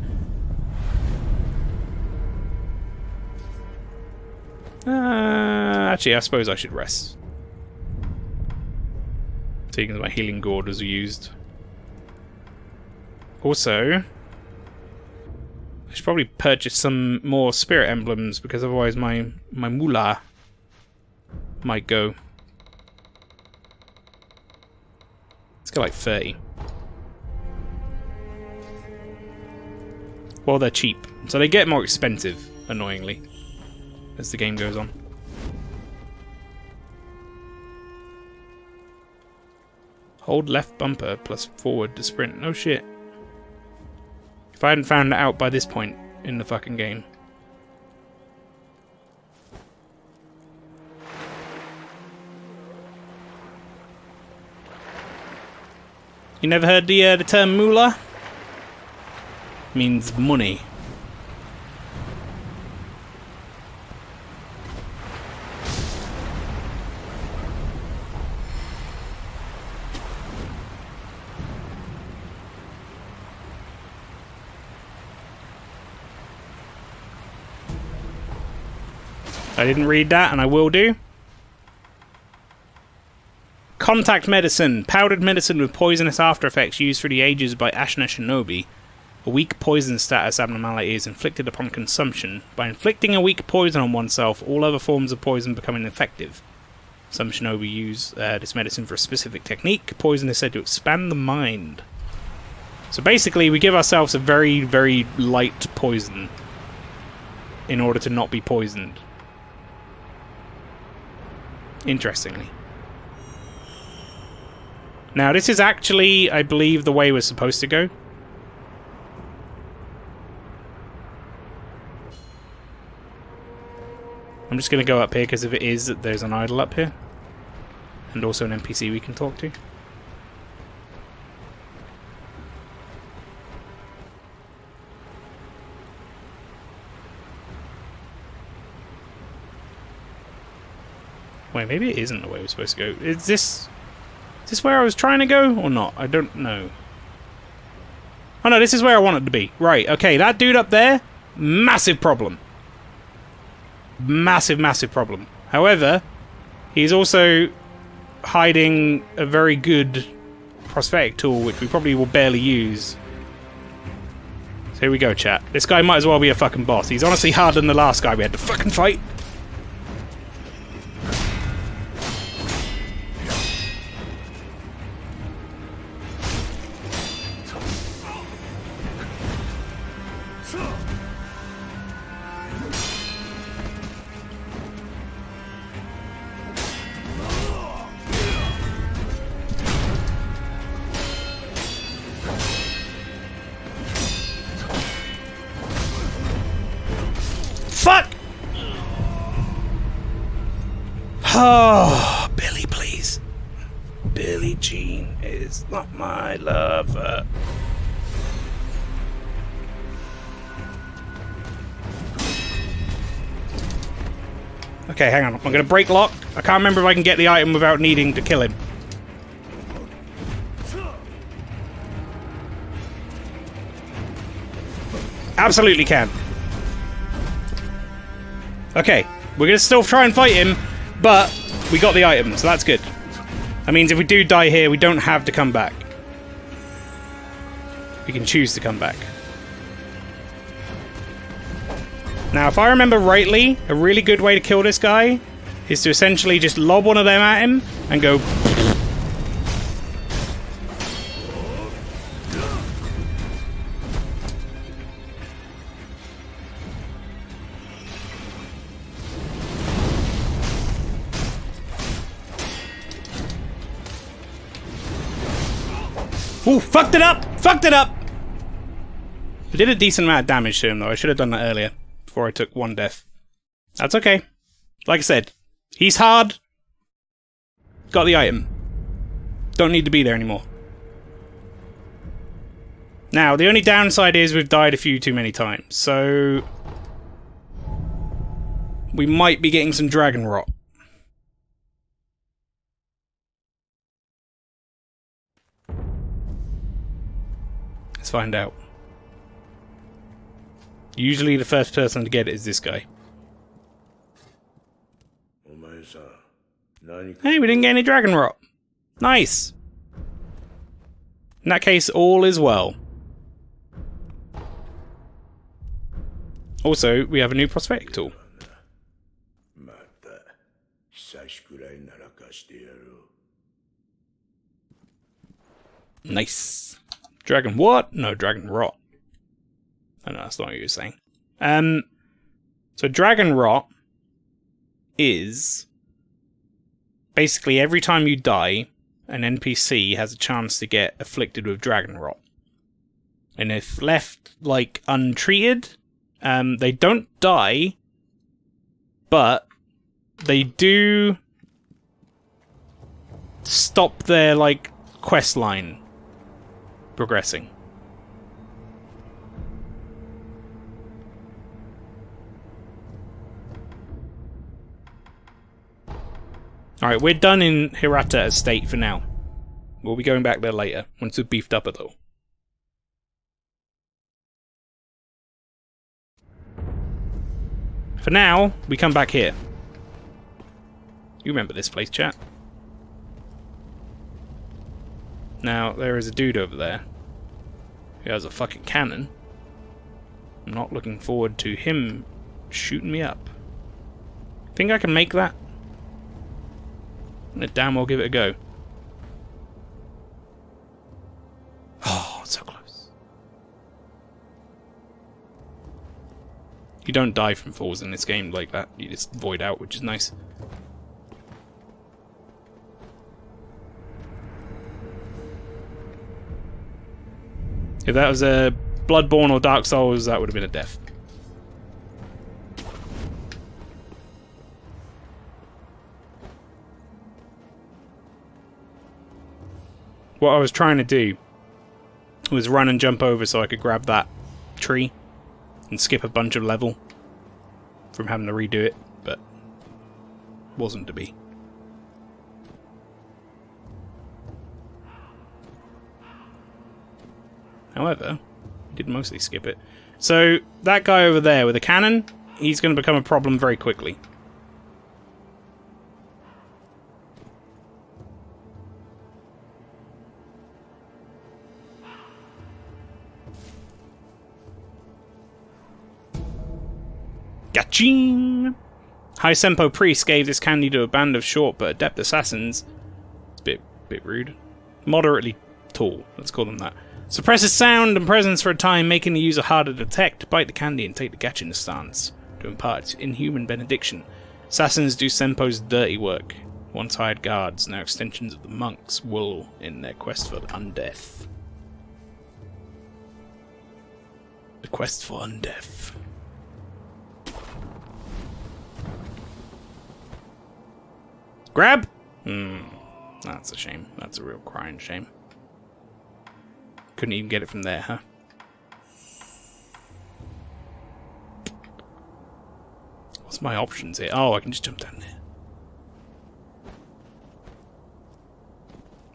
Actually, I suppose I should rest. Seeing as my healing gourd was used. Also, I should probably purchase some more spirit emblems, because otherwise my moolah might go. Let's go like 30. Well, they're cheap, so they get more expensive, annoyingly, as the game goes on. Hold left bumper plus forward to sprint. No shit. If I hadn't found it out by this point in the fucking game. You never heard the term moolah? Means money. I didn't read that, and I will do. Contact medicine. Powdered medicine with poisonous after effects used through the ages by Ashina Shinobi. A weak poison status abnormality is inflicted upon consumption. By inflicting a weak poison on oneself, all other forms of poison become ineffective. Some shinobi use this medicine for a specific technique. Poison is said to expand the mind. So basically, we give ourselves a very, very light poison in order to not be poisoned. Interestingly. Now, this is actually, I believe, the way we're supposed to go. I'm just going to go up here because if it is, there's an idol up here. And also an NPC we can talk to. Wait, maybe it isn't the way we're supposed to go. Is this where I was trying to go or not? I don't know. Oh no, this is where I wanted to be. Right, okay, that dude up there, massive problem. Massive, massive problem. However, he's also hiding a very good prosthetic tool, which we probably will barely use. So here we go, chat. This guy might as well be a fucking boss. He's honestly harder than the last guy we had to fucking fight. Fuck! Oh, Billy, please. Billie Jean is not my lover. Okay, hang on. I'm gonna break lock. I can't remember if I can get the item without needing to kill him. Absolutely can. Okay, we're gonna still try and fight him, but we got the item, so that's good. That means if we do die here, we don't have to come back. We can choose to come back. Now, if I remember rightly, a really good way to kill this guy is to essentially just lob one of them at him and go... Ooh, fucked it up! Fucked it up! We did a decent amount of damage to him, though. I should have done that earlier, before I took one death. That's okay. Like I said, he's hard. Got the item. Don't need to be there anymore. Now, the only downside is we've died a few too many times, so... we might be getting some dragon rot. Let's find out. Usually the first person to get it is this guy. Hey, we didn't get any dragon rot. Nice. In that case, all is well. Also, we have a new prosthetic tool. Nice. Dragon what? No, dragon rot. Oh, no, that's not what you were saying. So dragon rot is basically every time you die, an NPC has a chance to get afflicted with dragon rot. And if left, like, untreated, they don't die, but they do stop their, like, quest line progressing. Alright, we're done in Hirata Estate for now. We'll be going back there later, once we've beefed up a little. For now, we come back here. You remember this place, chat. Now, there is a dude over there who has a fucking cannon. I'm not looking forward to him shooting me up. Think I can make that? I'm gonna damn well give it a go. Oh, so close. You don't die from falls in this game like that. You just void out, which is nice. If that was a Bloodborne or Dark Souls, that would have been a death. what I was trying to do was run and jump over so I could grab that tree and skip a bunch of level from having to redo it, but wasn't to be. However, I did mostly skip it. So that guy over there with a cannon, he's going to become a problem very quickly. Gaching! High Senpo priest gave this candy to a band of short but adept assassins. It's a bit rude. Moderately tall, let's call them that. Suppresses sound and presence for a time, making the user harder to detect. Bite the candy and take the Gachin stance to impart its inhuman benediction. Assassins do Senpo's dirty work. Once hired guards, now extensions of the monks, wool in their quest for undeath. The quest for undeath. Grab? That's a shame. That's a real crying shame. Couldn't even get it from there, huh? What's my options here? Oh, I can just jump down there.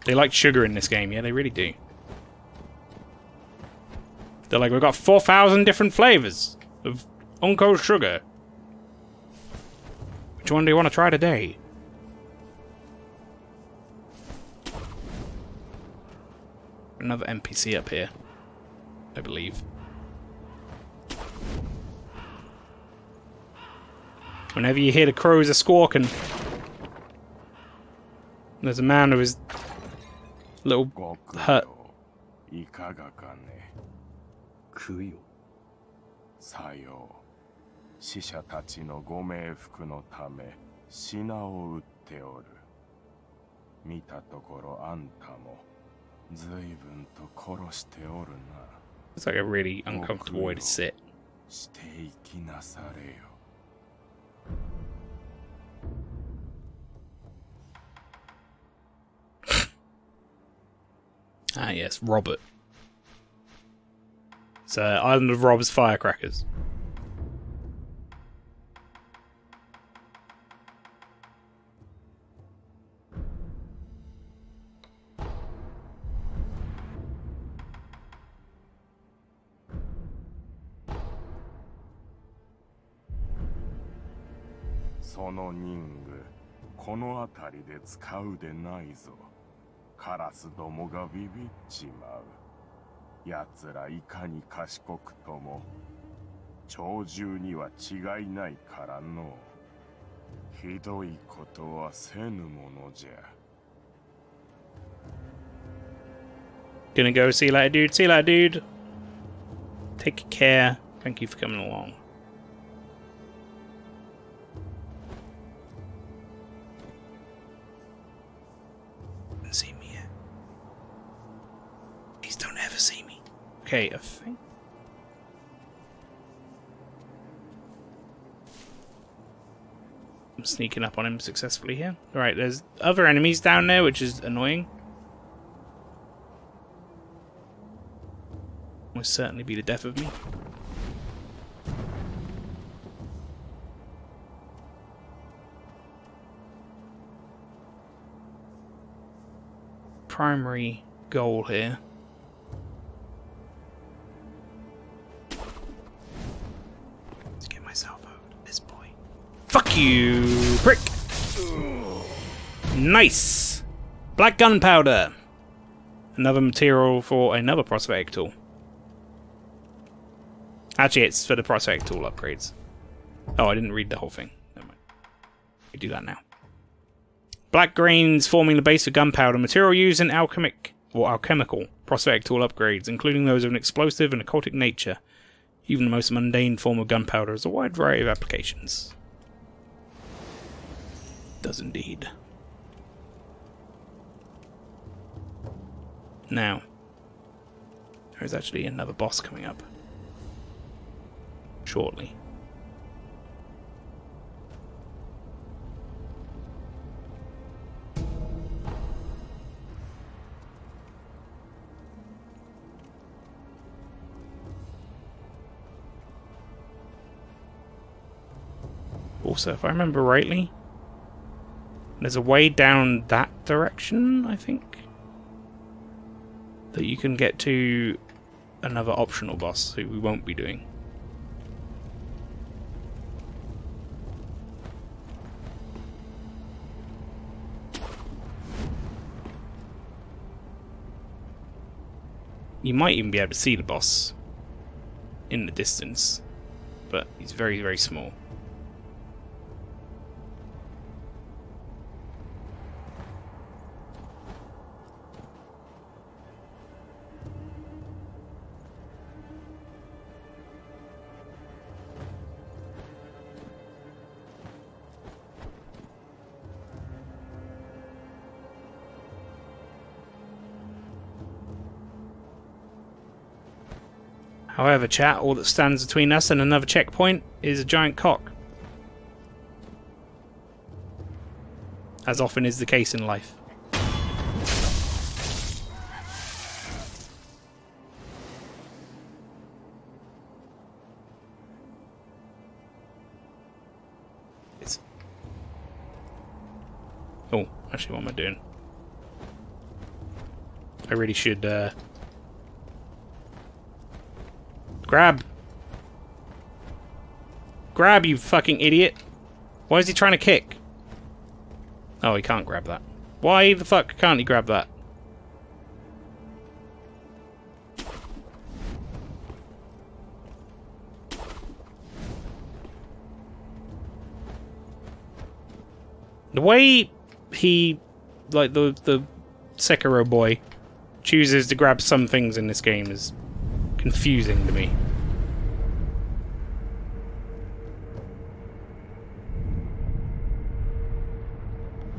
They like sugar in this game, yeah, they really do. They're like, we've got 4,000 different flavors of Onko sugar. Which one do you want to try today? Another NPC up here, I believe. Whenever you hear the crows are squawking, there's a man with his little hut. いかがかね。供養。さよう。死者たちのご冥福のため品を売っておる。見たところあんたも随分と殺しておるな。It's like a really uncomfortable way to sit. していきなされよ。Ah, yes, Robert. It's Island of Robbers Firecrackers. Soの人具、この辺りで使うでないぞ。カラスどもがビビっちまう。奴らいかに賢くとも、鳥獣には違いないからの。ひどいことはせぬものじゃ。Gonna go, see you later, dude. See you later, dude. Take care. Thank you for coming along. See me yet. Please don't ever see me. Okay, I think. I'm sneaking up on him successfully here. Alright, there's other enemies down there, which is annoying. Will certainly be the death of me. Primary goal here. Let's get myself out of this boy. Fuck you, prick! Nice! Black gunpowder! Another material for another prosthetic tool. Actually, it's for the prosthetic tool upgrades. Oh, I didn't read the whole thing. Never mind. We do that now. Black grains forming the base of gunpowder, material used in alchemical prosthetic tool upgrades, including those of an explosive and occultic nature. Even the most mundane form of gunpowder has a wide variety of applications. Does indeed. Now, there's actually another boss coming up shortly. Also, if I remember rightly, there's a way down that direction, I think, that you can get to another optional boss who we won't be doing. You might even be able to see the boss in the distance, but he's very, very small. However, chat, all that stands between us and another checkpoint is a giant cock. As often is the case in life. Oh, actually, what am I doing? I really should, Grab! Grab, you fucking idiot! Why is he trying to kick? Oh, he can't grab that. Why the fuck can't he grab that? The way he, like the Sekiro boy, chooses to grab some things in this game is confusing to me.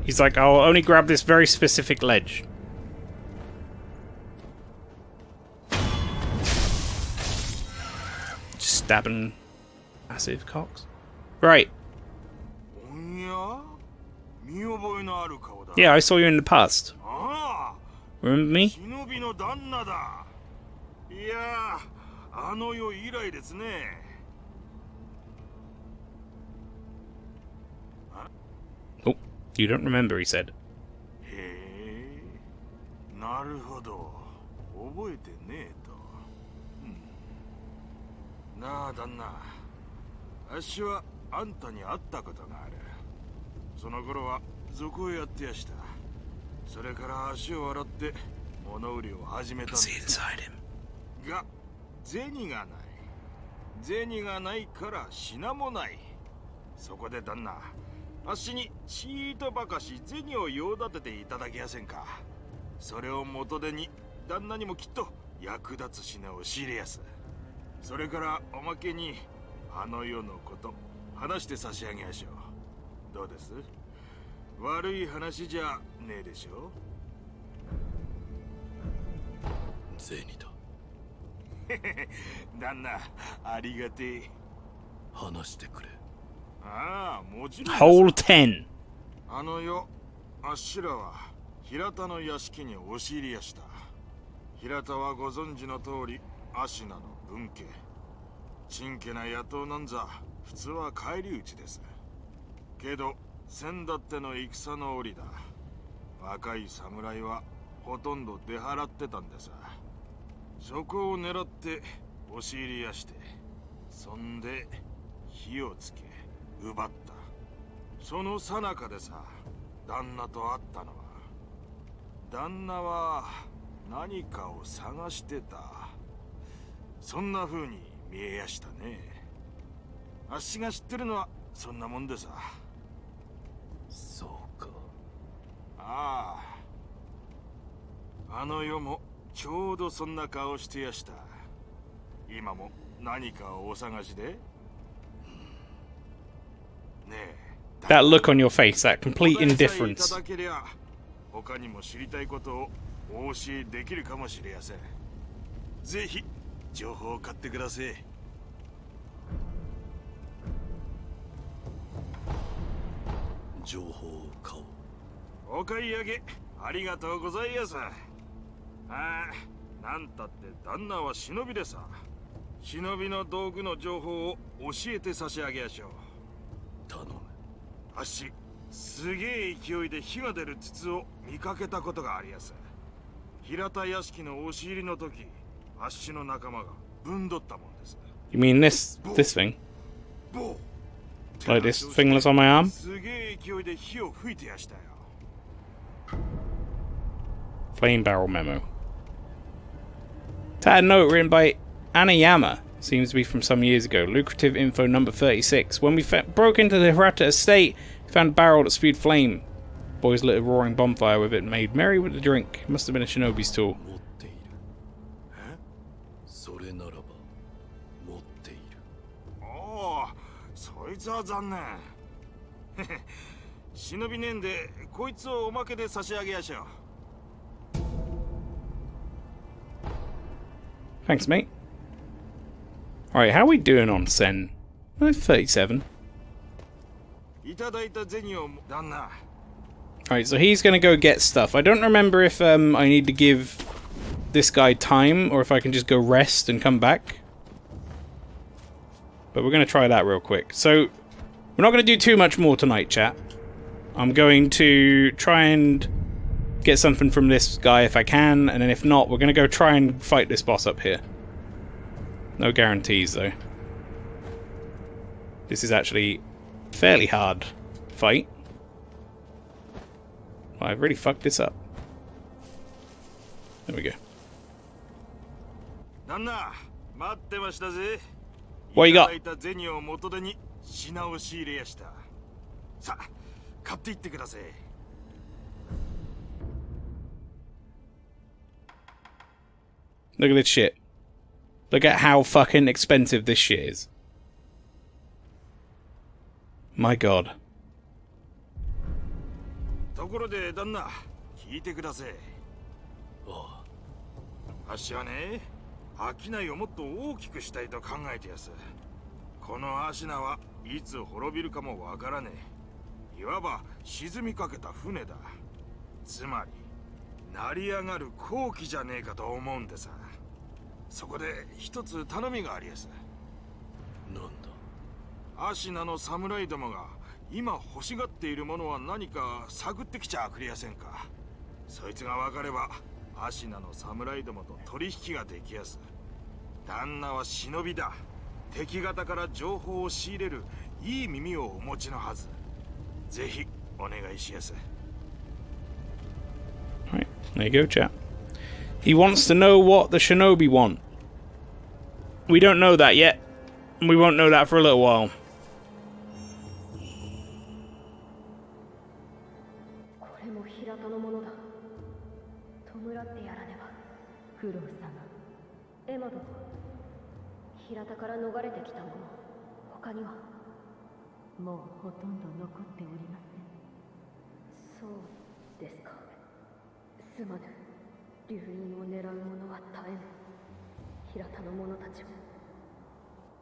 He's like, I'll only grab this very specific ledge. Just stabbing massive cocks. Right. Yeah, I saw you in the past. Remember me? Oh, you don't remember, he said. See inside him. 銭がないから品もない。そこで旦那、あっしにちーとばかし銭を用立てていただけやせんか。それを元手に旦那にもきっと役立つ品を仕入れやす。それからおまけにあの世のこと話して差し上げやしょう。どうです？悪い話じゃねえでしょ。銭だ。旦那、ありがてえ。話してくれ。ああ、もちろん。Whole 10。あの世、あっしらは平田の屋敷に押し入りやした。平田はご存知の通り、芦名の分家。ちんけな野党なんざ、普通は返り討ちです。けど、先だっての戦の折だ。若い侍はほとんど出払ってたんです。そこを狙って押し入りやして、そんで火をつけ奪った。その最中でさ、旦那と会ったのは。旦那は何かを探してた。そんな風に見えやしたね。あっしが知ってるのはそんなもんでさ。そうか。ああ。あの世もちょうどそんな顔してやした。今も何かをお探しで？ねえ。That look on your face, that complete indifference. 他にも知りたいことをお教えできるかもしれやせん。ぜひ情報を買ってください。情報を買おう。お買い上げありがとうございます。ああ、なんたって旦那は忍びでさ。忍びの道具の情報を教えて差し上げやしょう。頼む。足すげえ勢いで火が出る筒を見かけたことがありやす。平田屋敷の押し入りの時、あっしの仲間がぶんどったもんです。 You mean this thing? ボー Like this thing that's on my arm? すげえ勢いで火を吹いてやしたよ。 Flame barrel memo. Tattered note written by Anayama. Seems to be from some years ago. Lucrative info number 36. When we broke into the Hirata estate, we found a barrel that spewed flame. Boys lit a roaring bonfire with it and made merry with the drink. Must have been a shinobi's tool. 持っている。それならば持っている。おお、そいつは残念。忍びねえんで、こいつをおまけで差し上げやしょう。 Thanks, mate. Alright, how are we doing on Sen? 37. いただいた銭を旦那。 Alright, so he's gonna go get stuff. I don't remember if I need to give this guy time or if I can just go rest and come back. But we're gonna try that real quick. So, we're not gonna do too much more tonight, chat. I'm going to try and get something from this guy if I can, and then if not, we're gonna go try and fight this boss up here. No guarantees, though. This is actually a fairly hard fight. I've really fucked this up. There we go. What you got? Look at this shit. Look at how fucking expensive this shit is. My god. ところで旦那、聞いてください。ああっしはね、商いをもっと大きくしたいと考えてやす。このアシナはいつ滅びるかもわからねえ。いわば沈みかけた船だ。つまり成り上がる好機じゃねえかと思うんでさ。そこで一つ頼みがありやす。なんだ。アシナの侍どもが今欲しがっているものは何か探ってきちゃくれやせんか。そいつが分かればアシナの侍どもと取引ができやす。旦那は忍びだ。敵方から情報を仕入れるいい耳をお持ちのはず。ぜひお願いしやす。 Alright, there you go, chat. He wants to know what the shinobi want. We don't know that yet. We won't know that for a little while. これも平田のものだ。弔ってやらねば。九郎様、エマ殿、平田から逃れてきた者、他には。もうほとんど残っておりません。そうですか。すまぬ。流人を狙う者は絶えぬ。平田の者たちを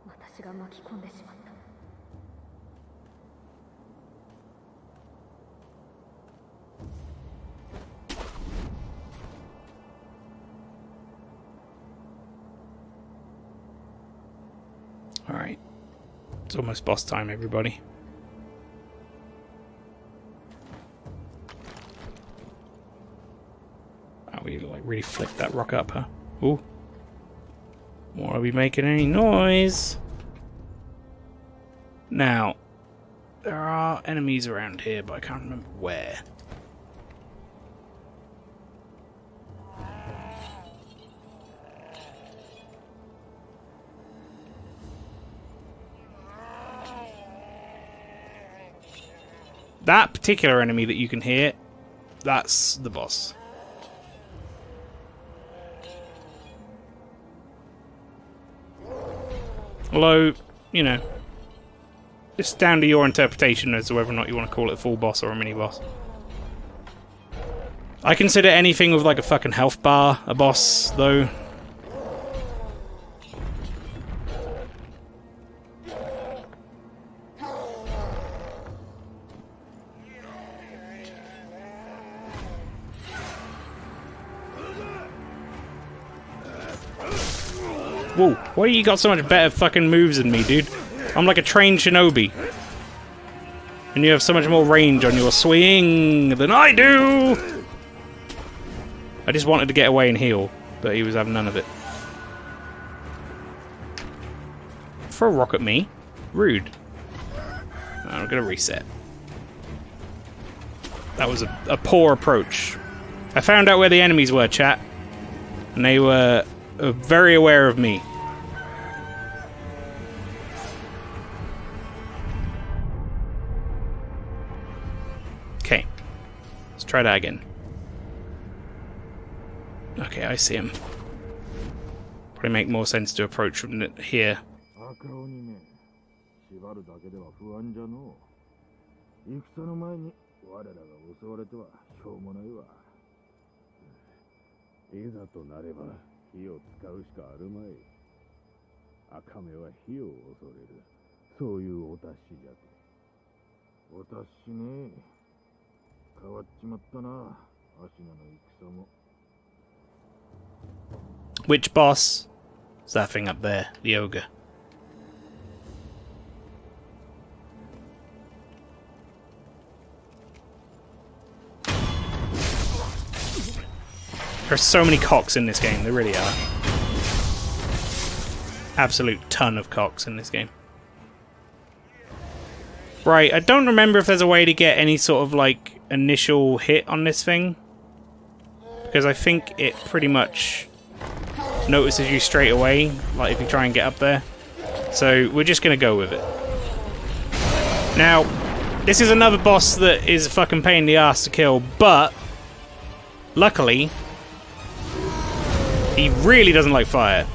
私が巻き込んでしまった。 Alright. It's almost boss time, everybody. Oh, we like really flicked that rock up, huh? Ooh. Won't be making any noise. Now, there are enemies around here, but I can't remember where. That particular enemy that you can hear, that's the boss. Although, you know, it's down to your interpretation as to whether or not you want to call it a full boss or a mini boss. I consider anything with like a fucking health bar a boss, though. Whoa, why you got so much better fucking moves than me, dude? I'm like a trained shinobi. And you have so much more range on your swing than I do! I just wanted to get away and heal, but he was having none of it. Throw a rock at me? Rude. I'm gonna reset. That was a poor approach. I found out where the enemies were, chat. And they were very aware of me. Okay. Let's try that again. Okay, I see him. Probably make more sense to approach from here. Which boss? Is that thing up there? The ogre. There are so many cocks in this game, there really are. Absolute ton of cocks in this game. Right, I don't remember if there's a way to get any sort of, like, initial hit on this thing. Because I think it pretty much notices you straight away, like if you try and get up there. So we're just going to go with it. Now, this is another boss that is a fucking pain in the ass to kill, but luckily, he really doesn't like fire.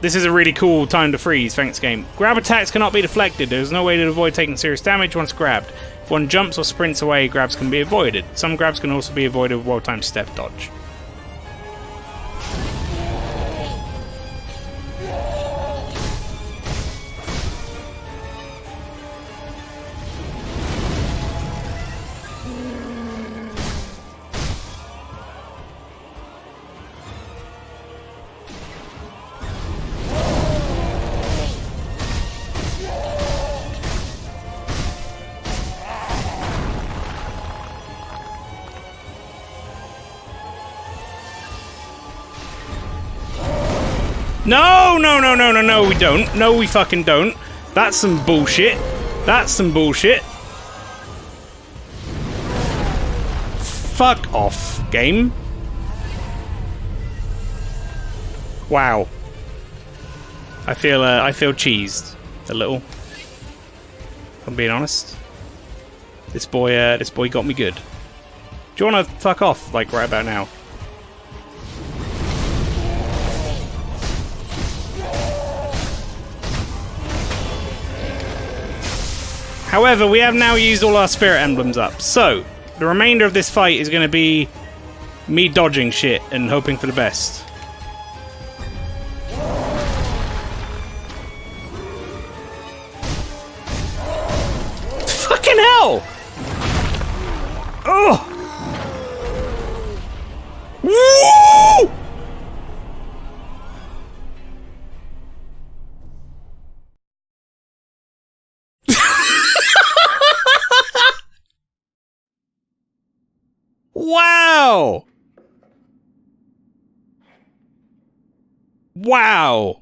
This is a really cool time to freeze, thanks game. Grab attacks cannot be deflected. There's no way to avoid taking serious damage once grabbed. If one jumps or sprints away, grabs can be avoided. Some grabs can also be avoided with well-timed step dodge. No, we don't. No, we fucking don't. That's some bullshit. That's some bullshit. Fuck off, game. Wow. I feel cheesed a little. If I'm being honest. This boy got me good. Do you want to fuck off, like, right about now? However, we have now used all our spirit emblems up, so the remainder of this fight is going to be me dodging shit and hoping for the best. Fucking hell! Oh! Woo! Wow! Wow!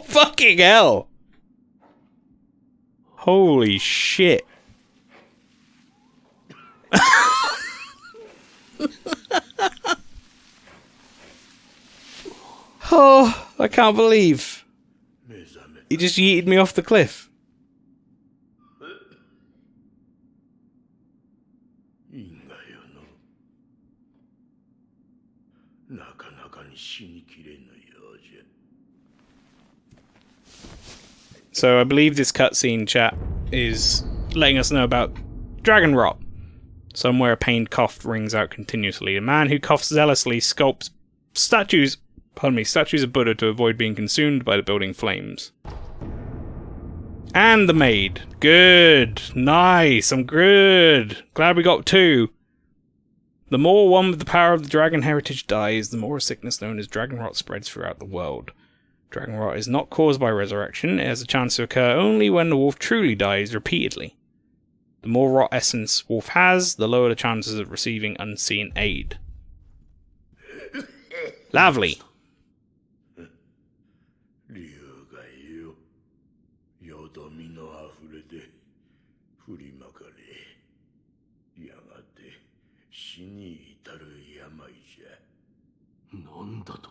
Fucking hell! Holy shit. Oh, I can't believe. He just yeeted me off the cliff. So I believe this cutscene, chat, is letting us know about dragon rot. Somewhere a pained cough rings out continuously. A man who coughs zealously sculpts statues of Buddha to avoid being consumed by the building flames. And the maid. Good. Nice. I'm good. Glad we got 2. The more one with the power of the dragon heritage dies, the more a sickness known as dragon rot spreads throughout the world. Dragon rot is not caused by resurrection. It has a chance to occur only when the wolf truly dies repeatedly. The more rot essence wolf has, the lower the chances of receiving unseen aid. Lovely. 竜がよ、よどみのあふれで振りまかれ、やがて死に至る病じゃ。なんだと。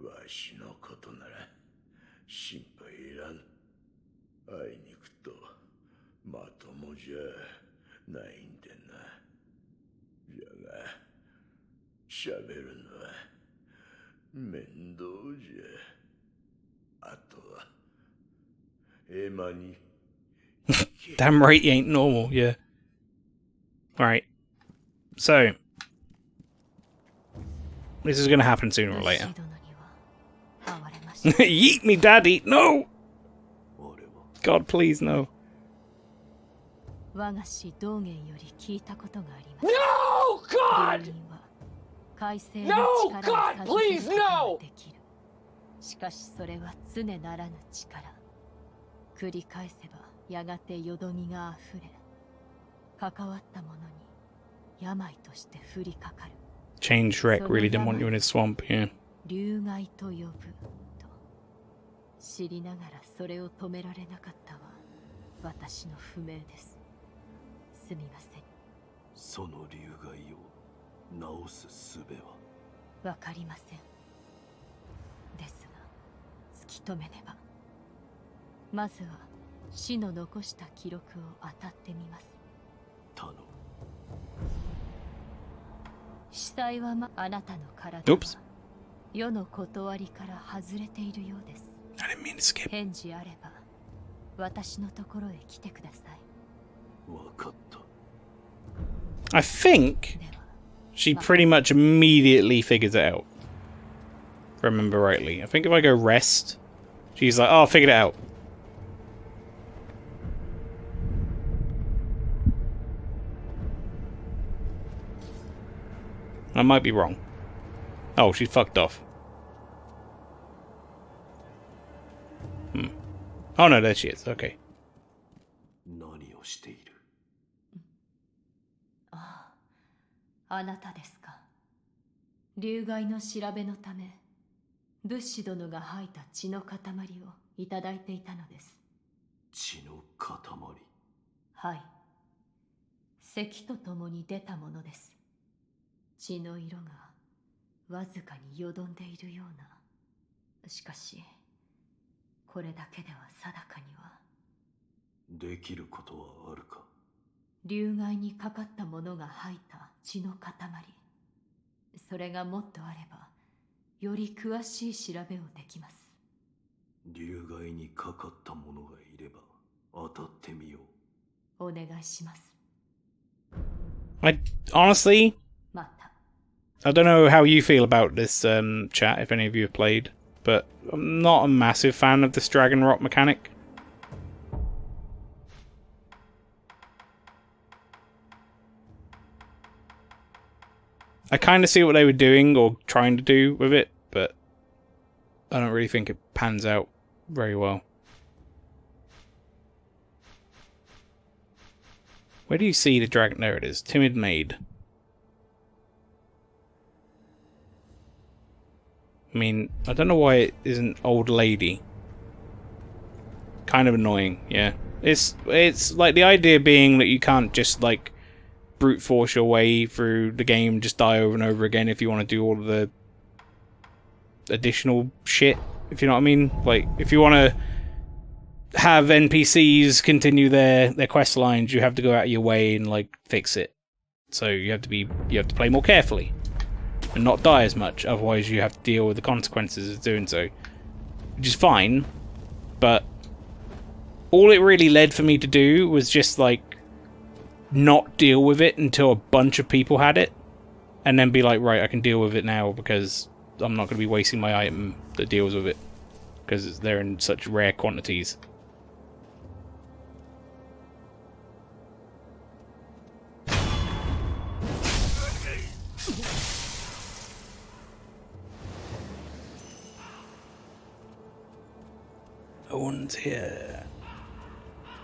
わしのことなら心配いらん。会いに行くとまともじゃないんでな。じゃが喋るのは面倒じゃ。あとはエマに。Damn right you ain't normal, yeah. Right. So, this is gonna happen sooner or later. Yeet me, daddy! No! God, please, no. No, God! No, God, please, no! しかしそれは常ならぬ力。繰り返せばやがてよどみがあふれ、関わった者に病として降りかかる。Change Shrek really didn't want you in his swamp, yeah. 竜害と呼ぶと知りながらそれを止められなかったは私の不明です。すみません。その竜害を治す術は。わかりません。ですが突き止めねば。まずは死の残した記録を当たってみます。頼む。司祭はあなたの体は世の断りから外れているようです。I didn't mean to skip. 返事あれば私のところへ来てください。わかった。I think she pretty much immediately figures it out. If I remember rightly. I think if I go rest, she's like, oh, I figured it out. I might be wrong. Oh, she fucked off. Oh no, there she is. Okay. 何をしている？ああ、あなたですか。竜害の調べのため、仏師殿が吐いた血の塊をいただいていたのです。血の塊？はい。咳とともに出たものです。血の色がわずかによどんでいるような。しかしこれだけでは定かには。できることはあるか？竜害にかかったものが吐いた血の塊。それがもっとあればより詳しい調べをできます。竜害にかかったものがいれば当たってみよう。お願いします。Honestly, また。I don't know how you feel about this chat, if any of you have played, but I'm not a massive fan of this dragon rot mechanic. I kind of see what they were doing or trying to do with it, but I don't really think it pans out very well. Where do you see the dragon? There it is. Timid maid. I mean, I don't know why it isn't old lady. Kind of annoying, yeah. It's like the idea being that you can't just like brute force your way through the game, just die over and over again if you want to do all of the additional shit, if you know what I mean. Like, if you want to have NPCs continue their quest lines, you have to go out of your way and like fix it. So you have to play more carefully and not die as much, otherwise you have to deal with the consequences of doing so, which is fine. But all it really led for me to do was just like not deal with it until a bunch of people had it, and then be like, right, I can deal with it now because I'm not going to be wasting my item that deals with it because they're in such rare quantities.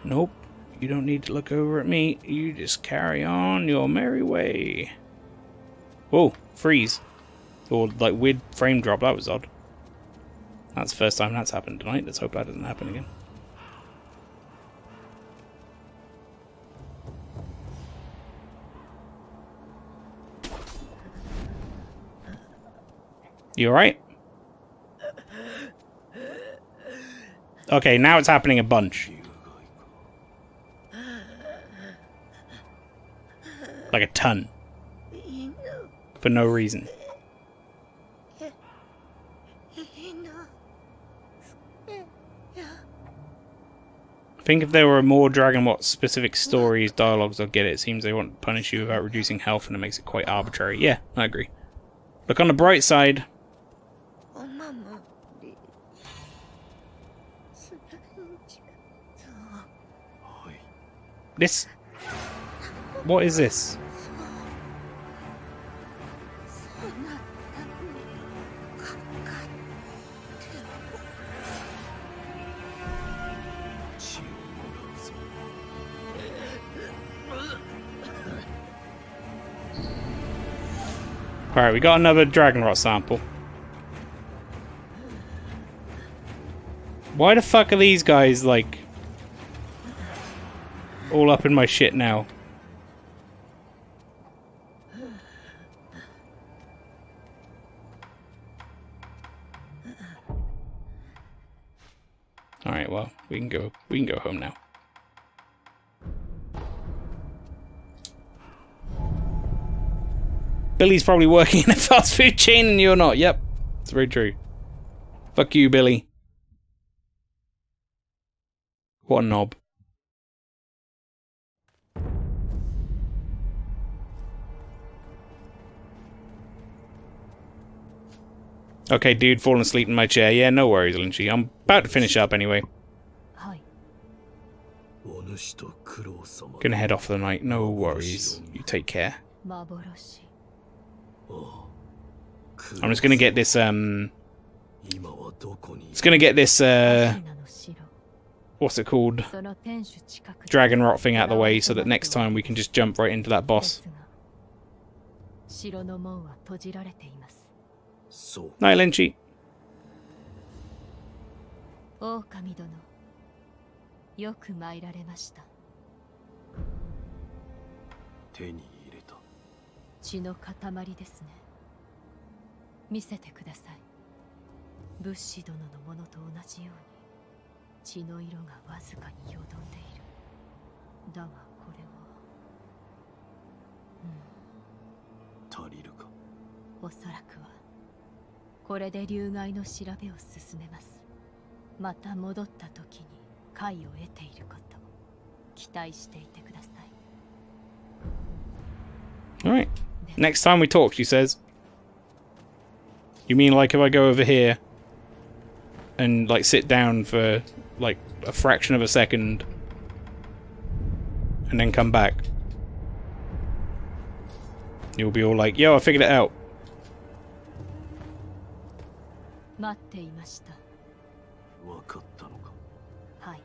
Nope. You don't need to look over at me. You just carry on your merry way. Whoa, freeze. Or like weird frame drop, that was odd. That's the first time that's happened tonight. Let's hope that doesn't happen again. You alright? Okay, now it's happening a bunch. Like a ton. For no reason. I think if there were more Dragon Watch specific stories, dialogues, I'd get it. It seems they want to punish you without reducing health and it makes it quite arbitrary. Yeah, I agree. Look on the bright side. This... What is this? Alright, we got another Dragon Rot sample. Why the fuck are these guys, like... all up in my shit now? Alright, well, we can go home now. Billy's probably working in a fast food chain and you're not. Yep, it's very true. Fuck you, Billy. What a knob. Okay, dude, falling asleep in my chair. Yeah, no worries, Lynchy. I'm about to finish up anyway. Gonna head off for the night. No worries. You take care. I'm just gonna get this, It's gonna get this, what's it called? Dragon Rot thing out of the way so that next time we can just jump right into that boss. Night, Lynchy. 狼殿、よく参られました。手に入れた。血の塊ですね。見せてください。物資殿のものと同じように血の色がわずかによどんでいる。だがこれは、足りるか。おそらくはこれで竜骸の調べを進めます。また戻った時に解を得ていること期待していてください。 Alright. Next time we talk, she says. You mean like if I go over here and like sit down for like a fraction of a second and then come back? You'll be all like, yo, I figured it out. 待っていました。わかったのか。はい。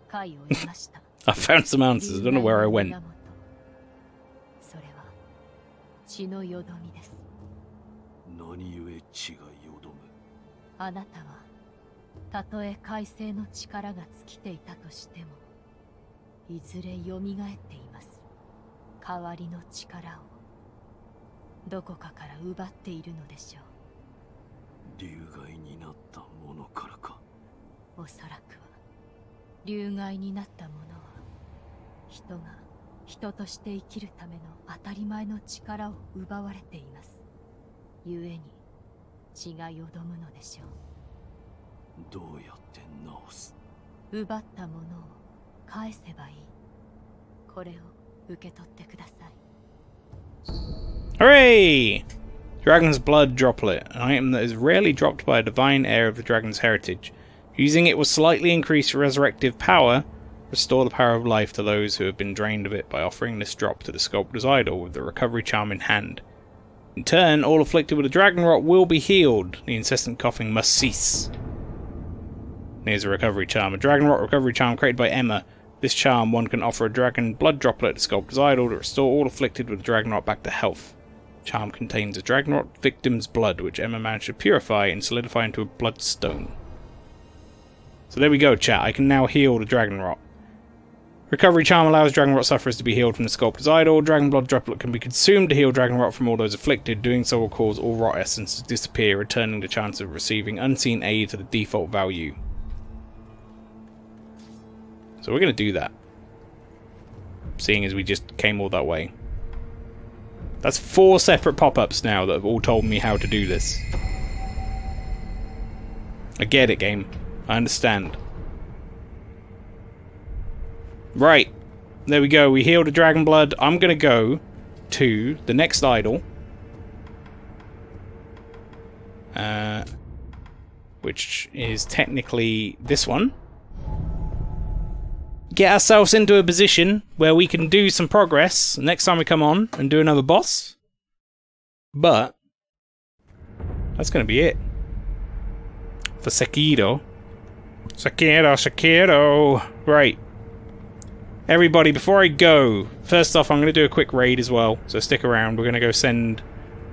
解を得ました。 I found some answers. I don't know where I went. それは血のよどみです。何故血がよどむ。あなたはたとえ海星の力が尽きていたとしてもいずれ蘇っています。代わりの力をどこかから奪っているのでしょう。竜骸になったものからか。おそらくは竜骸になったものは人が人として生きるための当たり前の力を奪われています。故に血がよどむのでしょう。どうやって直す。奪ったものを返せばいい。これを受け取ってください。 Hooray! Dragon's Blood Droplet, an item that is rarely dropped by a divine heir of the dragon's heritage. Using it will slightly increase resurrective power, restore the power of life to those who have been drained of it by offering this drop to the sculptor's idol with the recovery charm in hand. In turn, all afflicted with the dragon rot will be healed. The incessant coughing must cease. Here's a recovery charm. A dragon rot recovery charm created by Emma. This charm, one can offer a dragon blood droplet to Sculptor's Idol to restore all afflicted with dragon rot back to health. Charm contains a dragon rot victim's blood, which Emma managed to purify and solidify into a bloodstone. So there we go, chat. I can now heal the dragon rot. Recovery charm allows dragon rot sufferers to be healed from the Sculptor's Idol. Dragon blood droplet can be consumed to heal dragon rot from all those afflicted. Doing so will cause all rot essence to disappear, returning the chance of receiving unseen aid to the default value. So we're going to do that. Seeing as we just came all that way. That's 4 separate pop-ups now that have all told me how to do this. I get it, game. I understand. Right. There we go. We healed the dragon blood. I'm going to go to the next idol. Which is technically this one. Get ourselves into a position where we can do some progress next time we come on and do another boss. But that's going to be it for Sekiro. Sekiro. Right. Everybody, before I go, first off, I'm going to do a quick raid as well, so stick around. We're going to go send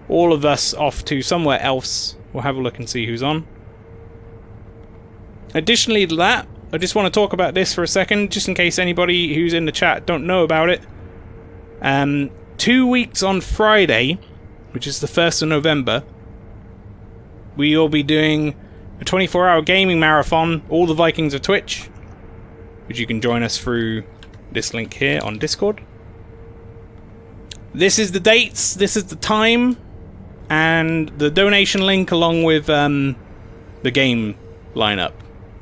all of us off to somewhere else. We'll have a look and see who's on. Additionally to that, I just want to talk about this for a second, just in case anybody who's in the chat don't know about it. 2 weeks on Friday, which is the 1st of November, we will be doing a 24-hour gaming marathon, all the Vikings of Twitch, which you can join us through this link here on Discord. This is the dates, this is the time, and the donation link along with the game lineup.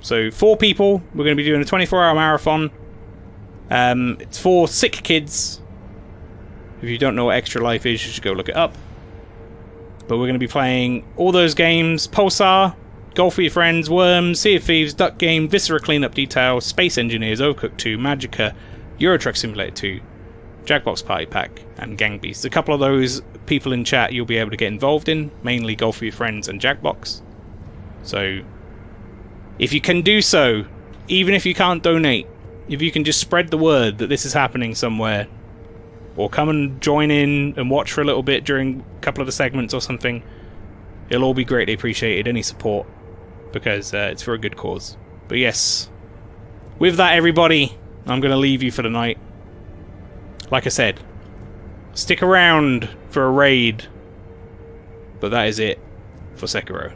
So 4 people, we're going to be doing a 24-hour marathon. It's for sick kids. If you don't know what Extra Life is, you should go look it up. But we're going to be playing all those games: Pulsar, Golf with Your Friends, Worms, Sea of Thieves, Duck Game, Viscera Cleanup Detail, Space Engineers, Overcooked 2, Magicka, Euro Truck Simulator 2, Jackbox Party Pack, and Gang Beasts. A couple of those people in chat you'll be able to get involved in, mainly Golf with Your Friends and Jackbox. So if you can do so, even if you can't donate, if you can just spread the word that this is happening somewhere, or come and join in and watch for a little bit during a couple of the segments or something, it'll all be greatly appreciated, any support, because it's for a good cause. But yes, with that, everybody, I'm going to leave you for the night. Like I said, stick around for a raid, but that is it for Sekiro.